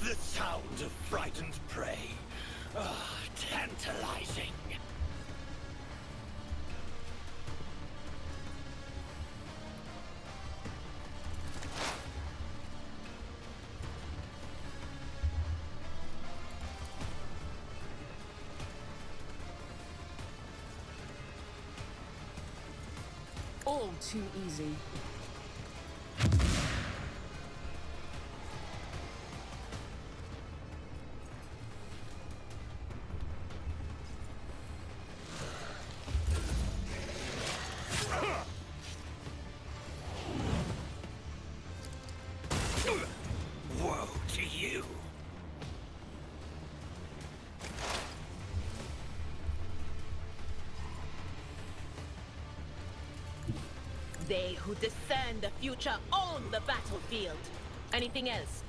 The sound of frightened prey. Ah, tantalizing. All too easy. Woe to you. They who discern the future own the battlefield. Anything else?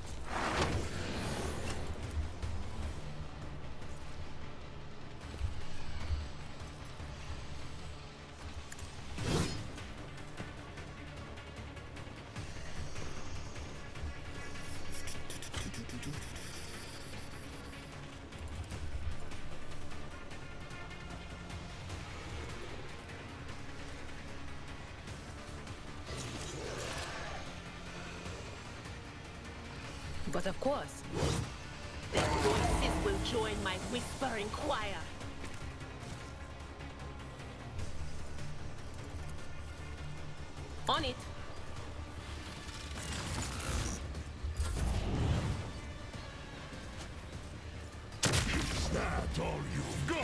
But of course, their voices will join my whispering choir. On it. Is that all you've got?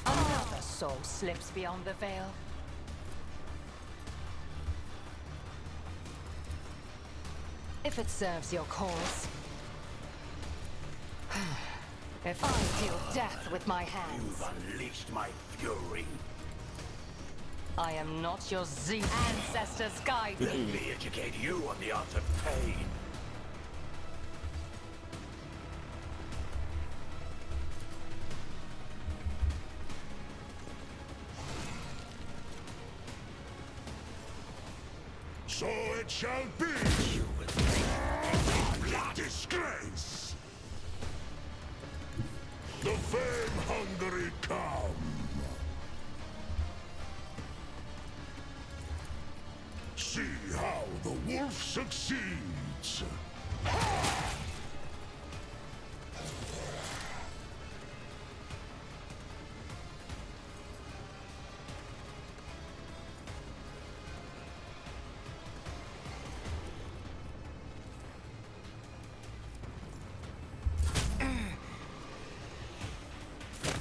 Another soul slips beyond the veil. If it serves your cause. If I deal death with my hands. You've unleashed my fury. I am not your Z ancestors' guide. Let me educate you on the art of pain. So it shall be. You will pay Blood disgrace. The fame-hungry come. See how the wolf succeeds.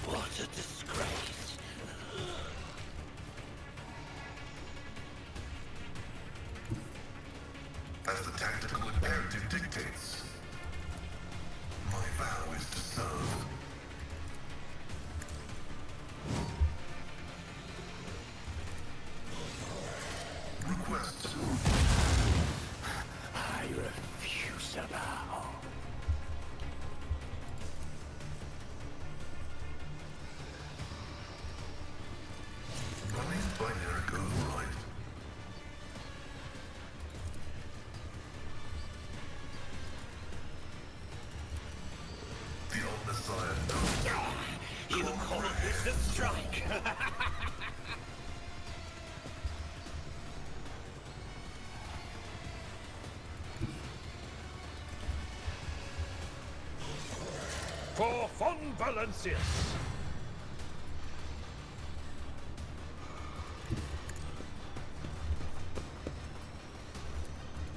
What a disgrace. As the tactical imperative dictates, my vow is to serve. Request. I refuse to bow. Running binary override. The old Messiah knows. You call this a strike? For Von Valancius.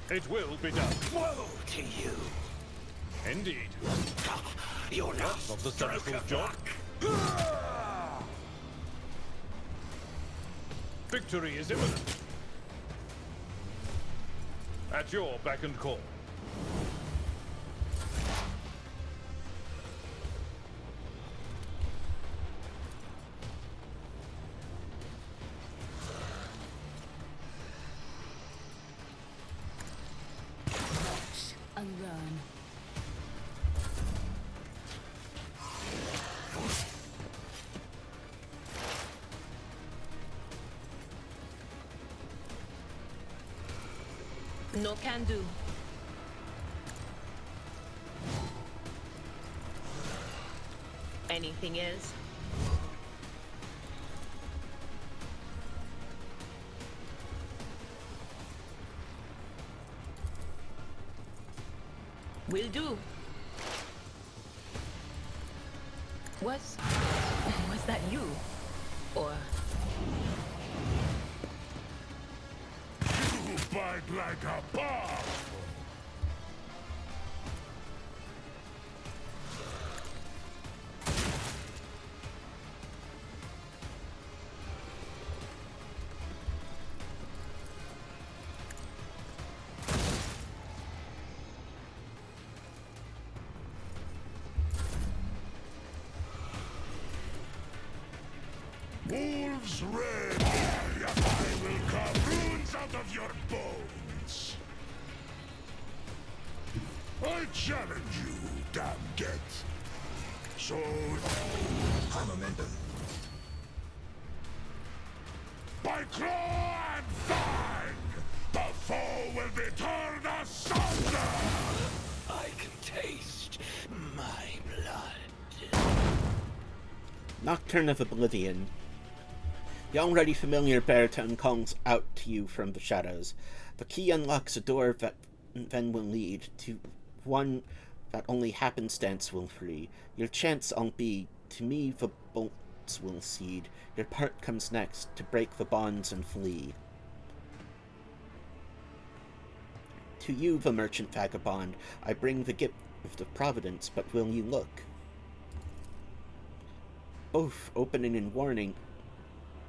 It will be done. Woe to you. Indeed. Your last Of the stroke tentacle of job. luck. Victory is imminent. At your beck and call. And learn. No can do. Anything is. Will do. Was that you? Or You bite like a bomb. Wolves red, I will carve runes out of your bones. I challenge you, damn get. So, High momentum. by claw and fang, the foe will be torn asunder! Nocturne of Oblivion. The already familiar baritone calls out to you from the shadows. The key unlocks a door that then will lead to one that only happenstance will free. Your chance I'll be, to me the bolts will cede. Your part comes next, to break the bonds and flee. To you, the merchant vagabond, I bring the gift of providence, but will you look? Both opening and warning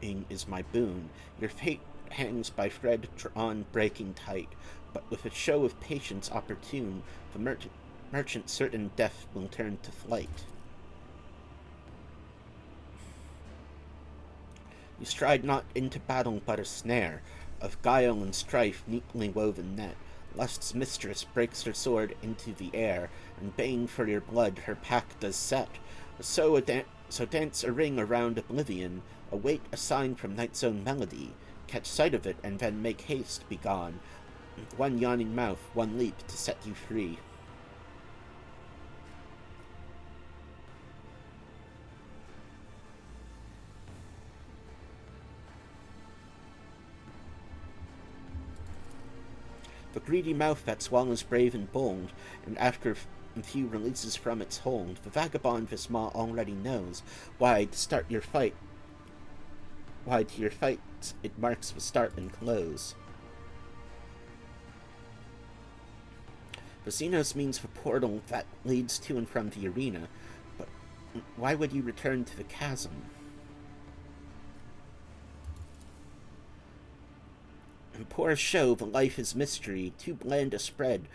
is my boon. Your fate hangs by thread drawn breaking tight, but with a show of patience opportune, the merchant certain death will turn to flight. You stride not into battle but a snare, of guile and strife neatly woven net. Lust's mistress breaks her sword into the air, and baying for your blood her pack does set. So dance a ring around oblivion, await a sign from night's own melody, catch sight of it and then make haste, be gone. One yawning mouth, one leap to set you free. The greedy mouth that swallows brave and bold, and after few releases from its hold, the vagabond Visma already knows why to your fight it marks the start and close. Vecinos means the portal that leads to and from the arena, but why would you return to the chasm? And poor show, the life is mystery, too bland a spread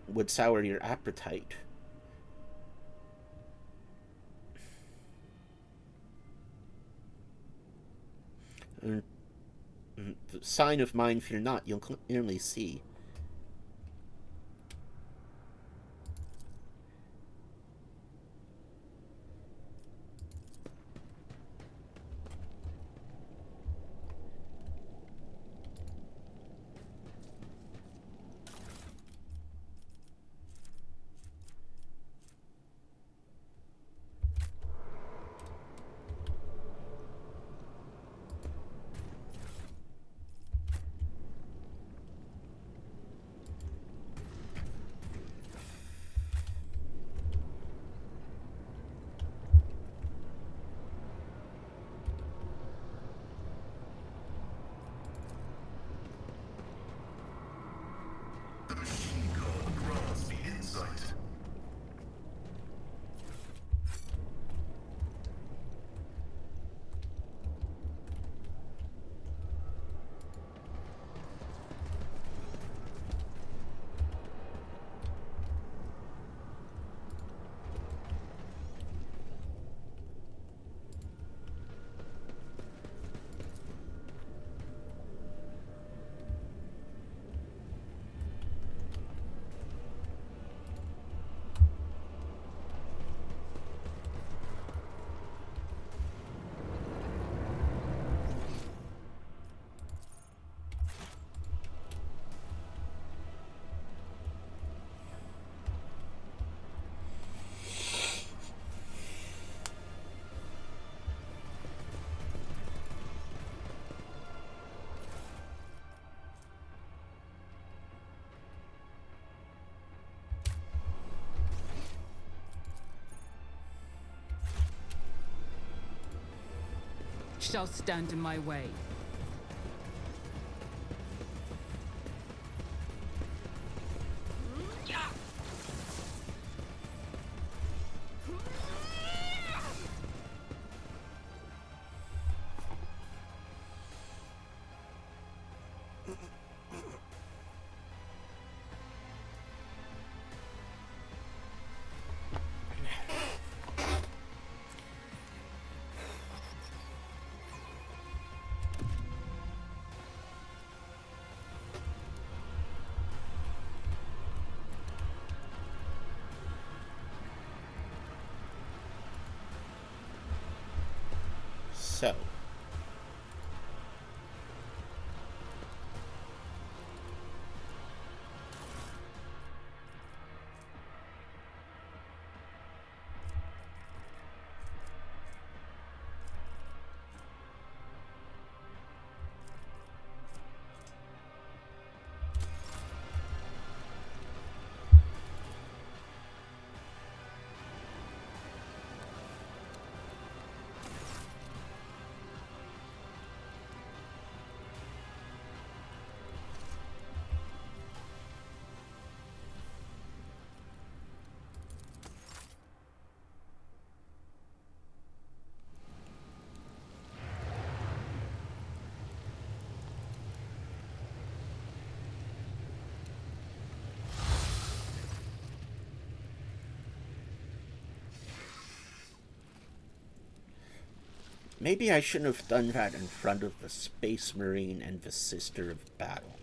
would sour your appetite. The sign of mine, fear not, you'll clearly see. Shall stand in my way. So, Maybe I shouldn't have done that in front of the Space Marine and the Sister of Battle.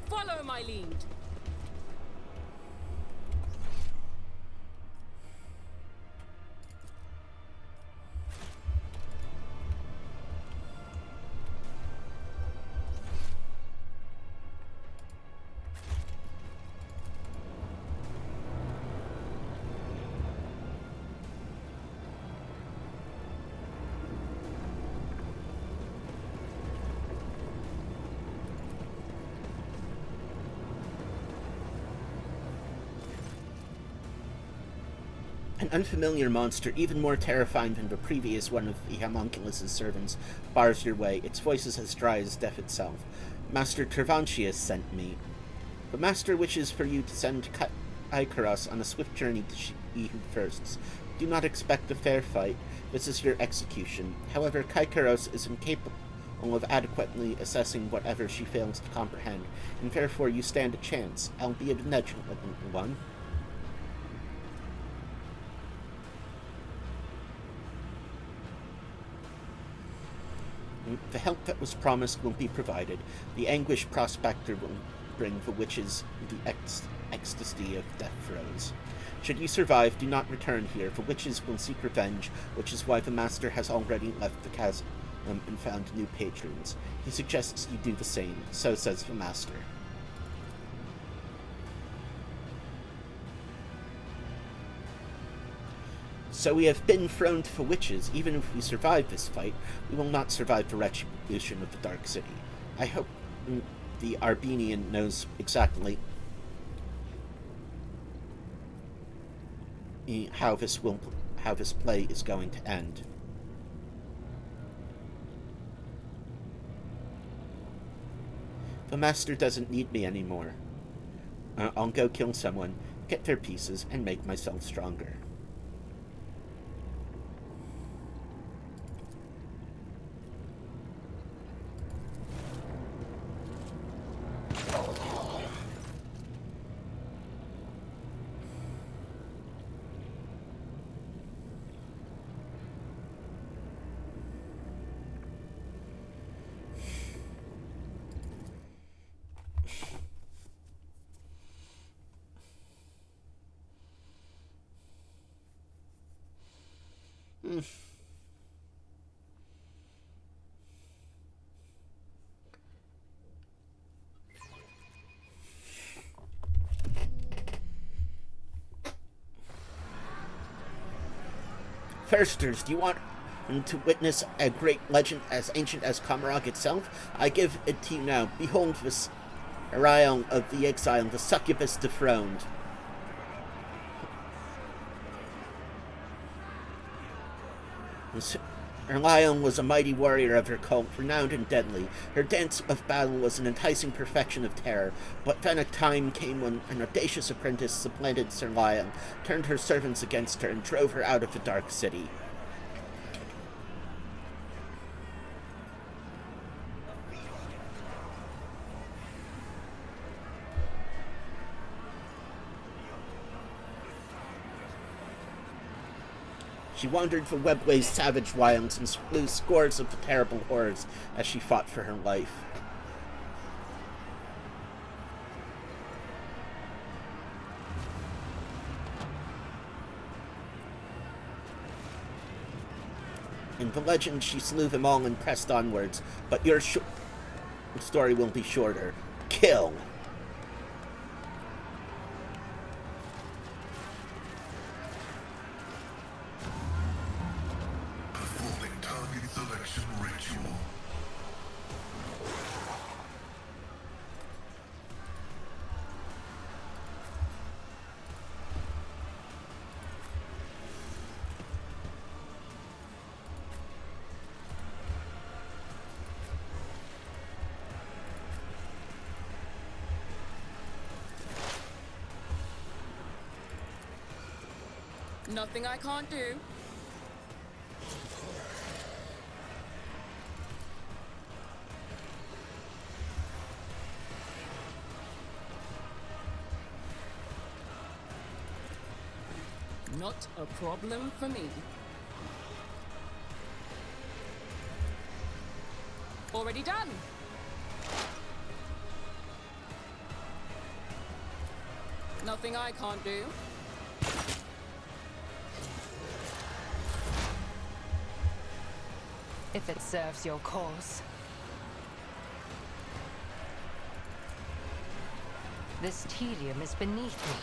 Follow my lead. An unfamiliar monster, even more terrifying than the previous one of the homunculus' servants, bars your way, its voice is as dry as death itself. Master Tervantius sent me. The master wishes for you to send Icaros on a swift journey to She Who Firsts. Do not expect a fair fight. This is your execution. However, Kaikaros is incapable of adequately assessing whatever she fails to comprehend, and therefore you stand a chance, albeit a negligent one. The help that was promised will be provided. The anguish prospector will bring the witches the ecstasy of death throes. Should you survive, do not return here. The witches will seek revenge, which is why the master has already left the chasm and found new patrons. He suggests you do the same. So says the master. So we have been thrown to the witches. Even if we survive this fight, we will not survive the retribution of the Dark City. I hope the Arbenian knows exactly how this play is going to end. The master doesn't need me anymore. I'll go kill someone, get their pieces, and make myself stronger. Thirsters, do you want to witness a great legend as ancient as Commoragh itself? I give it to you now. Behold this Orion of the exile, the succubus dethroned. Orion was a mighty warrior of her cult, renowned and deadly. Her dance of battle was an enticing perfection of terror, but then a time came when an audacious apprentice supplanted Sir Lion, turned her servants against her, and drove her out of the Dark City. She wandered the webway's savage wilds and slew scores of the terrible horrors as she fought for her life. In the legend, she slew them all and pressed onwards, but your story will be shorter. Kill! Nothing I can't do. Not a problem for me. Already done. Nothing I can't do. If it serves your cause. This tedium is beneath me.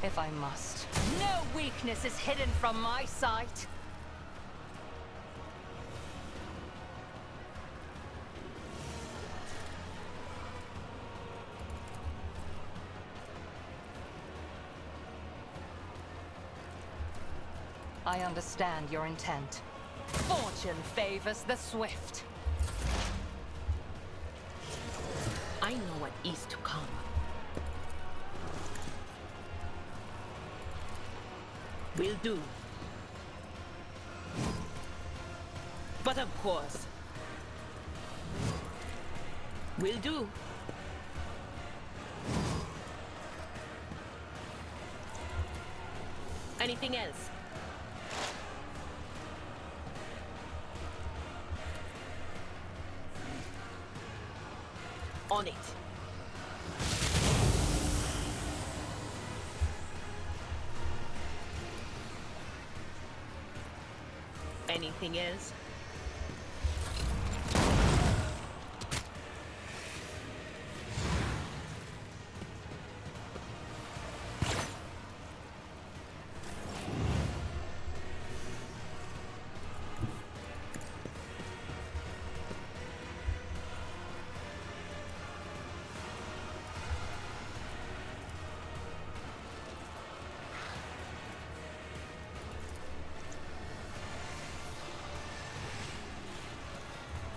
If I must. No weakness is hidden from my sight. I understand your intent. Fortune favors the swift. I know what is to come. Will do. But of course. Will do. Anything else? On it. Anything else?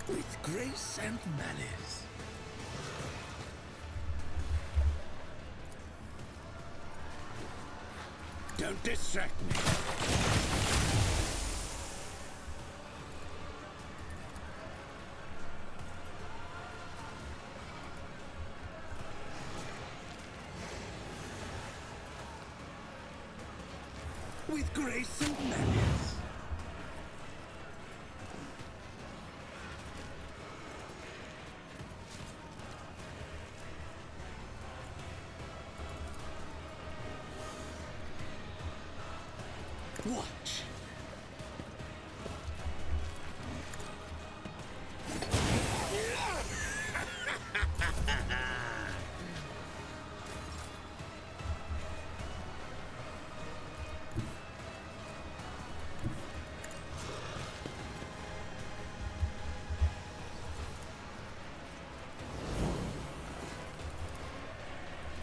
With grace and malice. Don't distract me. With grace and malice. Watch.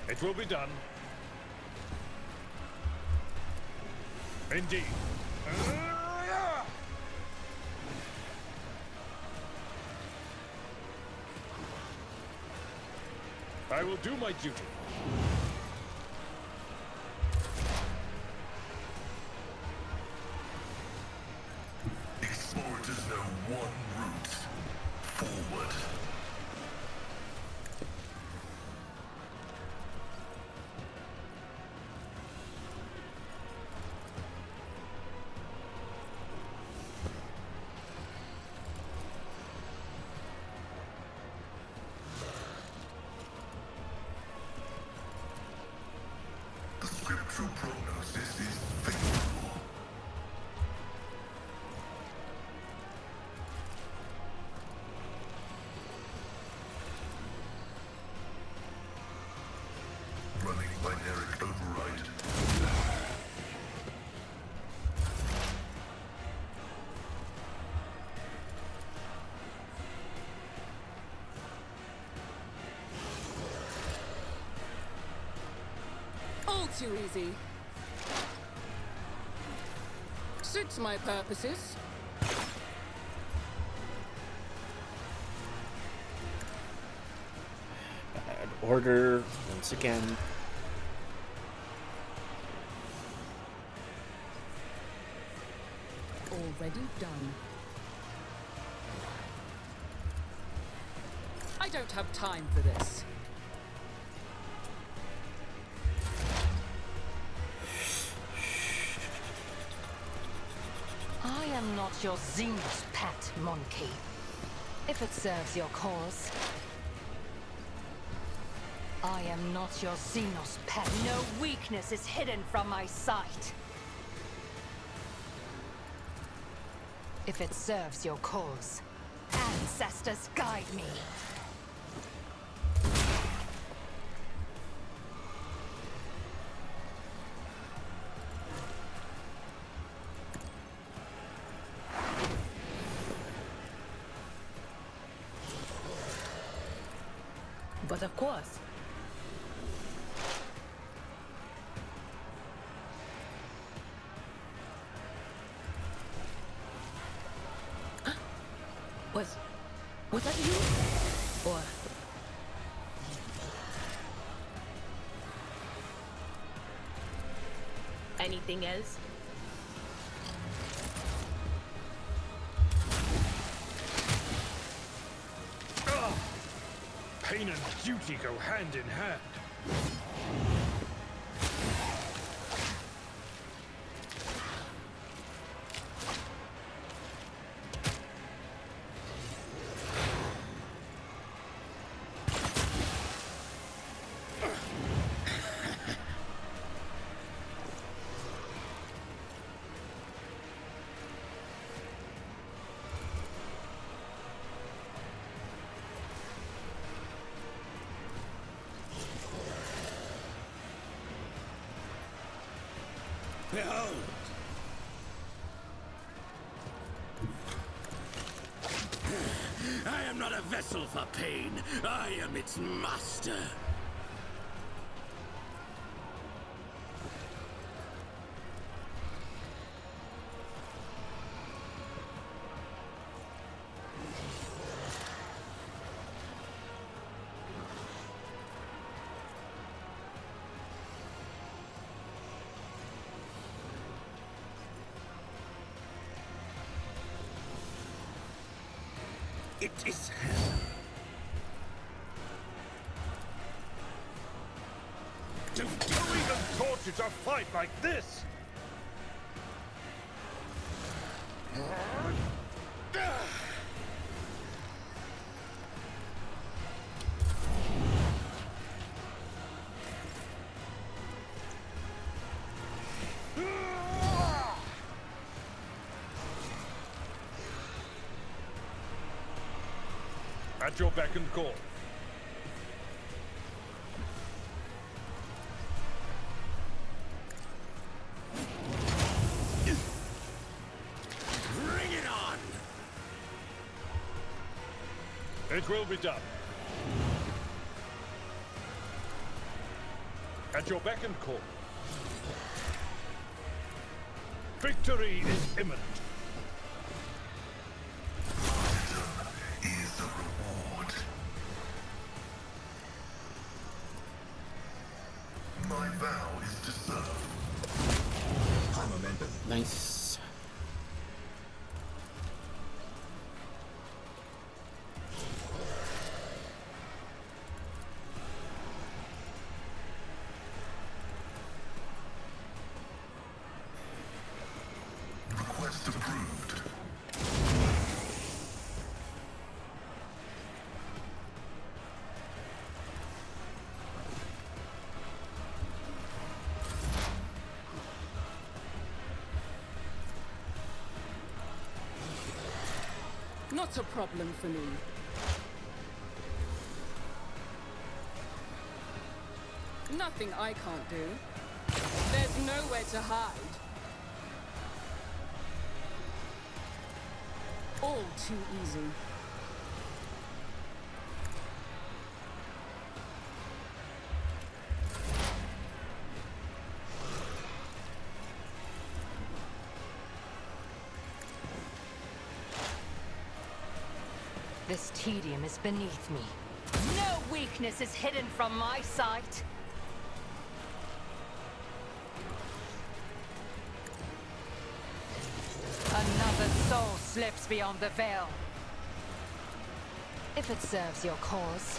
It will be done. Indeed. I will do my duty. Explorers know one route. Forward. The scriptural prognosis is favorable. Running binaric override. All too easy. Suits my purposes. Bad order once again. Already done. I don't have time for this. I am not your Xenos pet, monkey. If it serves your cause. I am not your Xenos pet. No weakness is hidden from my sight. If it serves your cause. Ancestors guide me. But of course. Was that you? Or... anything else? Pain and duty go hand in hand. Behold! I am not a vessel for pain. I am its master. It is hell. Who even taught you to fight like this? At your beck and call. Bring it on! It will be done. At your beck and call. Victory is imminent. Is the reward. My vow is to serve. Momentum. Nice. Request approved. Not a problem for me. Nothing I can't do. There's nowhere to hide. All too easy. This tedium is beneath me. No weakness is hidden from my sight. Another soul slips beyond the veil. If it serves your cause.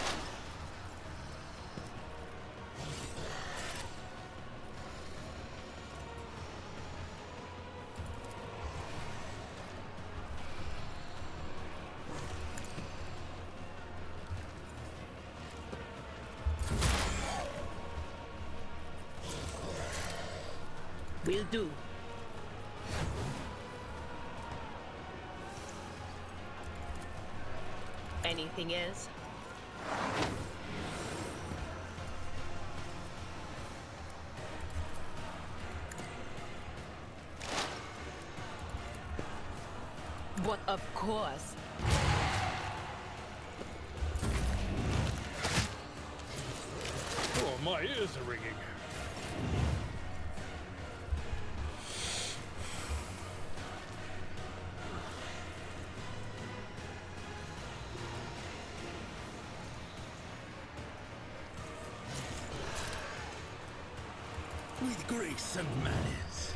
Will do. Anything else? But of course. Oh, my ears are ringing. with grace and manners.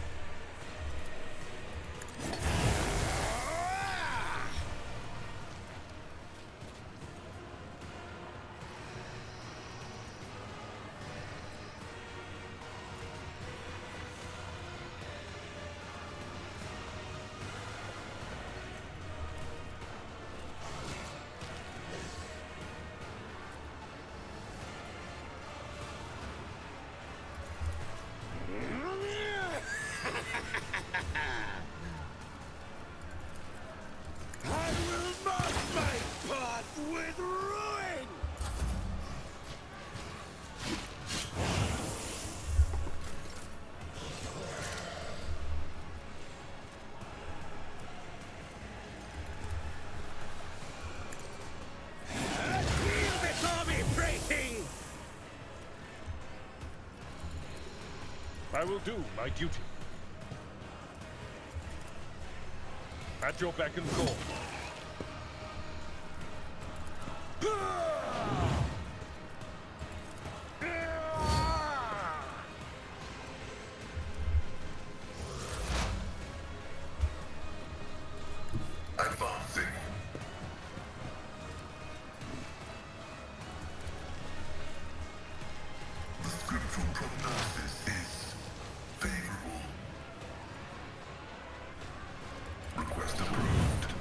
I will mark my path with ruin! Feel this army breaking! I will do my duty. At your beck and call. Advancing. The scriptural prognosis is favorable. Request approved.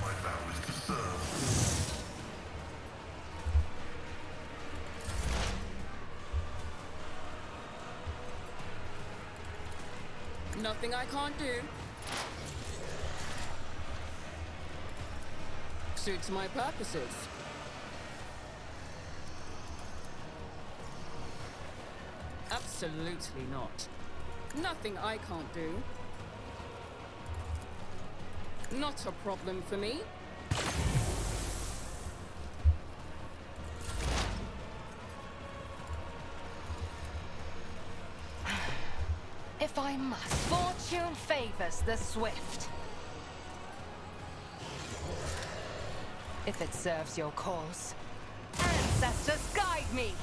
My vow is to serve. Nothing I can't do. Suits my purposes. Absolutely not. Nothing I can't do. Not a problem for me. If I must, fortune favors the swift. If it serves your cause, ancestors guide me!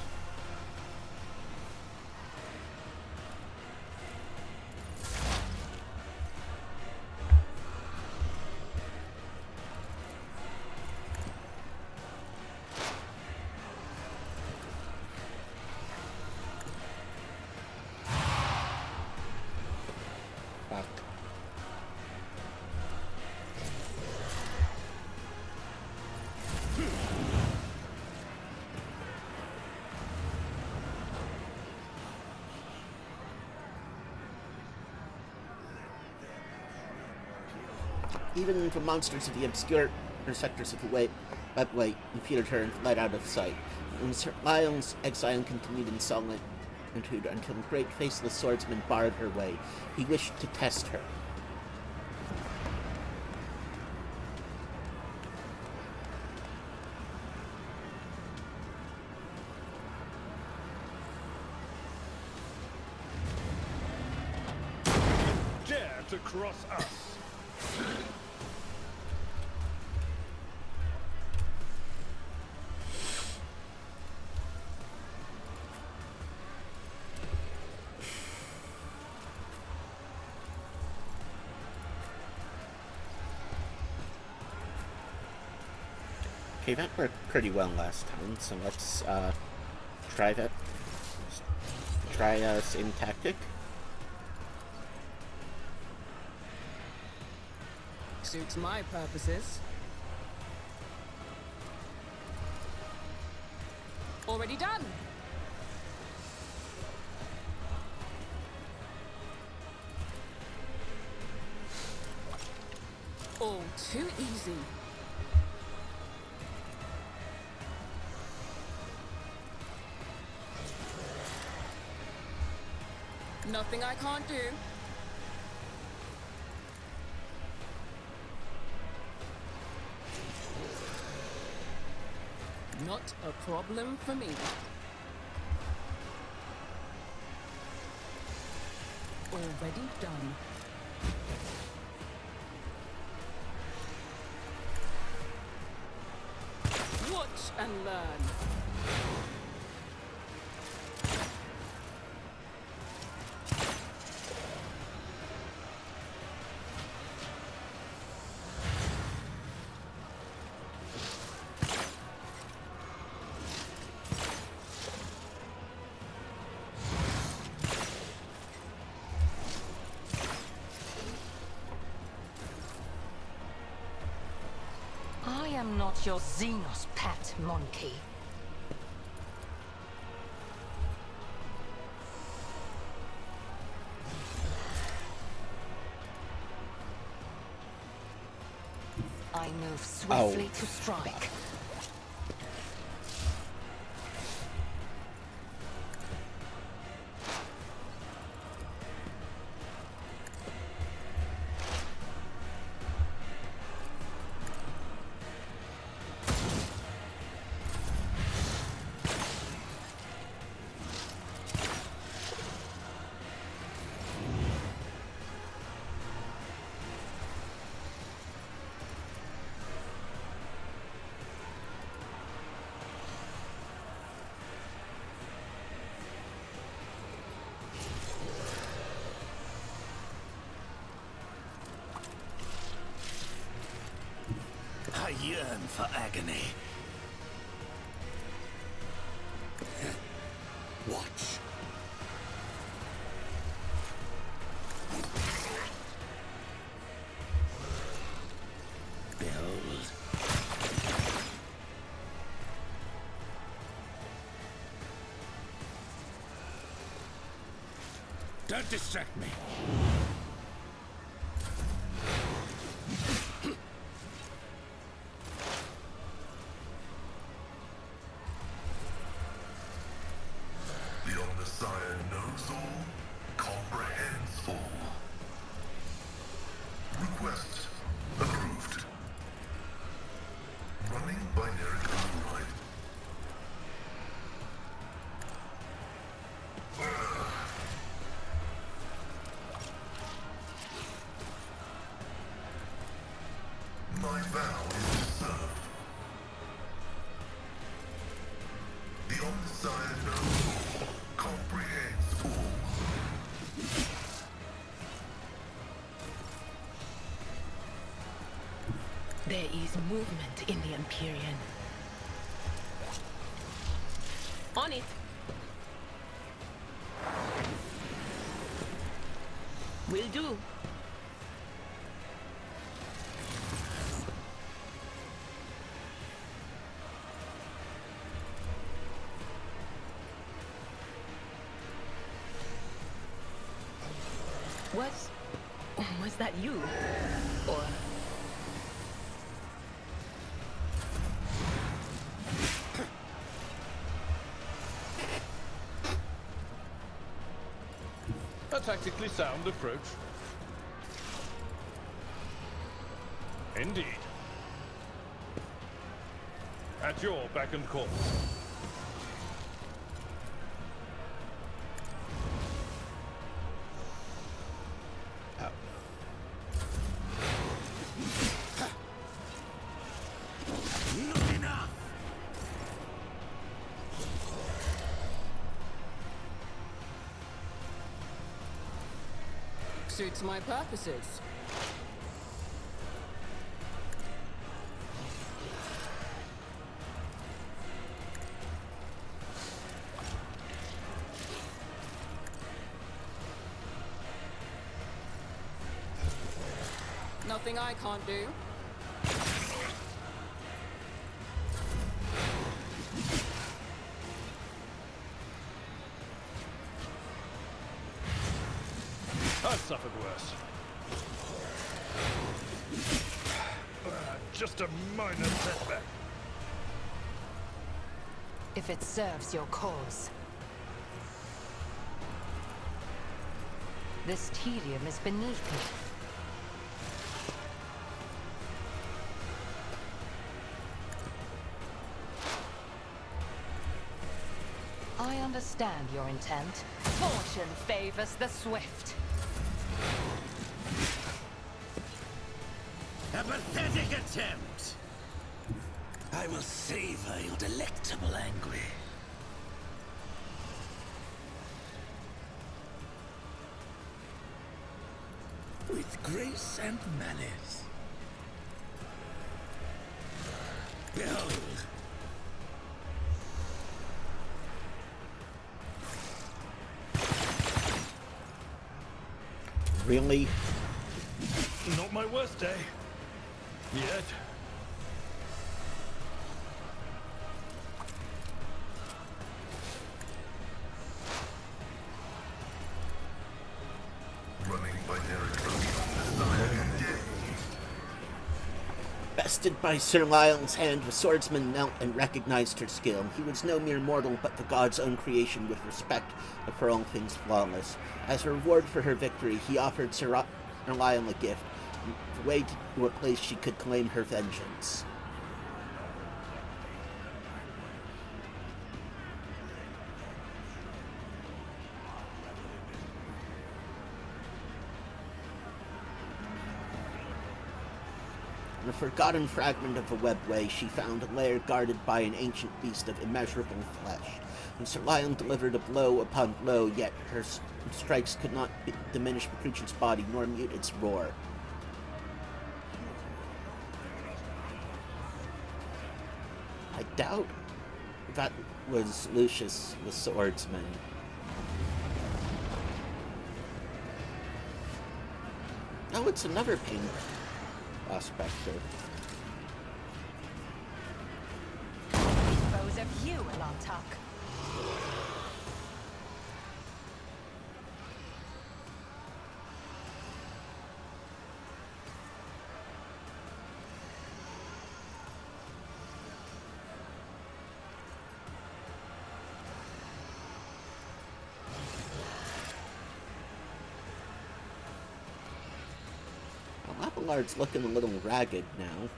Even the monsters of the obscure sectors of the webway impeded her and fled out of sight. And Sir Lyle's exile continued in solitude until a great faceless swordsman barred her way. He wished to test her. Dare to cross us! Okay, that worked pretty well last time, so let's try that. Try same tactic. Suits my purposes. Already done. All too easy. Nothing I can't do. Not a problem for me. Already done. Watch and learn. I am not your Xenos pet, monkey. I move swiftly to strike. I yearn for agony. Watch. Build. Don't distract me. Messiah knows all, comprehends all. Request approved. Running binary override. My vow is to serve. The Omnissiah knows all, comprehends all. There is movement in the Empyrean. On it. Will do. Was that you? Or... A tactically sound approach. Indeed. At your beck and call. Not enough! Suits my purposes. Nothing I can't do. I've suffered worse. Just a minor setback. If it serves your cause. This tedium is beneath me. I understand your intent. Fortune favors the swift. A pathetic attempt! I will savor your delectable anguish. With grace and malice. Behold. Really? Not my worst day. Yet. Bested by Sir Lyle's hand, the swordsman knelt and recognized her skill. He was no mere mortal, but the god's own creation with respect for all things flawless. As a reward for her victory, he offered Sir Lyle a gift, the way to a place she could claim her vengeance. In a forgotten fragment of a webway, she found a lair guarded by an ancient beast of immeasurable flesh. And Sir Lyle delivered a blow upon blow, yet her strikes could not diminish the creature's body nor mute its roar. I doubt that was Lucius the swordsman. Oh, it's another pain prospector. Dispose of you, Elantuck. Abelard's looking a little ragged now.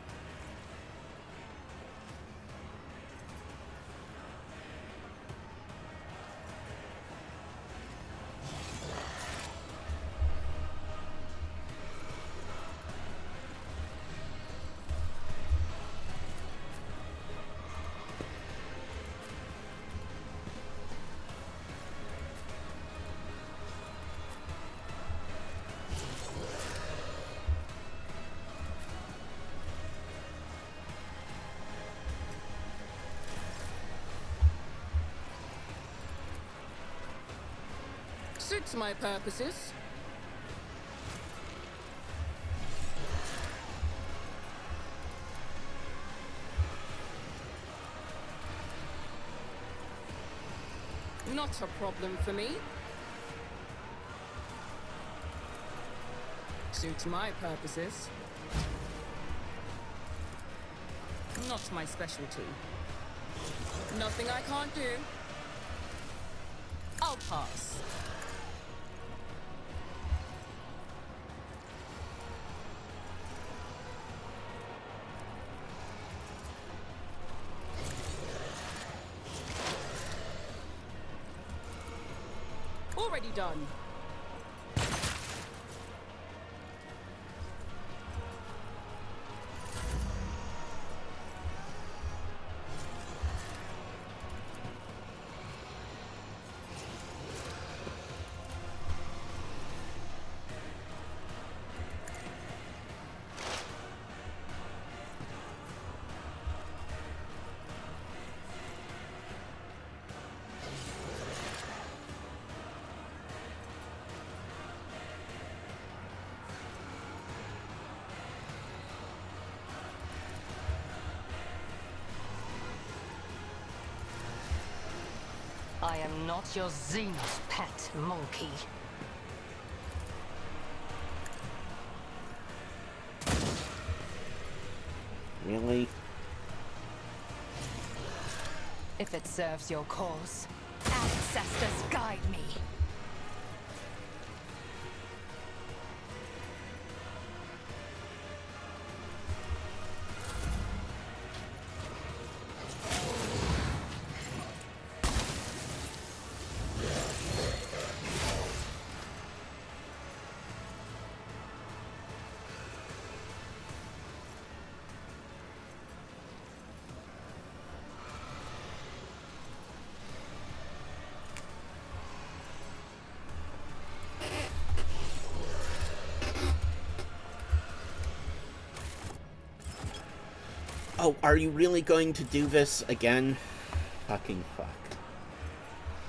Suits my purposes. Not a problem for me. Suits my purposes. Not my specialty. Nothing I can't do. I'll pass. Already done. I am not your Xenos pet, monkey. Really? If it serves your cause, ancestors guide me. Oh, are you really going to do this again? Fucking fuck.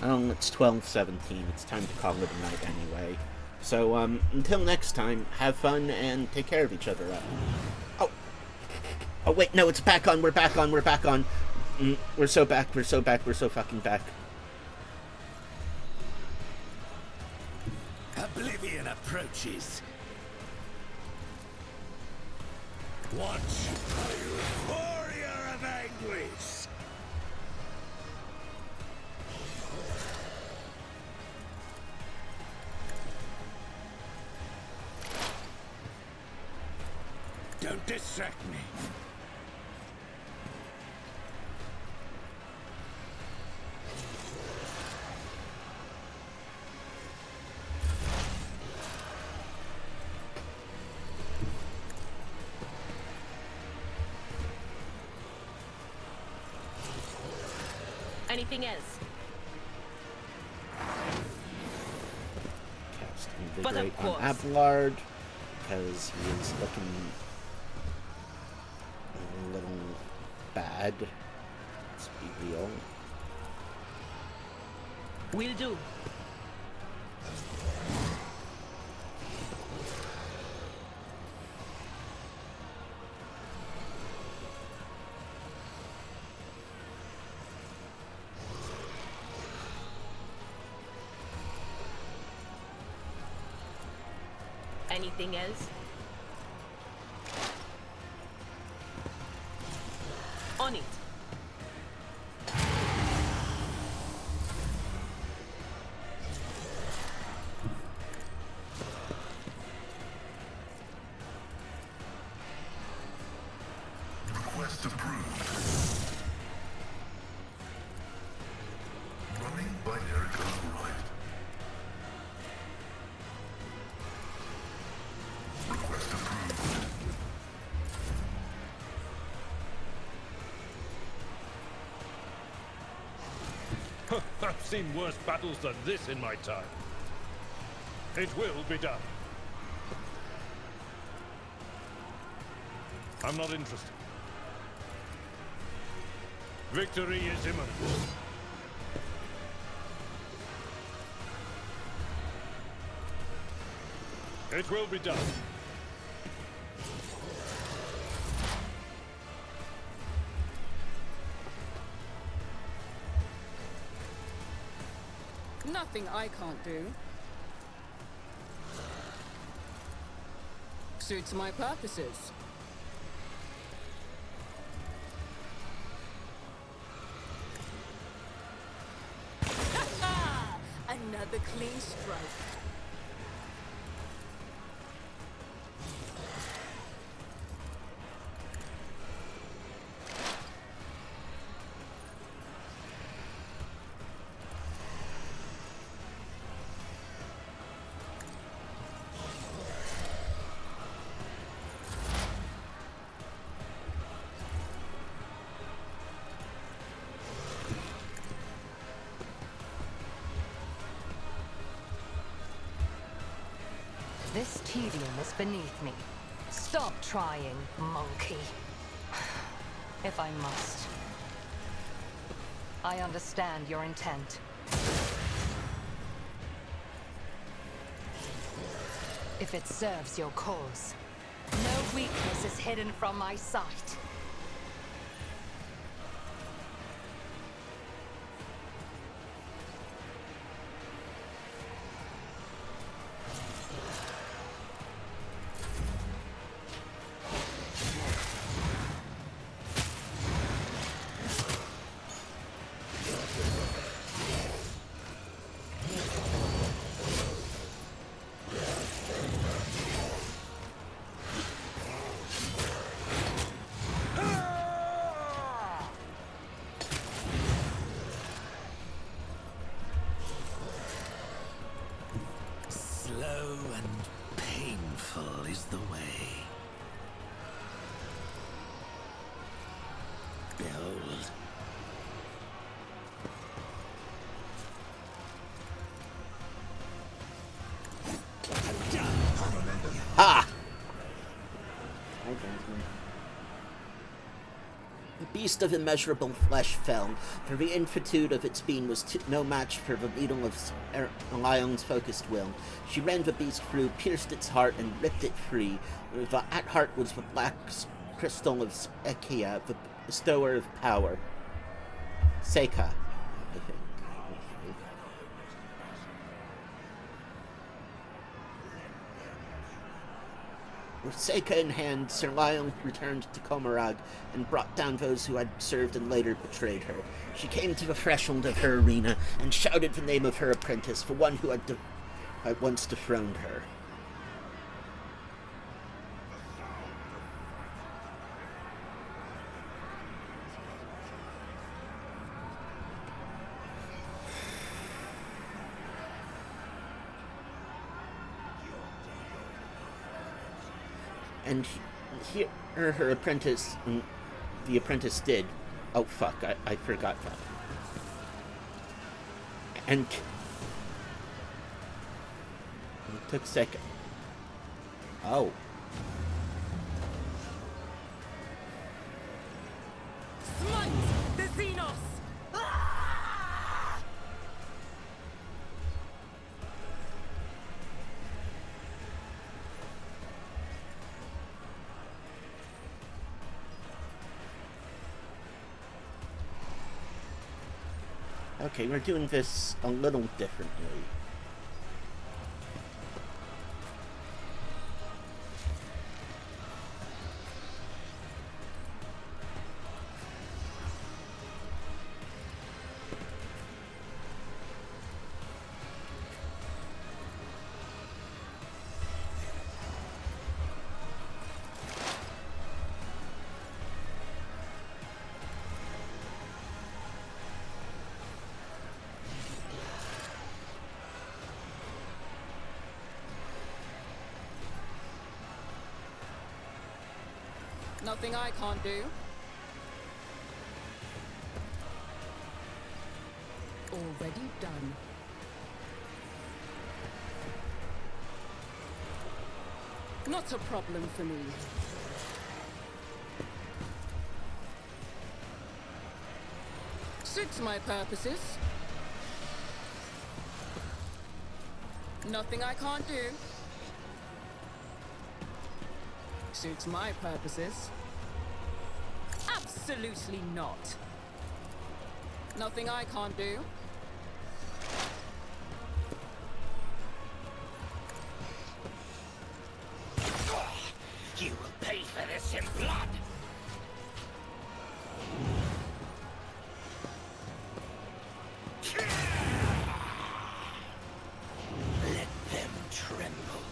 Oh, it's 12:17. It's time to call it a night anyway. So, until next time, have fun and take care of each other. Oh. Oh, wait, no, it's back on. We're back on. We're back on. We're so back. We're so back. We're so fucking back. Oblivion approaches. Watch, warrior of anguish! Don't distract me. Anything else? Cast Invigorate on Abelard, because he is looking a little bad. Let's be real. Will do. Anything else? On it. Request approved. Running binary code right. Request approved. I've seen worse battles than this in my time. It will be done. I'm not interested. Victory is imminent. It will be done. Nothing I can't do. Suits my purposes. Another clean strike. This tedium is beneath me. Stop trying, monkey. If I must. I understand your intent. If it serves your cause. No weakness is hidden from my sight. Slow and painful is the way. Behold. Ha! The beast of immeasurable flesh fell, for the infinitude of its being was no match for the needle of Lion's focused will. She ran the beast through, pierced its heart, and ripped it free. At heart was the black crystal of Ekea, the bestower of power. Seika, I think. With Seika in hand, Sir Lionel returned to Commoragh and brought down those who had served and later betrayed her. She came to the threshold of her arena and shouted the name of her apprentice, the one who had once dethroned her. And here her apprentice, the apprentice did. Oh fuck, I forgot that. And it took a second. Oh. Smite the Xenos! Okay, we're doing this a little differently. Nothing I can't do. Already done. Not a problem for me. Suits my purposes. Nothing I can't do. Suits my purposes. Absolutely not. Nothing I can't do. You will pay for this in blood. Let them tremble.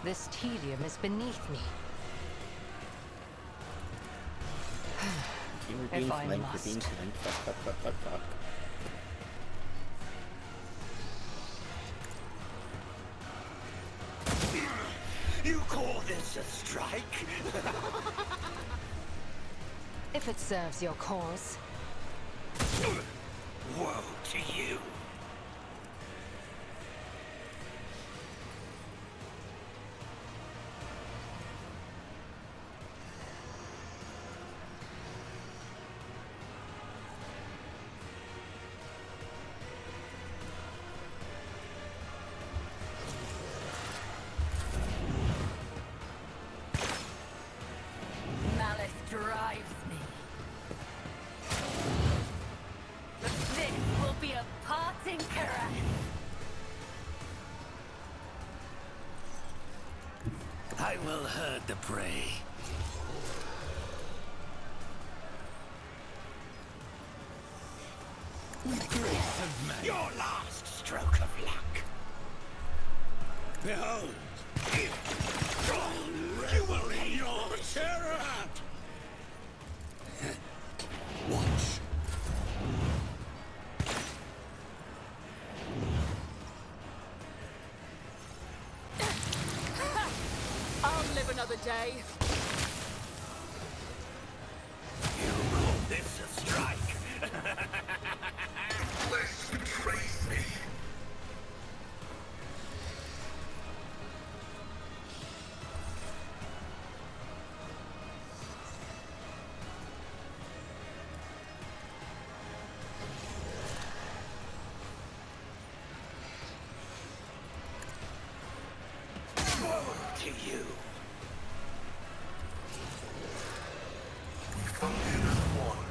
This tedium is beneath me. If I must. Fuck. You call this a strike? If it serves your cause. Woe to you. Malice drives me. But this will be a parting caress. I will herd the prey. With grace of man. Your last stroke of luck. Behold! You will in your terror! Watch. I'll live another day. You call this a strike? Flesh betrays me. to you. We function as one.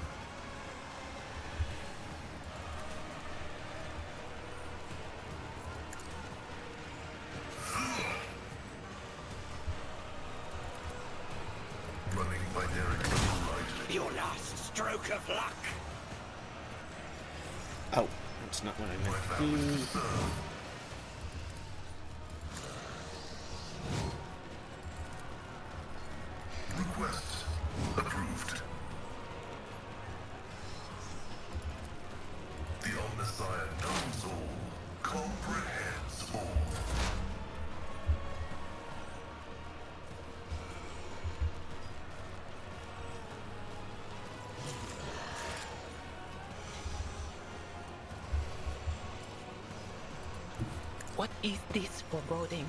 Running by their light. Your last stroke of luck. Oh, that's not what I My meant to vow is do. to serve. Request approved. The Omnissiah knows all, comprehends all. What is this foreboding?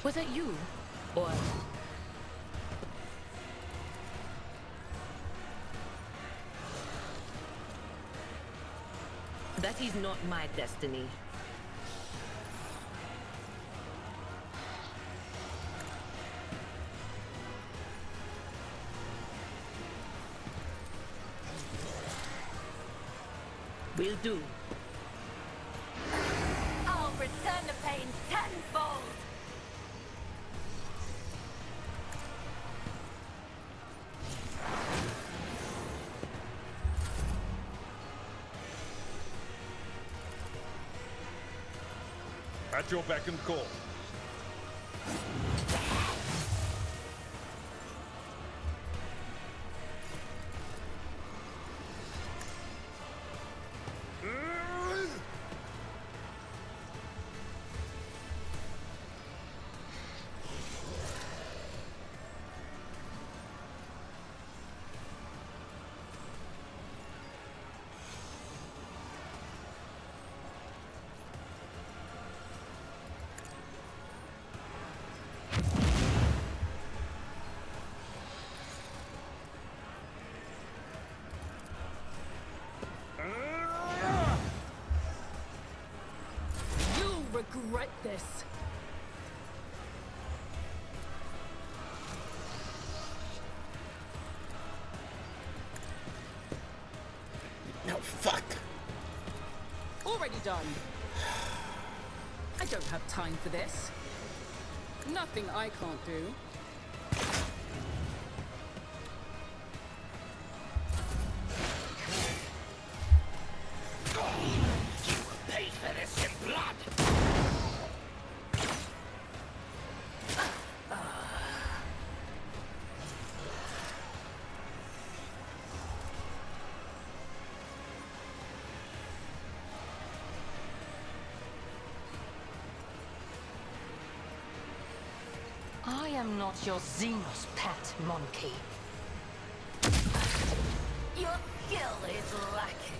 Was it you? Or... That is not my destiny. Will do. I'll return the pain tenfold! At your beck and call. Regret this. No, fuck. Already done. I don't have time for this. Nothing I can't do. I am not your Xenos pet, monkey. Your skill is lacking.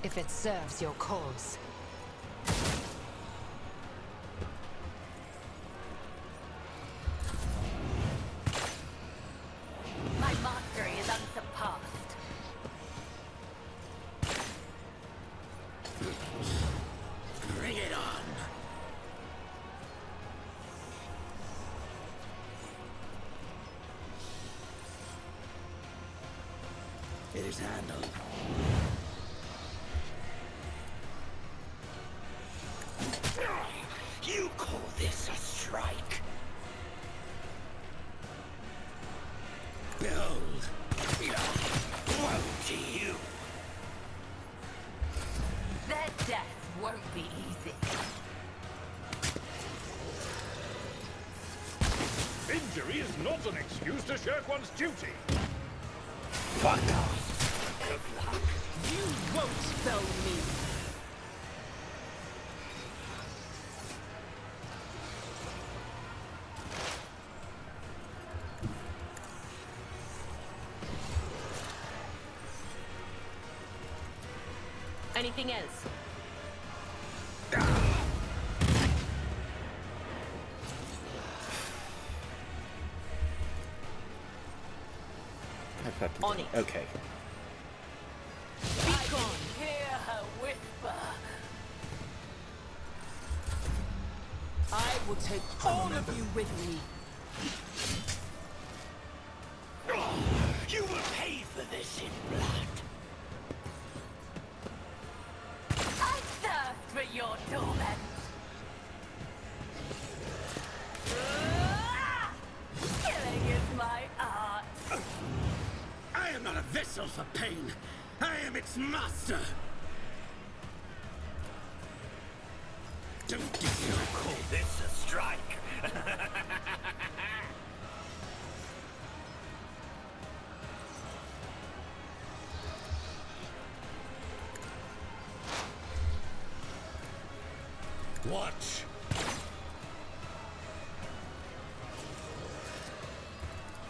If it serves your cause. My mastery is unsurpassed. Bring it on. It is handled. You call this a strike? Behold, woe to you. Their death won't be easy. Injury is not an excuse to shirk one's duty. Fuck off. Good luck. You won't fell me. Anything else? On it. Okay. Be gone. Hear her whisper. I will take all of you with me. You will pay for this in blood. I thirst for your torment. Killing is my art. I am not a vessel for pain. I am its master. Don't you call this a strike? Watch.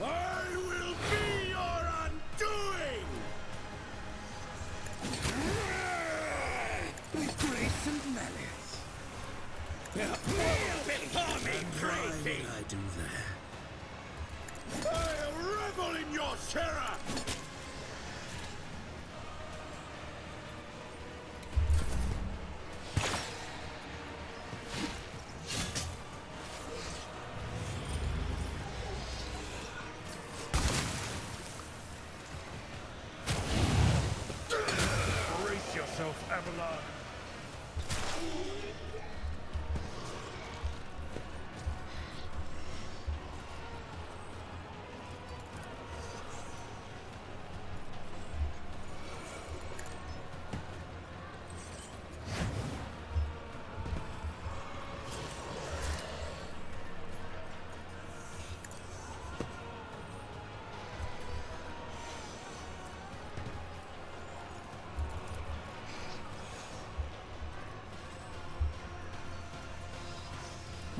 I will be your undoing! With grace and malice. Kneel before me, crazy! Why would I do that? I'll revel in your terror! Brace yourself, Abelard.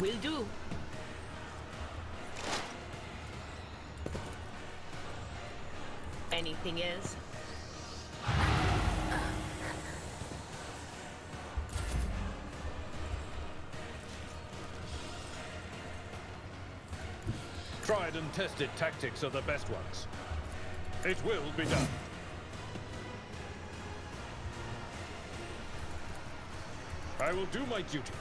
Will do. Anything else? Tried and tested tactics are the best ones. It will be done. I will do my duty.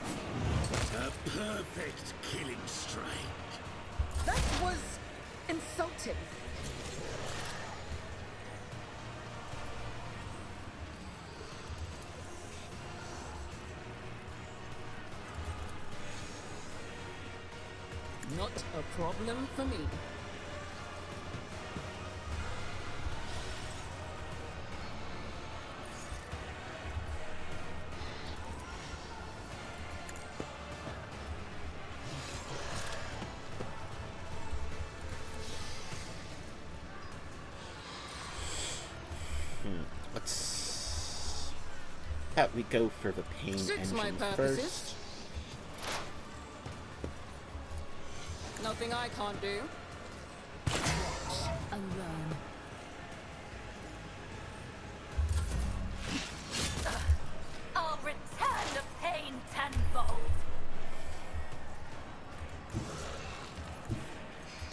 A perfect killing strike. That was insulting. Not a problem for me. Let's... How we go for the pain Suits my engine purposes. first. Nothing I can't do. Alone. I'll return the pain tenfold.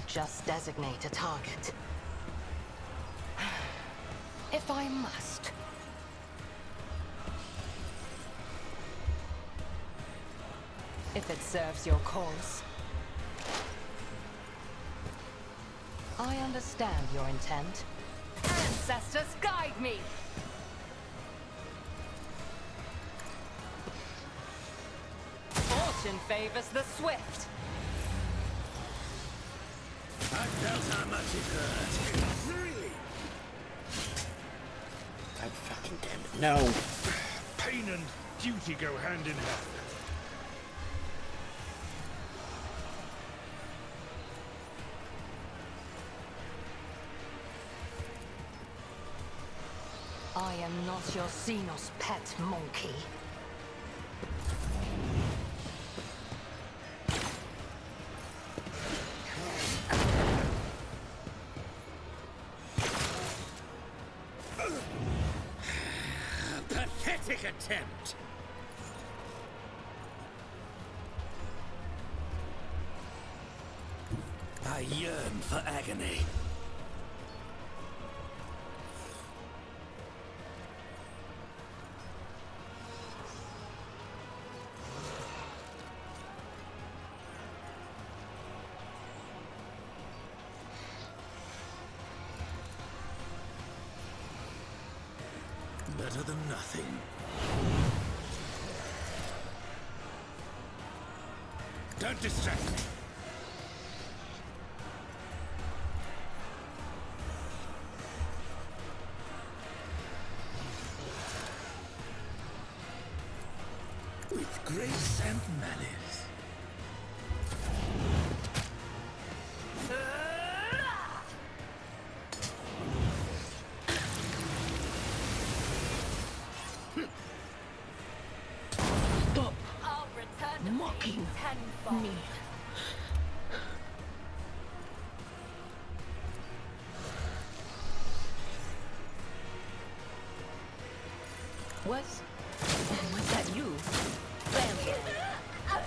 Just designate a target. If I must. If it serves your cause. I understand your intent. Ancestors, guide me. Fortune favors the swift. I felt how much it hurt. Really? God fucking damn it. No. Pain and duty go hand in hand. I am not your Xenos pet monkey. Pathetic attempt. I yearn for agony. better than nothing. Don't distract me. With grace and malice. Stop I'll return to mocking tenfold. me. Was that you? Vampire.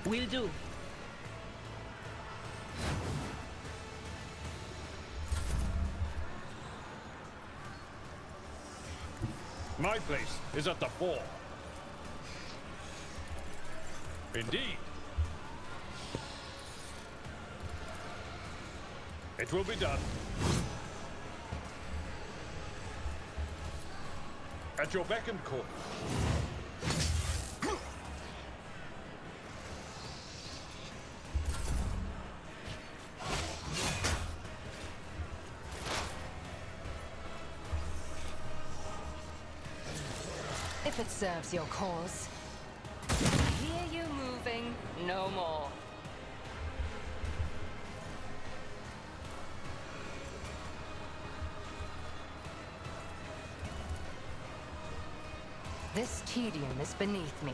Will do. My place is at the fore. Indeed. It will be done. At your beck and call. If it serves your cause. Hear you moving, no more. This tedium is beneath me.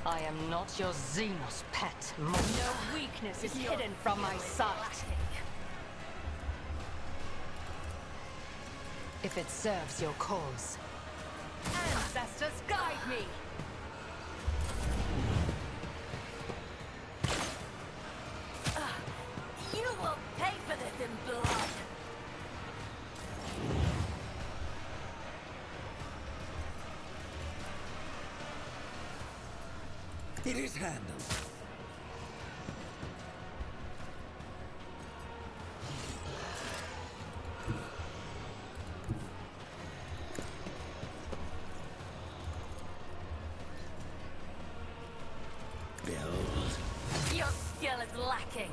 I am not your Xenos pet, monster. No weakness is hidden from my sight. If it serves your cause. Ancestors, guide me! You will pay for this in blood. It is handled. Your skill is lacking.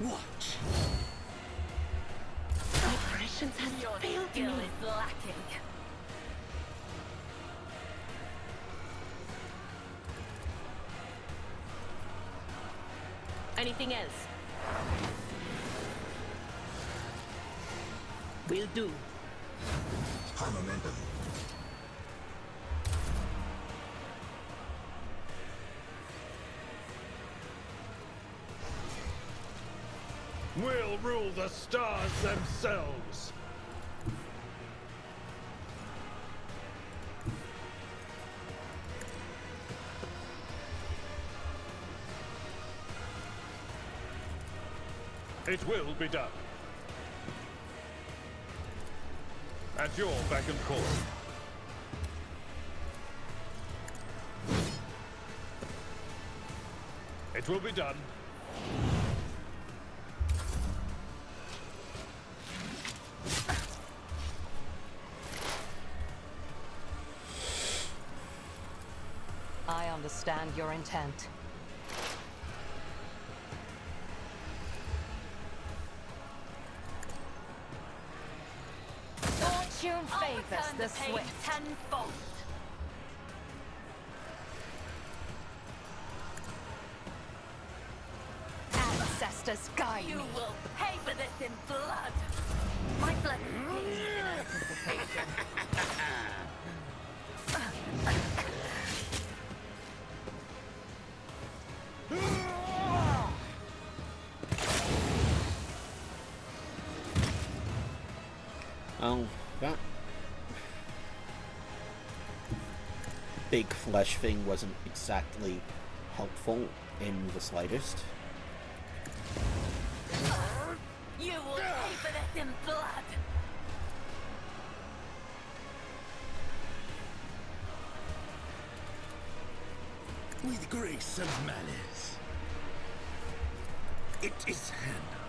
Watch. My prescience has Your failed skill me. is lacking. Anything else? Will do. High momentum. We'll rule the stars themselves. It will be done. At your beck and call. It will be done. I understand your intent. Fortune I'll favors return the the pain swift. tenfold. Ancestors, guide You me. will pay for this in blood. My blood is in anticipation. Oh, that big flesh thing wasn't exactly helpful in the slightest. You will pay for this in blood! With grace and malice. It is handled.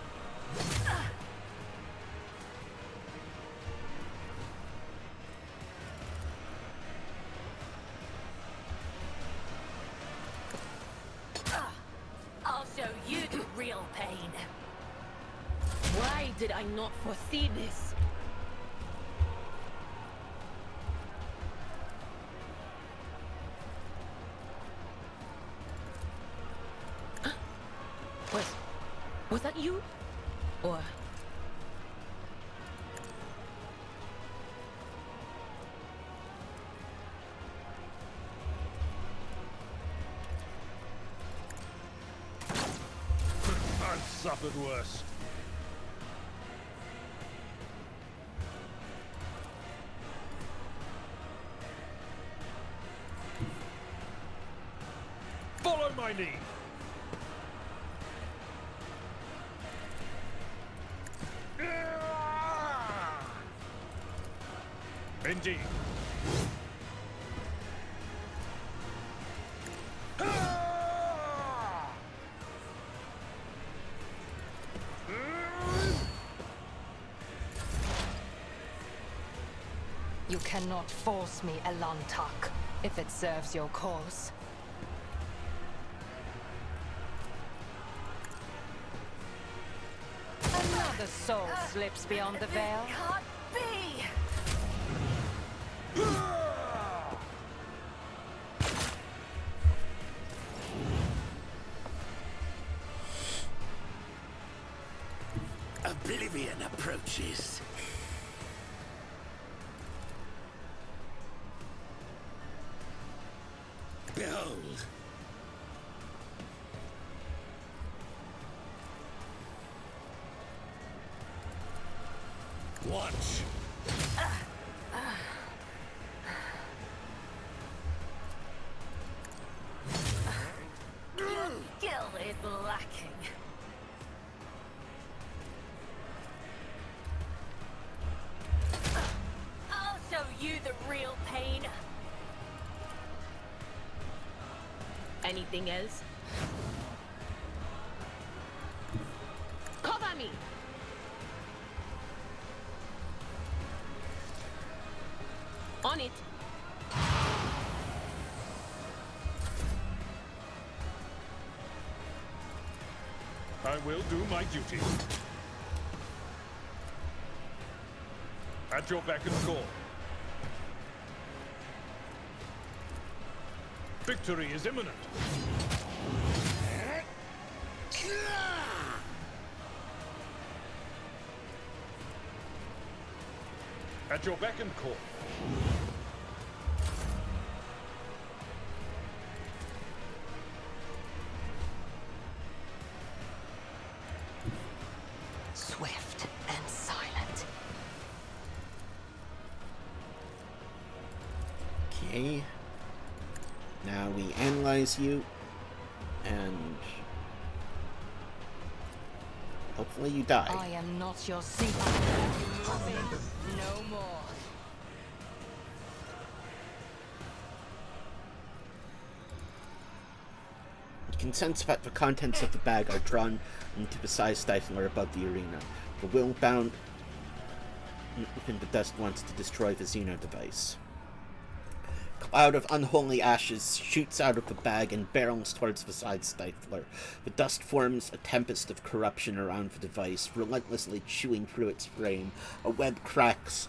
I'll show you the real pain. Why did I not foresee this? Was that you? Or... I've suffered worse. Follow my lead. Indeed. You cannot force me, Elantak, if it serves your cause. Another soul slips beyond the veil. Can't be! Oblivion approaches. Behold. Watch. Your skill is lacking. I'll show you the real pain. anything else? Cover me! On it. I will do my duty. At your beck and call. Victory is imminent. At your beck and call. Swift and silent. Okay. Now we analyze you, and hopefully you die. I am not your secret. No more. You can sense that the contents of the bag are drawn into the size stifler above the arena. The will bound within the dust wants to destroy the Xeno device. A cloud of unholy ashes shoots out of the bag and barrels towards the side stifler. The dust forms a tempest of corruption around the device, relentlessly chewing through its frame. A web cracks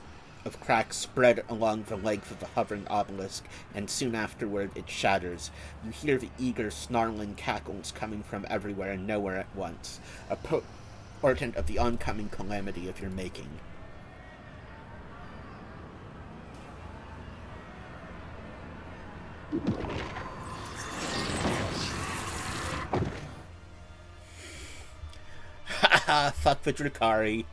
spread along the length of the hovering obelisk, and soon afterward it shatters. You hear the eager, snarling cackles coming from everywhere and nowhere at once, a portent of the oncoming calamity of your making. Haha, fuck the Drakari.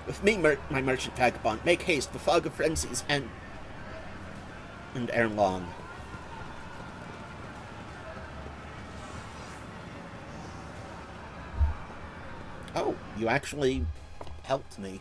With me, my merchant vagabond, make haste, the fog of frenzies, and ere long. Oh, you actually helped me.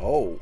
Oh.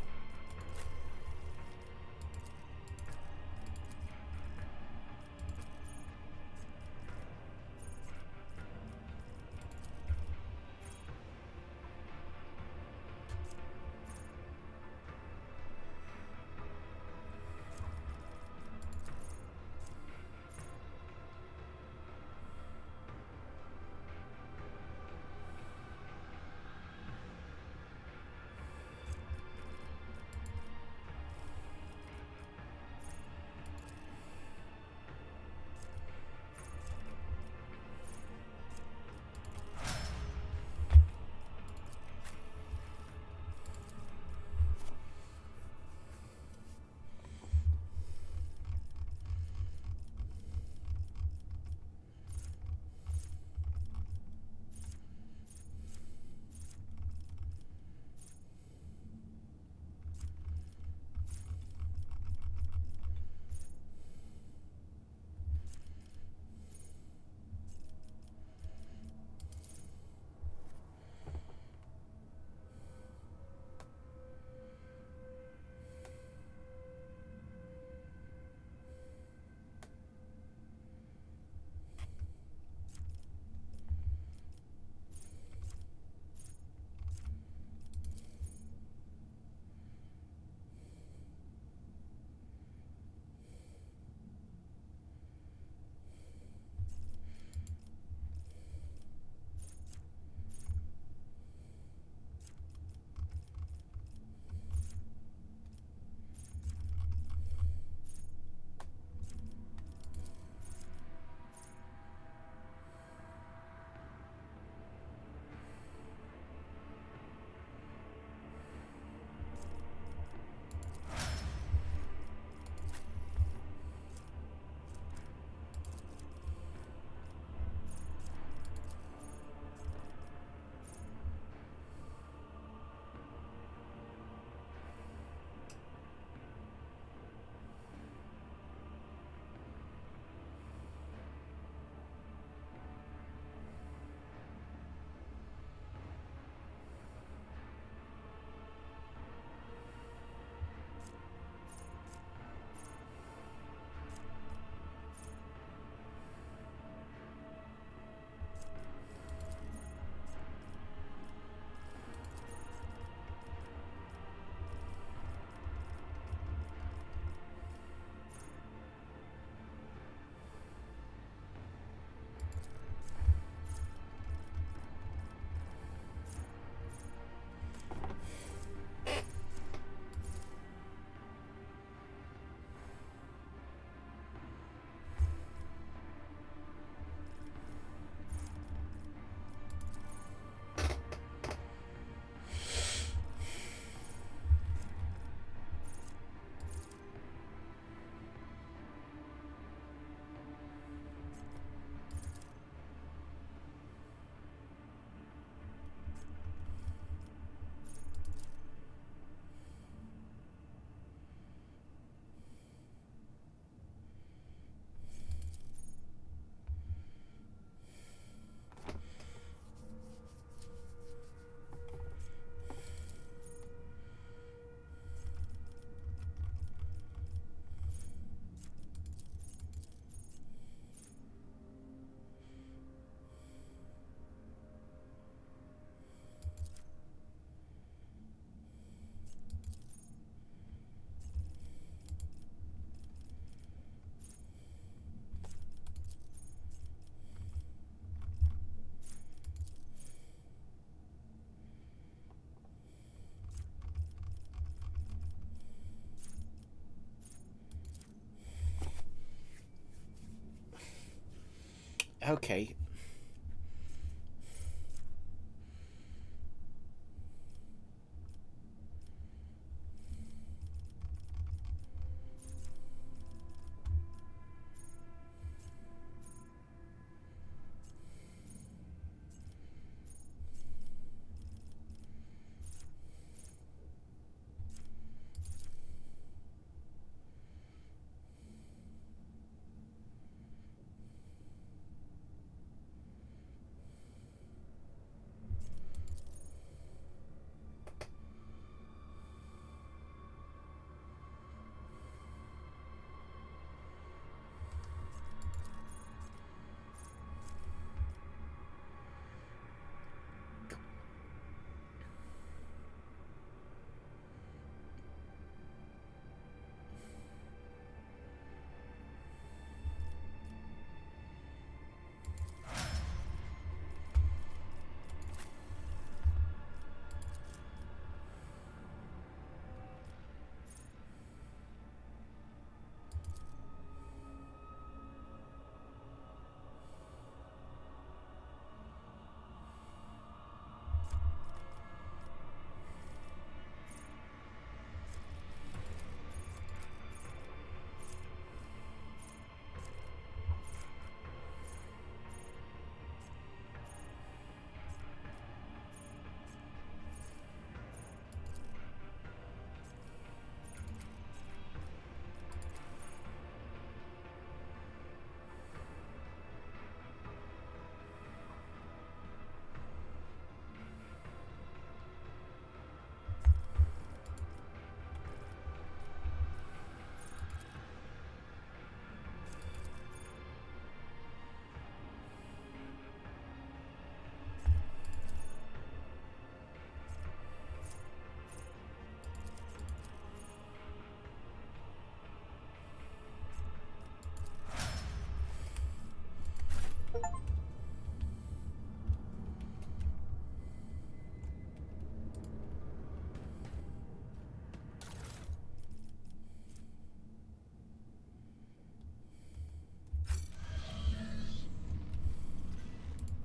Okay.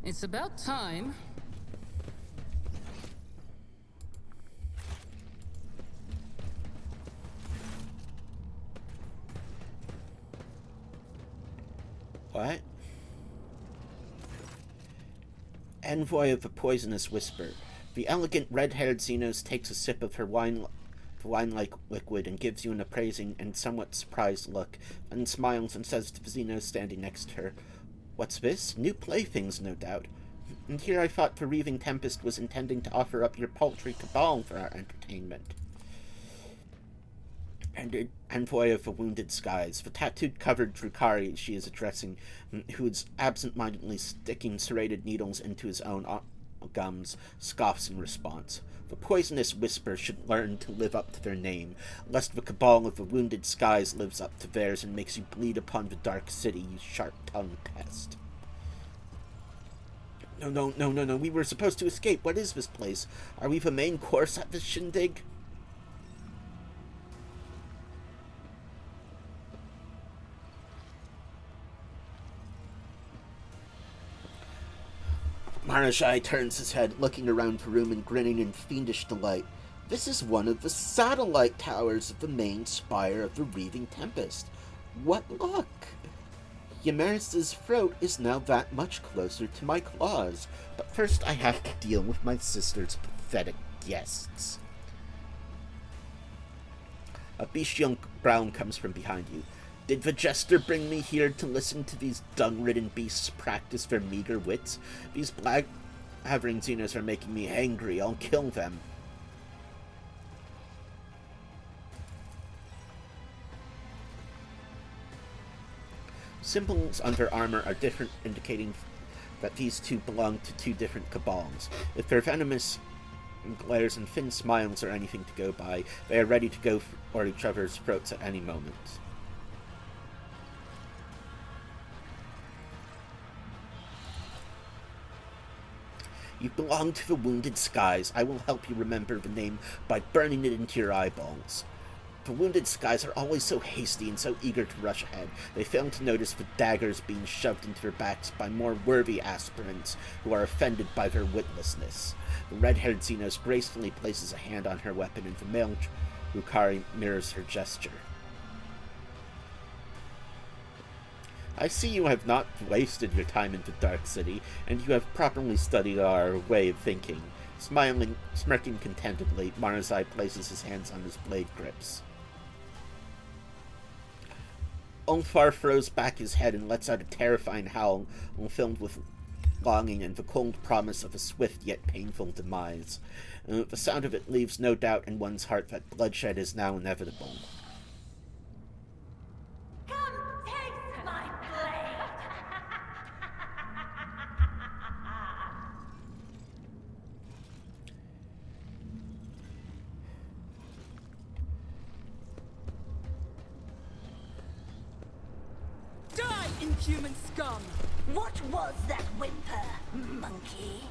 It's about time. What? Envoy of the Poisonous Whisper. The elegant red-haired Xenos takes a sip of her wine-like liquid and gives you an appraising and somewhat surprised look, and smiles and says to the Xenos standing next to her, "What's this? New playthings, no doubt. And here I thought the Reaving Tempest was intending to offer up your paltry cabal for our entertainment." And Envoy of the Wounded Skies, the tattooed-covered Drukari she is addressing, who is absent-mindedly sticking serrated needles into his own gums, scoffs in response. The Poisonous Whisper should learn to live up to their name, lest the cabal of the Wounded Skies lives up to theirs and makes you bleed upon the dark city, you sharp-tongued pest. No, we were supposed to escape. What is this place? Are we the main course at this shindig? Marashai turns his head, looking around the room and grinning in fiendish delight. This is one of the satellite towers of the main spire of the Reaving Tempest. What luck! Ymaris's throat is now that much closer to my claws, but first I have to deal with my sister's pathetic guests. A bestial growl comes from behind you. Did the jester bring me here to listen to these dung-ridden beasts practice their meager wits? These black-havering Xenos are making me angry. I'll kill them. Symbols on their armor are different, indicating that these two belong to two different cabals. If their venomous glares and thin smiles are anything to go by, they are ready to go for each other's throats at any moment. You belong to the Wounded Skies. I will help you remember the name by burning it into your eyeballs. The wounded skies are always so hasty and so eager to rush ahead, they fail to notice the daggers being shoved into their backs by more worthy aspirants who are offended by their witlessness. The red-haired Xenos gracefully places a hand on her weapon, and the male Rukari mirrors her gesture. I see you have not wasted your time in the Dark City, and you have properly studied our way of thinking. Smirking contentedly, Marazai places his hands on his blade grips. Ulfar throws back his head and lets out a terrifying howl, filled with longing and the cold promise of a swift yet painful demise. The sound of it leaves no doubt in one's heart that bloodshed is now inevitable. Come taste my blade! Die, inhuman scum! What was that whimper, monkey?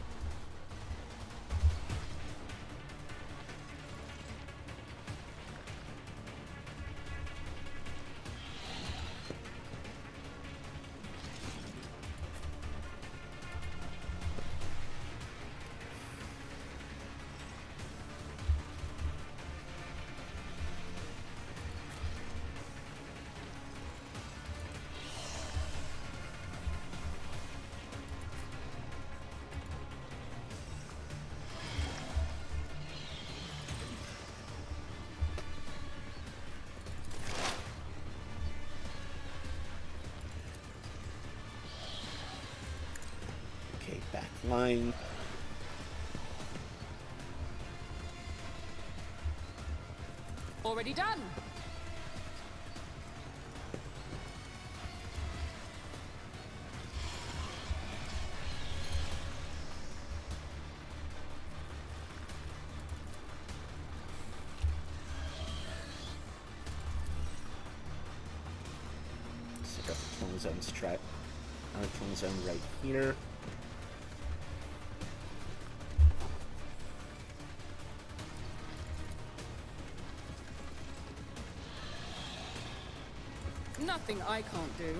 Back line. Already done. Set up the kill zone strat. Kill zone right here. Nothing I can't do.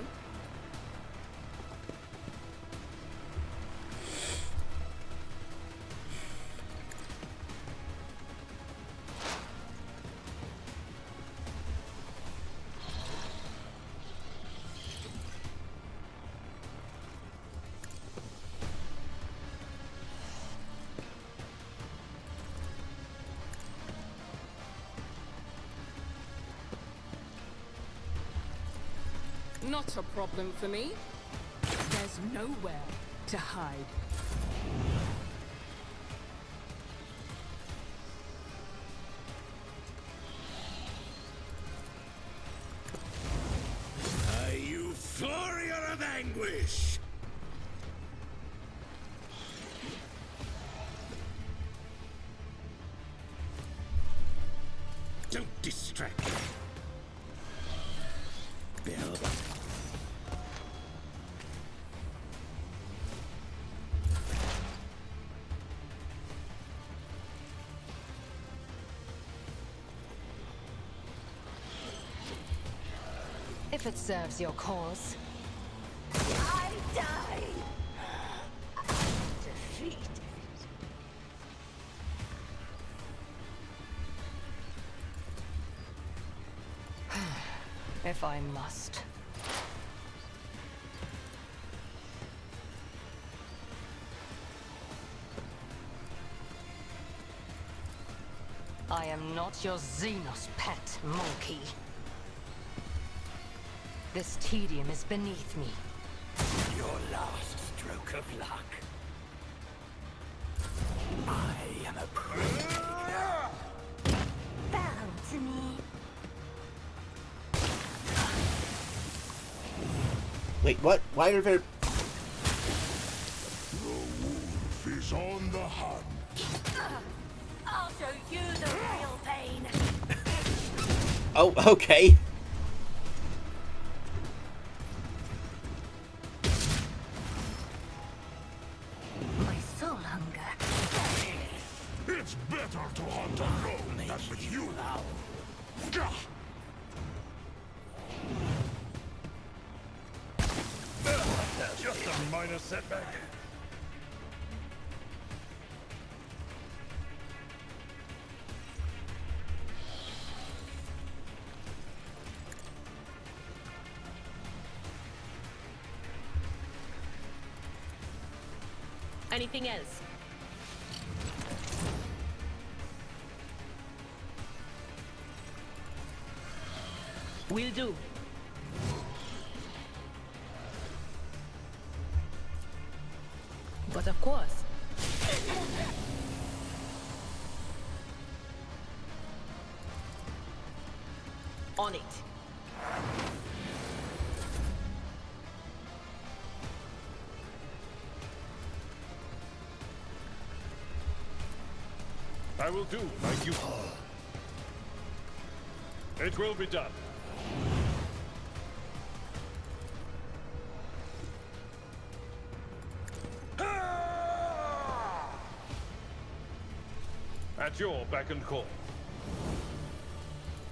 Not a problem for me. There's nowhere to hide. Are you warrior of anguish? Don't distract me. Build. If it serves your cause. I die! Defeat. If I must. I am not your Xenos pet, monkey. This tedium is beneath me. Your last stroke of luck. I am a prince. Bow to me. Wait, what? Why are there... The wolf is on the hunt. I'll show you the real pain. Oh, okay. My soul hunger. It's better to hunt alone than with you. minor setback. Anything else? Will do. But of course. On it. I will do my duty. It will be done. At your beck and call.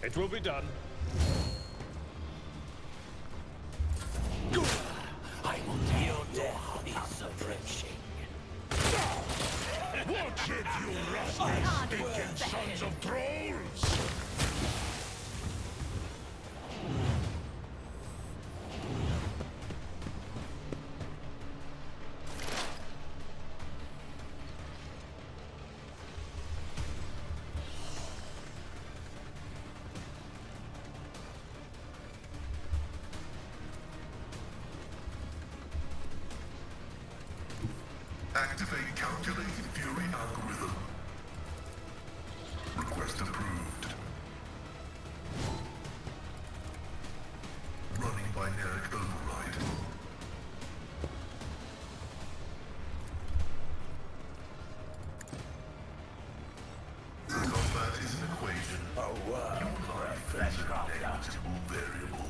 It will be done. I will tell your death is approaching. Watch it, you rusty, stinking sons of trolls! Activate calculated fury algorithm. Request approved. Running binaric override. Combat is an equation. Imply phasor negligible variable.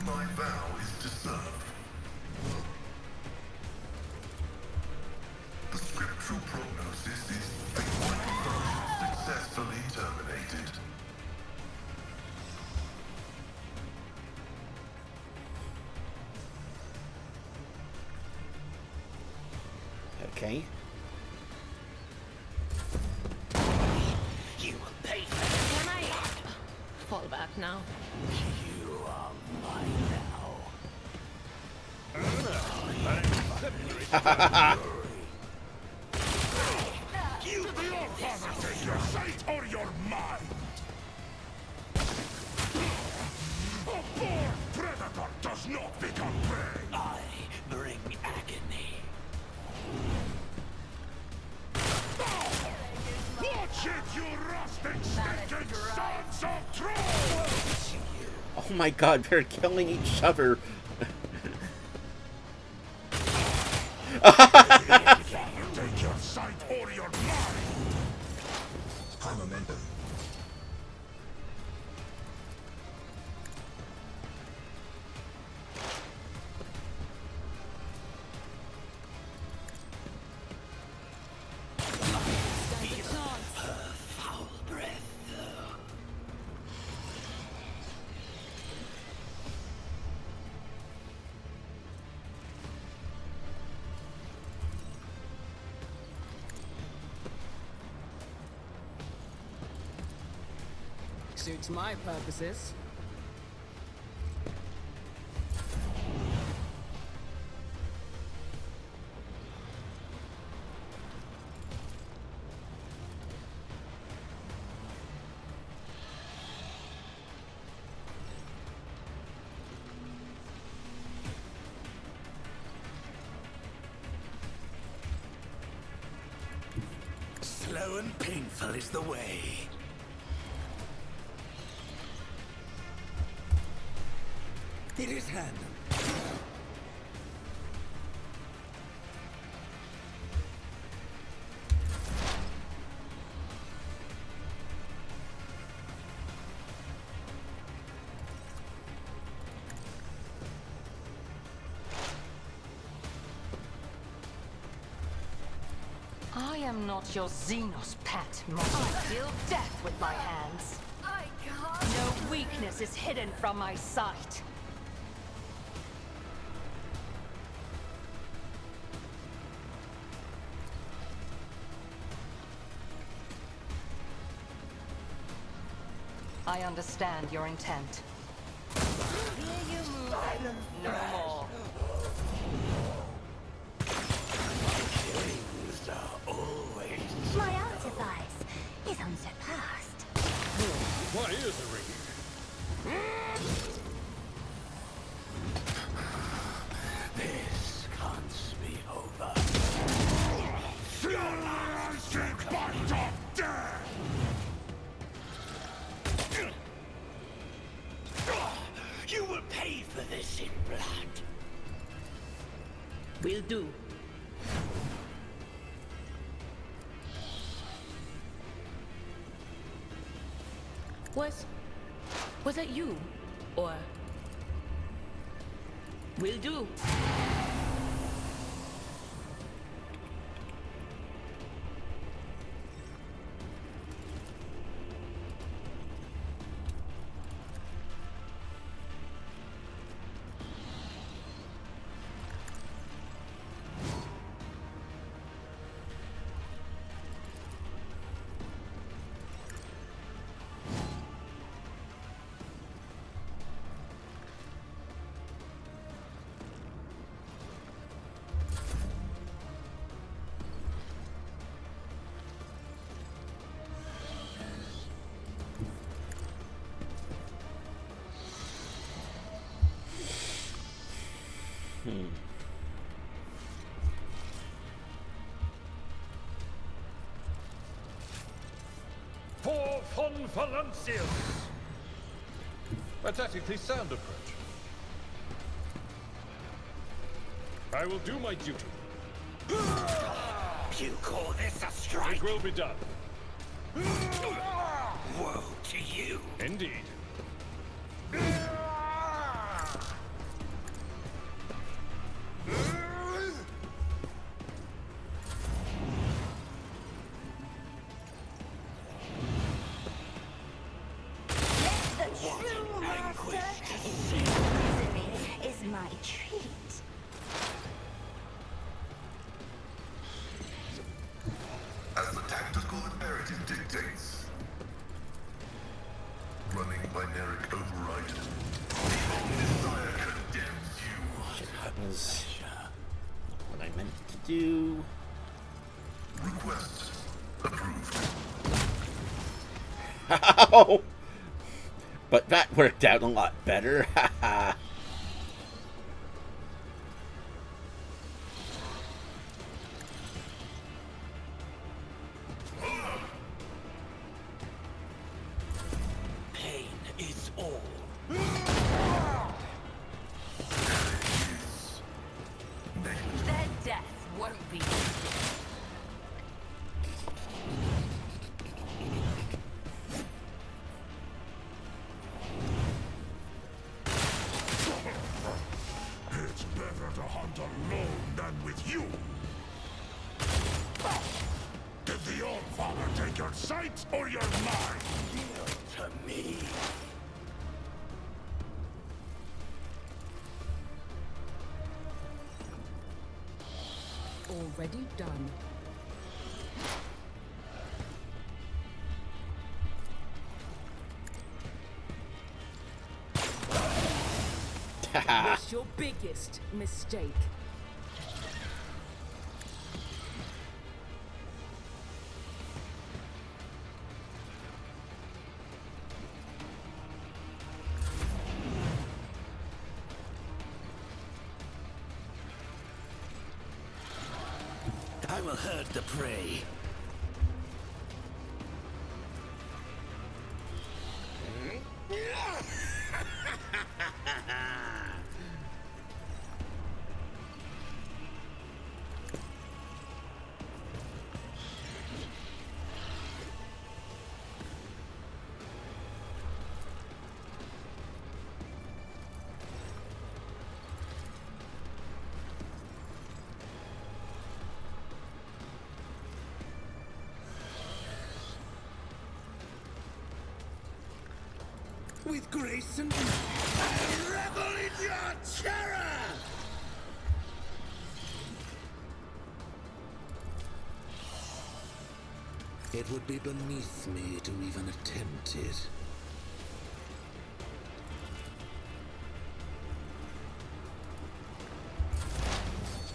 My vow is to serve. The scriptural prognosis is successfully terminated. Okay. You will pay for it. Can I fall back now? You are mine now. You will your father take your sight or your mind! A born predator does not become prey! I bring agony. Watch it, you rusting, stinking sons of trolls! Oh my god, they're killing each other. Take your sight or your mind! High momentum. Foul breath. Suits my purposes. Slow and painful is the way. It is hand. I am not your Xenos pet, monster. I deal death with my hands. I can't. No weakness is hidden from my sight. I understand your intent. Here you move and no more. Killings are always... My artifice is unsurpassed. My ears are ringing. This can't be over. Your last treatment of death! You will pay for this in blood. Will do. Was that you? Or... Will do. For Von Valancius! A tactically sound approach. I will do my duty. You call this a strike? It will be done. Woe to you. Indeed. Is my treat. As the tactical imperative dictates. Running binaric override. Desire condemns you. That was what I meant to do. Request approved. Ow! But that worked out a lot better. Haha. Pain is all. Their death won't be easy. It's better to hunt alone than with you. Did the old father take your sight or your mind? To me. Already done. What's your biggest mistake? I will herd the prey. with grace and beauty. I revel in your terror! It would be beneath me to even attempt it.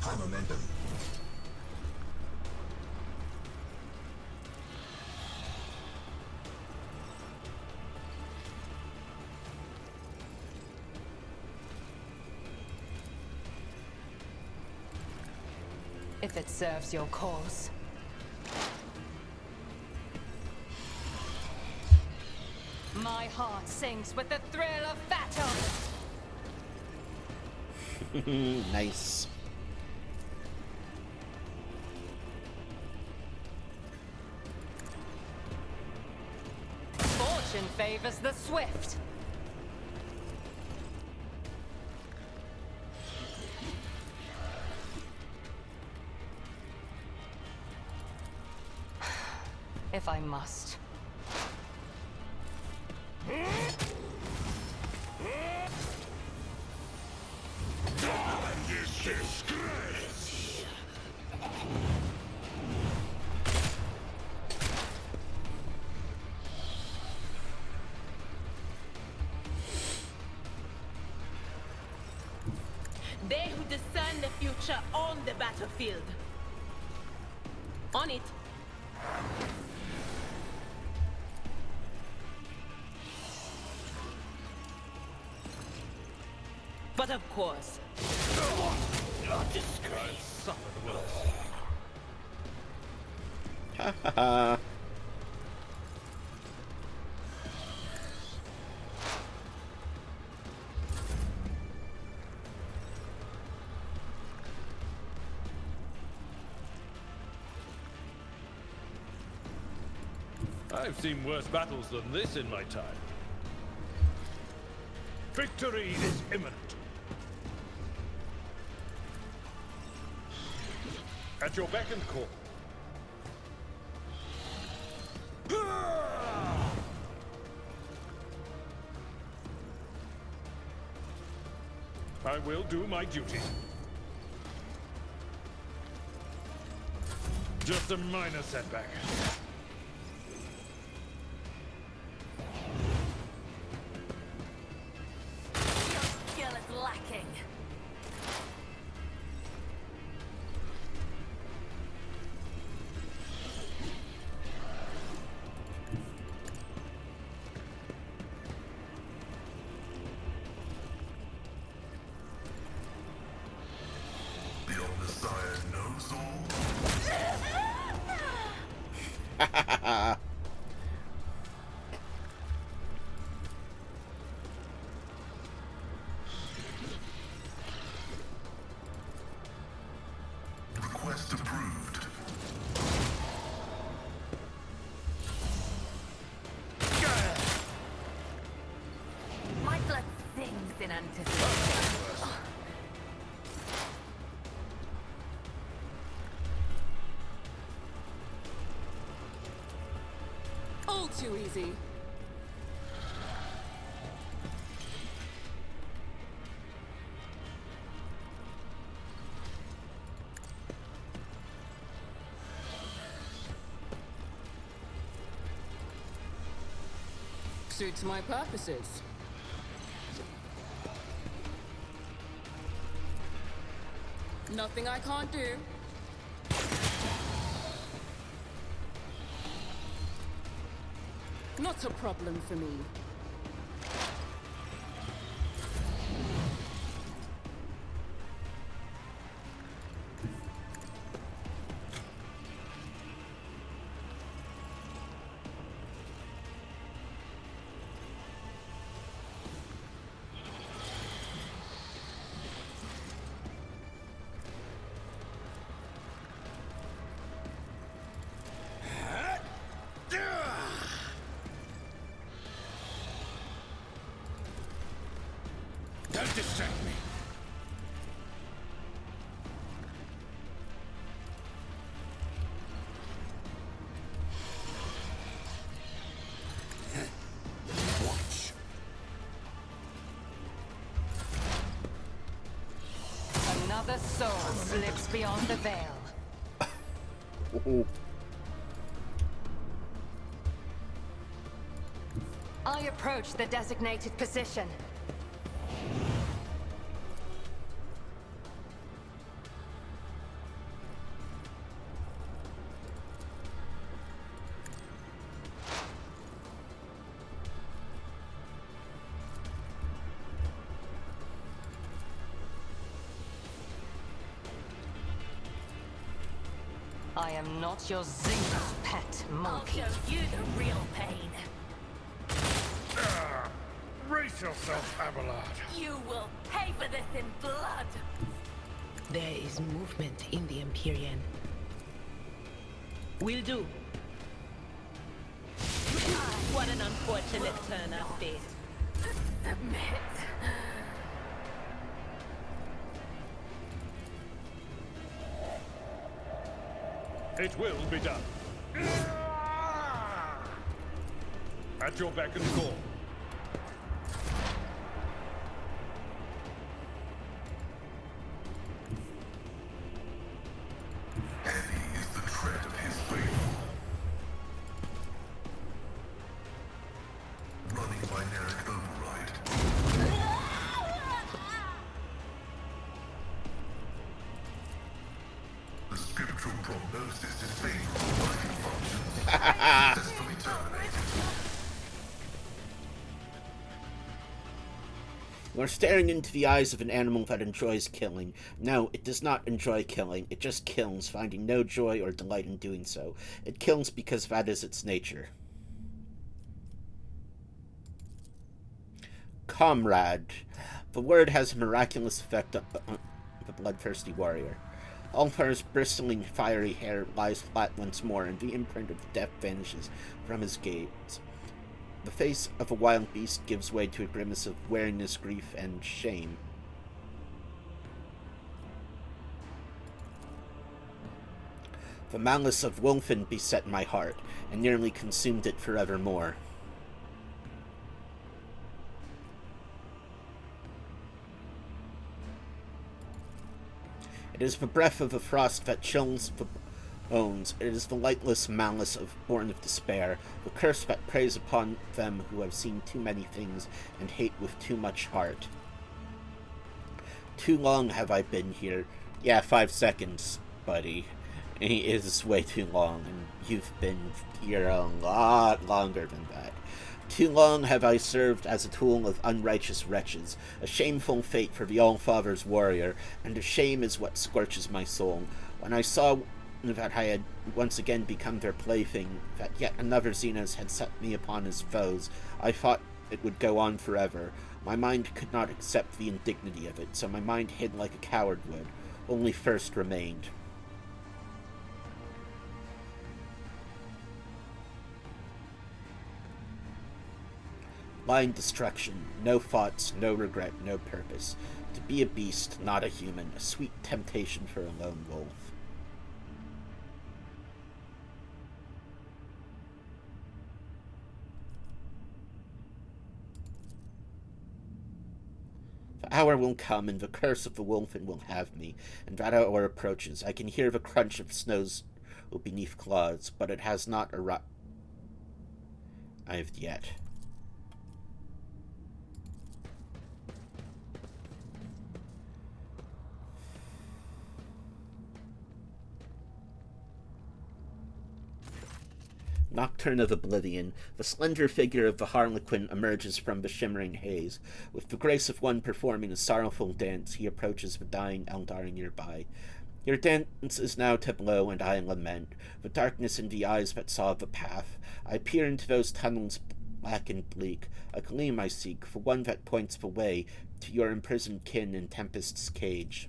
High momentum. If it serves your cause. My heart sings with the thrill of battle! Nice. Fortune favors the swift. If I must. This disgrace! They who discern the future on the battlefield. On it. But of course. Disgrace. Suffer the worst. Ha ha ha. I've seen worse battles than this in my time. Victory is imminent. At your beck and call. I will do my duty. Just a minor setback. Skill is lacking. The Omnissiah knows all. Request approved. My blood sings in anticipation. All too easy. Suits my purposes. Nothing I can't do. Not a problem for me. soul slips beyond the veil. I approach the designated position. I am not your Xenos pet monkey. I'll show you the real pain. Brace yourself, Abelard. You will pay for this in blood. There is movement in the Empyrean. Will do. What an unfortunate turn of fate. Submit. It will be done. At your beck and call. Heavy is the tread of his faithful. Running binaric override. The spiritual prognosis is favorable. Vital functions successfully terminated. You are staring into the eyes of an animal that enjoys killing. No, it does not enjoy killing. It just kills, finding no joy or delight in doing so. It kills because that is its nature. Comrade. The word has a miraculous effect on the bloodthirsty warrior. Alfar's bristling, fiery hair lies flat once more, and the imprint of death vanishes from his gaze. The face of a wild beast gives way to a grimace of weariness, grief, and shame. The malice of Wolfen beset my heart, and nearly consumed it forevermore. It is the breath of the frost that chills the bones. It is the lightless malice born of despair, the curse that preys upon them who have seen too many things and hate with too much heart. Too long have I been here. Yeah, 5 seconds, buddy. It is way too long, and you've been here a lot longer than that. Too long have I served as a tool of unrighteous wretches, a shameful fate for the All-Father's warrior, and a shame is what scorches my soul. When I saw that I had once again become their plaything, that yet another Xenos had set me upon his foes, I thought it would go on forever. My mind could not accept the indignity of it, so my mind hid like a coward would. Only thirst remained. Blind destruction, no thoughts, no regret, no purpose. To be a beast, not a human, a sweet temptation for a lone wolf. The hour will come, and the curse of the Wolfen will have me, and that hour approaches. I can hear the crunch of snows beneath claws, but it has not arrived yet. Nocturne of Oblivion, the slender figure of the Harlequin emerges from the shimmering haze. With the grace of one performing a sorrowful dance, he approaches the dying Eldari nearby. Your dance is now tableau, and I lament. The darkness in the eyes that saw the path. I peer into those tunnels black and bleak. A gleam I seek, for one that points the way to your imprisoned kin in Tempest's cage.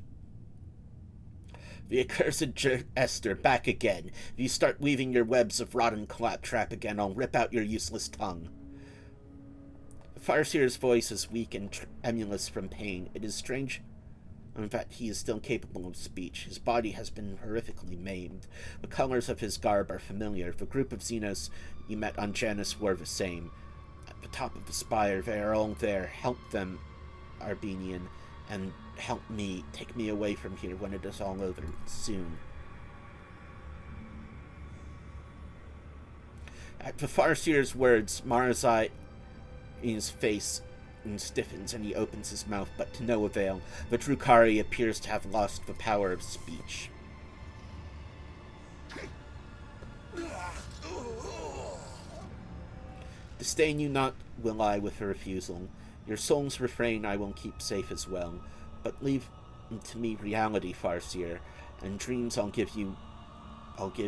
The accursed Esther, back again. If you start weaving your webs of rotten claptrap again, I'll rip out your useless tongue. The Farseer's voice is weak and tremulous from pain. It is strange that he is still capable of speech. His body has been horrifically maimed. The colors of his garb are familiar. The group of Xenos you met on Janus were the same. At the top of the spire, they are all there. Help them, Arbenian, and help me, take me away from here when it is all over, soon. At the Farseer's words, Marzi's face stiffens and he opens his mouth, but to no avail. The Drukhari appears to have lost the power of speech. Disdain you not will I with a refusal. Your soul's refrain I will keep safe as well. But leave to me reality, Farseer, and dreams I'll give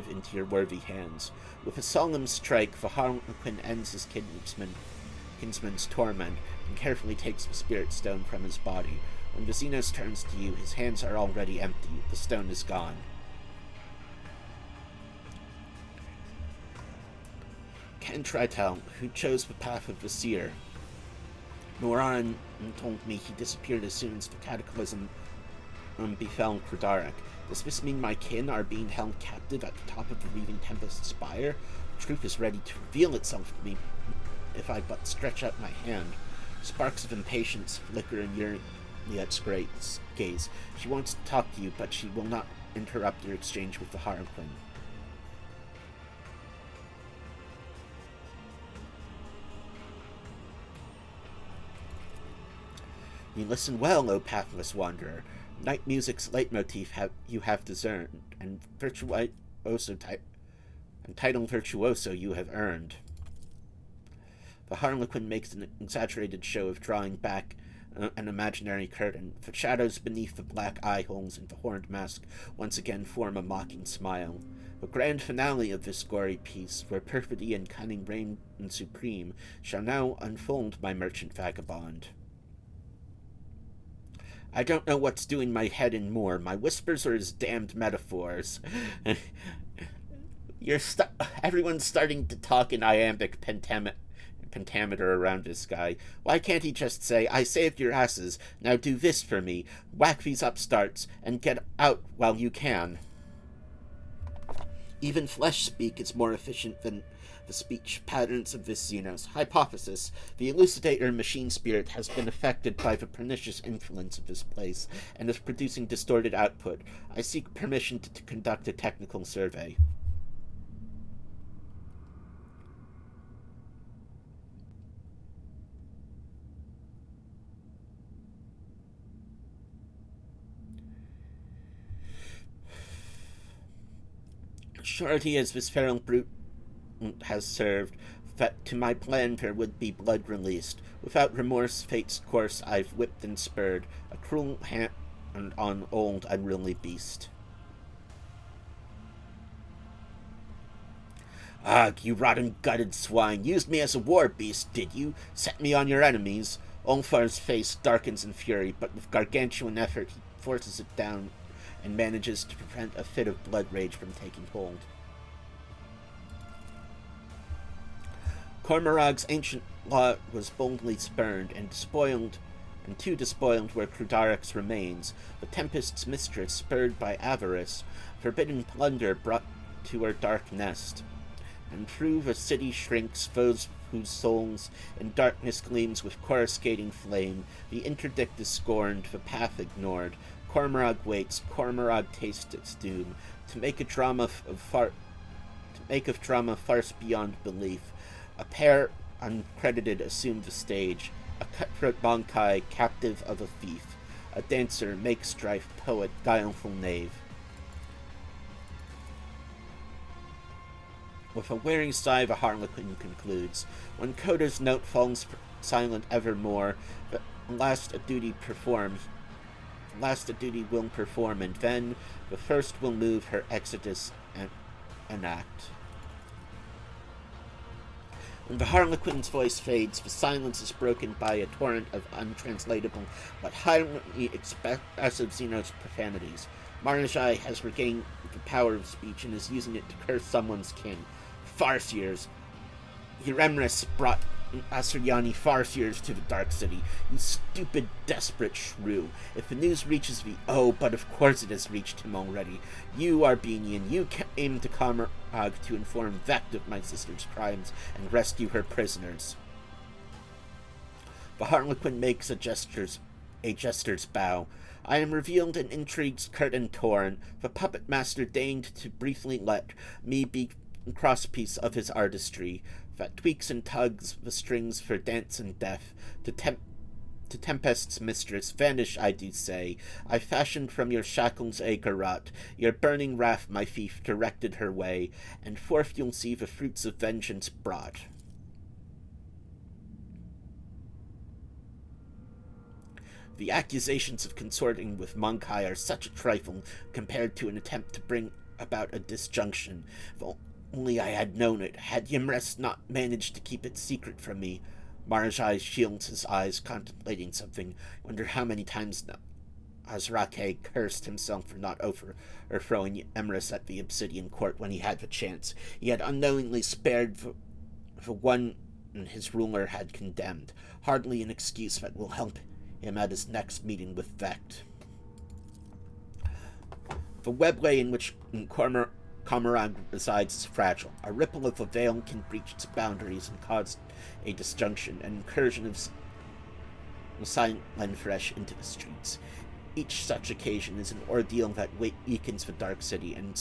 into your worthy hands. With a solemn strike, the Harlequin ends his kinsman's torment, and carefully takes the spirit stone from his body. When Vecinos turns to you, his hands are already empty. The stone is gone. Ken Tritel, who chose the path of the seer. Noran told me he disappeared as soon as the cataclysm befell Commoragh. Does this mean my kin are being held captive at the top of the Reaving Tempest's spire? The truth is ready to reveal itself to me if I but stretch out my hand. Sparks of impatience flicker in Juliet's gaze. She wants to talk to you, but she will not interrupt your exchange with the Harlequin. You listen well, O pathless wanderer. Night music's leitmotif you have discerned, and title virtuoso you have earned. The Harlequin makes an exaggerated show of drawing back an imaginary curtain. The shadows beneath the black eye holes in the horned mask once again form a mocking smile. The grand finale of this gory piece, where perfidy and cunning reign supreme, shall now unfold, my merchant vagabond. I don't know what's doing my head in more. My whispers or his damned metaphors. Everyone's starting to talk in iambic pentameter around this guy. Why can't he just say, I saved your asses, now do this for me, whack these upstarts, and get out while you can? Even flesh speak is more efficient than the speech patterns of this Xenos. Hypothesis: the Elucidator machine spirit has been affected by the pernicious influence of this place, and is producing distorted output. I seek permission to conduct a technical survey. Surety as this feral brute has served, that to my plan there would be blood released. Without remorse, fate's course I've whipped and spurred, a cruel hand on old unruly beast. Ugh, you rotten gutted swine, used me as a war beast, did you? Set me on your enemies. Ulfar's face darkens in fury, but with gargantuan effort he forces it down and manages to prevent a fit of blood rage from taking hold. Commorragh's ancient law was boldly spurned, and too despoiled were Crudarick's remains. The Tempest's mistress, spurred by avarice, forbidden plunder brought to her dark nest. And through the city shrinks foes whose souls in darkness gleams with coruscating flame. The interdict is scorned, the path ignored. Commoragh waits, Commoragh tastes its doom. To make of drama farce beyond belief. A pair uncredited assumed the stage. A cutthroat Bankai, captive of a thief. A dancer, make strife, poet, guileful knave. With a weary sigh, the Harlequin concludes. When Coda's note falls silent evermore, the last a duty will perform, and then the first will move her exodus and enact. When the Harlequin's voice fades, the silence is broken by a torrent of untranslatable but highly expressive Xenos profanities. Marajai has regained the power of speech and is using it to curse someone's kin. Farseers. Euremris brought Asuryani Farseers to the Dark City. You stupid, desperate shrew. If the news reaches me, but of course it has reached him already. You, Arbenian, you came to Commoragh to inform Vect of my sister's crimes and rescue her prisoners. The Harlequin makes a gesture a jester's bow. I am revealed in intrigue's curtain torn. The puppet master deigned to briefly let me be crosspiece of his artistry, that tweaks and tugs the strings for dance and death, to Tempest's mistress, vanish, I do say. I fashioned from your shackles a garrote, your burning wrath my fief directed her way, and forth you'll see the fruits of vengeance brought. The accusations of consorting with Monkai are such a trifle compared to an attempt to bring about a disjunction. If only I had known it, had Ymres not managed to keep it secret from me. Marajai shields his eyes, contemplating something. Wonder how many times now Azrake cursed himself for not overthrowing Ymres at the Obsidian Court when he had the chance. He had unknowingly spared the one his ruler had condemned. Hardly an excuse that will help him at his next meeting with Vect. The webway in which Commoragh resides is fragile. A ripple of a veil can breach its boundaries and cause a disjunction, an incursion of silent fresh into the streets. Each such occasion is an ordeal that weakens the dark city, and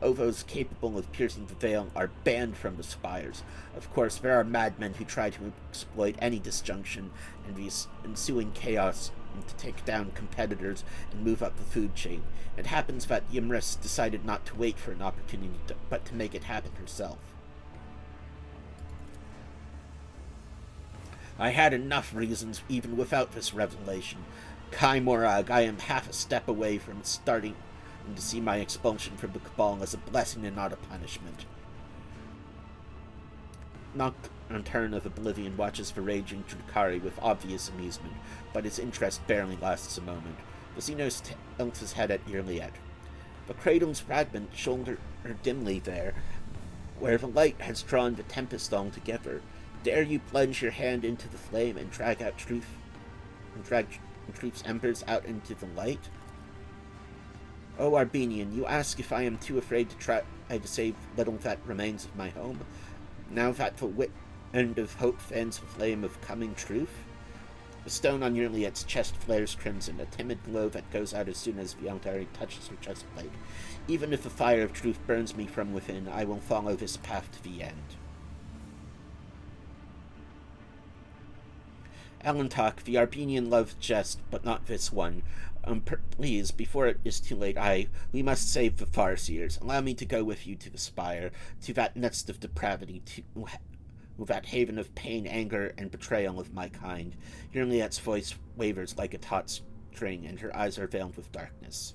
Ovos capable of piercing the veil are banned from the spires. Of course, there are madmen who try to exploit any disjunction and the ensuing chaos to take down competitors and move up the food chain. It happens that Ymres decided not to wait for an opportunity, but to make it happen herself. I had enough reasons, even without this revelation. Commoragh, I am half a step away from starting to see my expulsion from the Cabal as a blessing and not a punishment. Nocturne of Oblivion watches the raging Drukhari with obvious amusement, but his interest barely lasts a moment. Vecinos tilts his head at Yrliet. The cradle's fragment shoulder dimly there, where the light has drawn the tempest all together. Dare you plunge your hand into the flame and drag Truth's embers out into the light? O Arbenian, you ask if I am too afraid to try to save little that remains of my home, now that the wind of hope fans the flame of coming truth? The stone on Yrliet's chest flares crimson, a timid glow that goes out as soon as the Altari touches her chest plate. Even if the fire of truth burns me from within, I will follow this path to the end. Alantok, the Arbenian loves jest, but not this one. Please, before it is too late, we must save the Farseers. Allow me to go with you to the spire, to that nest of depravity, to that haven of pain, anger, and betrayal of my kind. Yrliet's voice wavers like a taut string, and her eyes are veiled with darkness.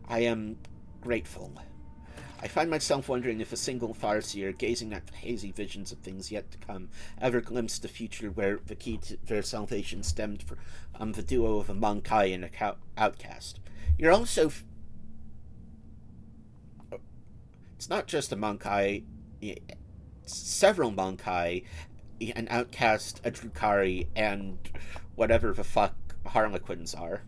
I am grateful. I find myself wondering if a single Farseer, gazing at the hazy visions of things yet to come, ever glimpsed the future where the key to their salvation stemmed from the duo of a Monkai and a outcast. You're also... It's not just a Monkai, several Monkai, an outcast, a Drukhari, and whatever the fuck Harlequins are.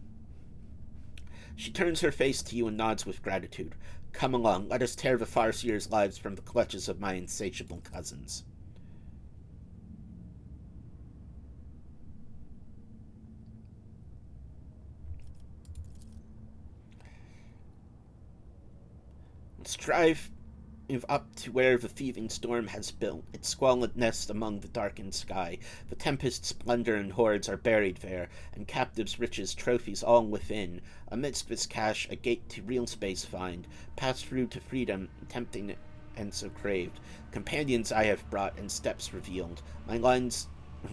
She turns her face to you and nods with gratitude. Come along, let us tear the Farseers' lives from the clutches of my insatiable cousins. Strive up to where the thieving storm has built its squalid nest among the darkened sky. The tempest's splendor and hordes are buried there, and captives' riches, trophies all within. Amidst this cache, a gate to real space find, pass through to freedom, tempting and so craved. Companions I have brought, and steps revealed. My lines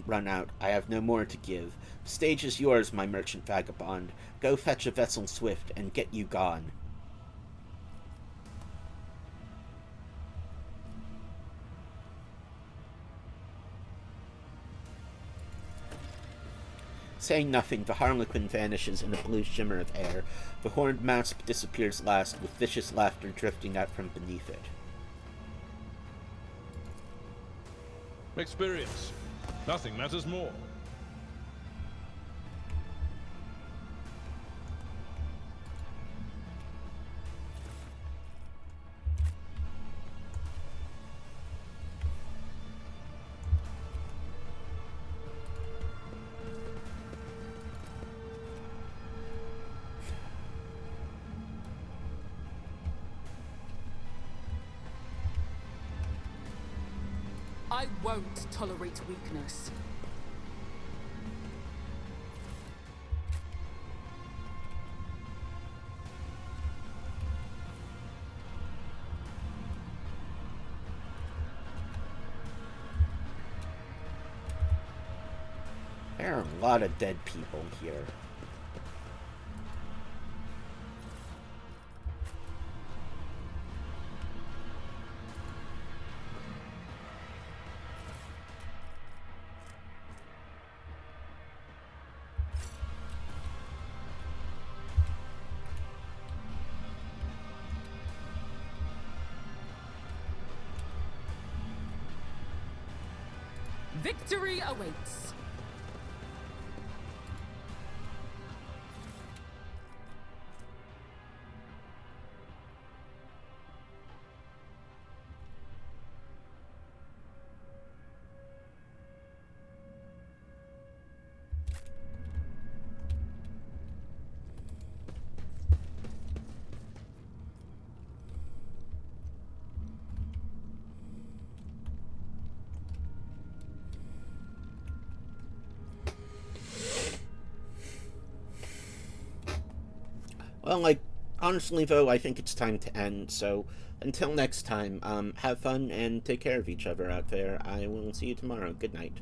run out, I have no more to give. The stage is yours, my merchant vagabond. Go fetch a vessel swift, and get you gone. Saying nothing, the Harlequin vanishes in a blue shimmer of air. The horned mask disappears last, with vicious laughter drifting out from beneath it. Experience. Nothing matters more. I won't tolerate weakness. There are a lot of dead people here. Victory awaits. Well, like, honestly, though, I think it's time to end, so until next time, have fun and take care of each other out there. I will see you tomorrow. Good night.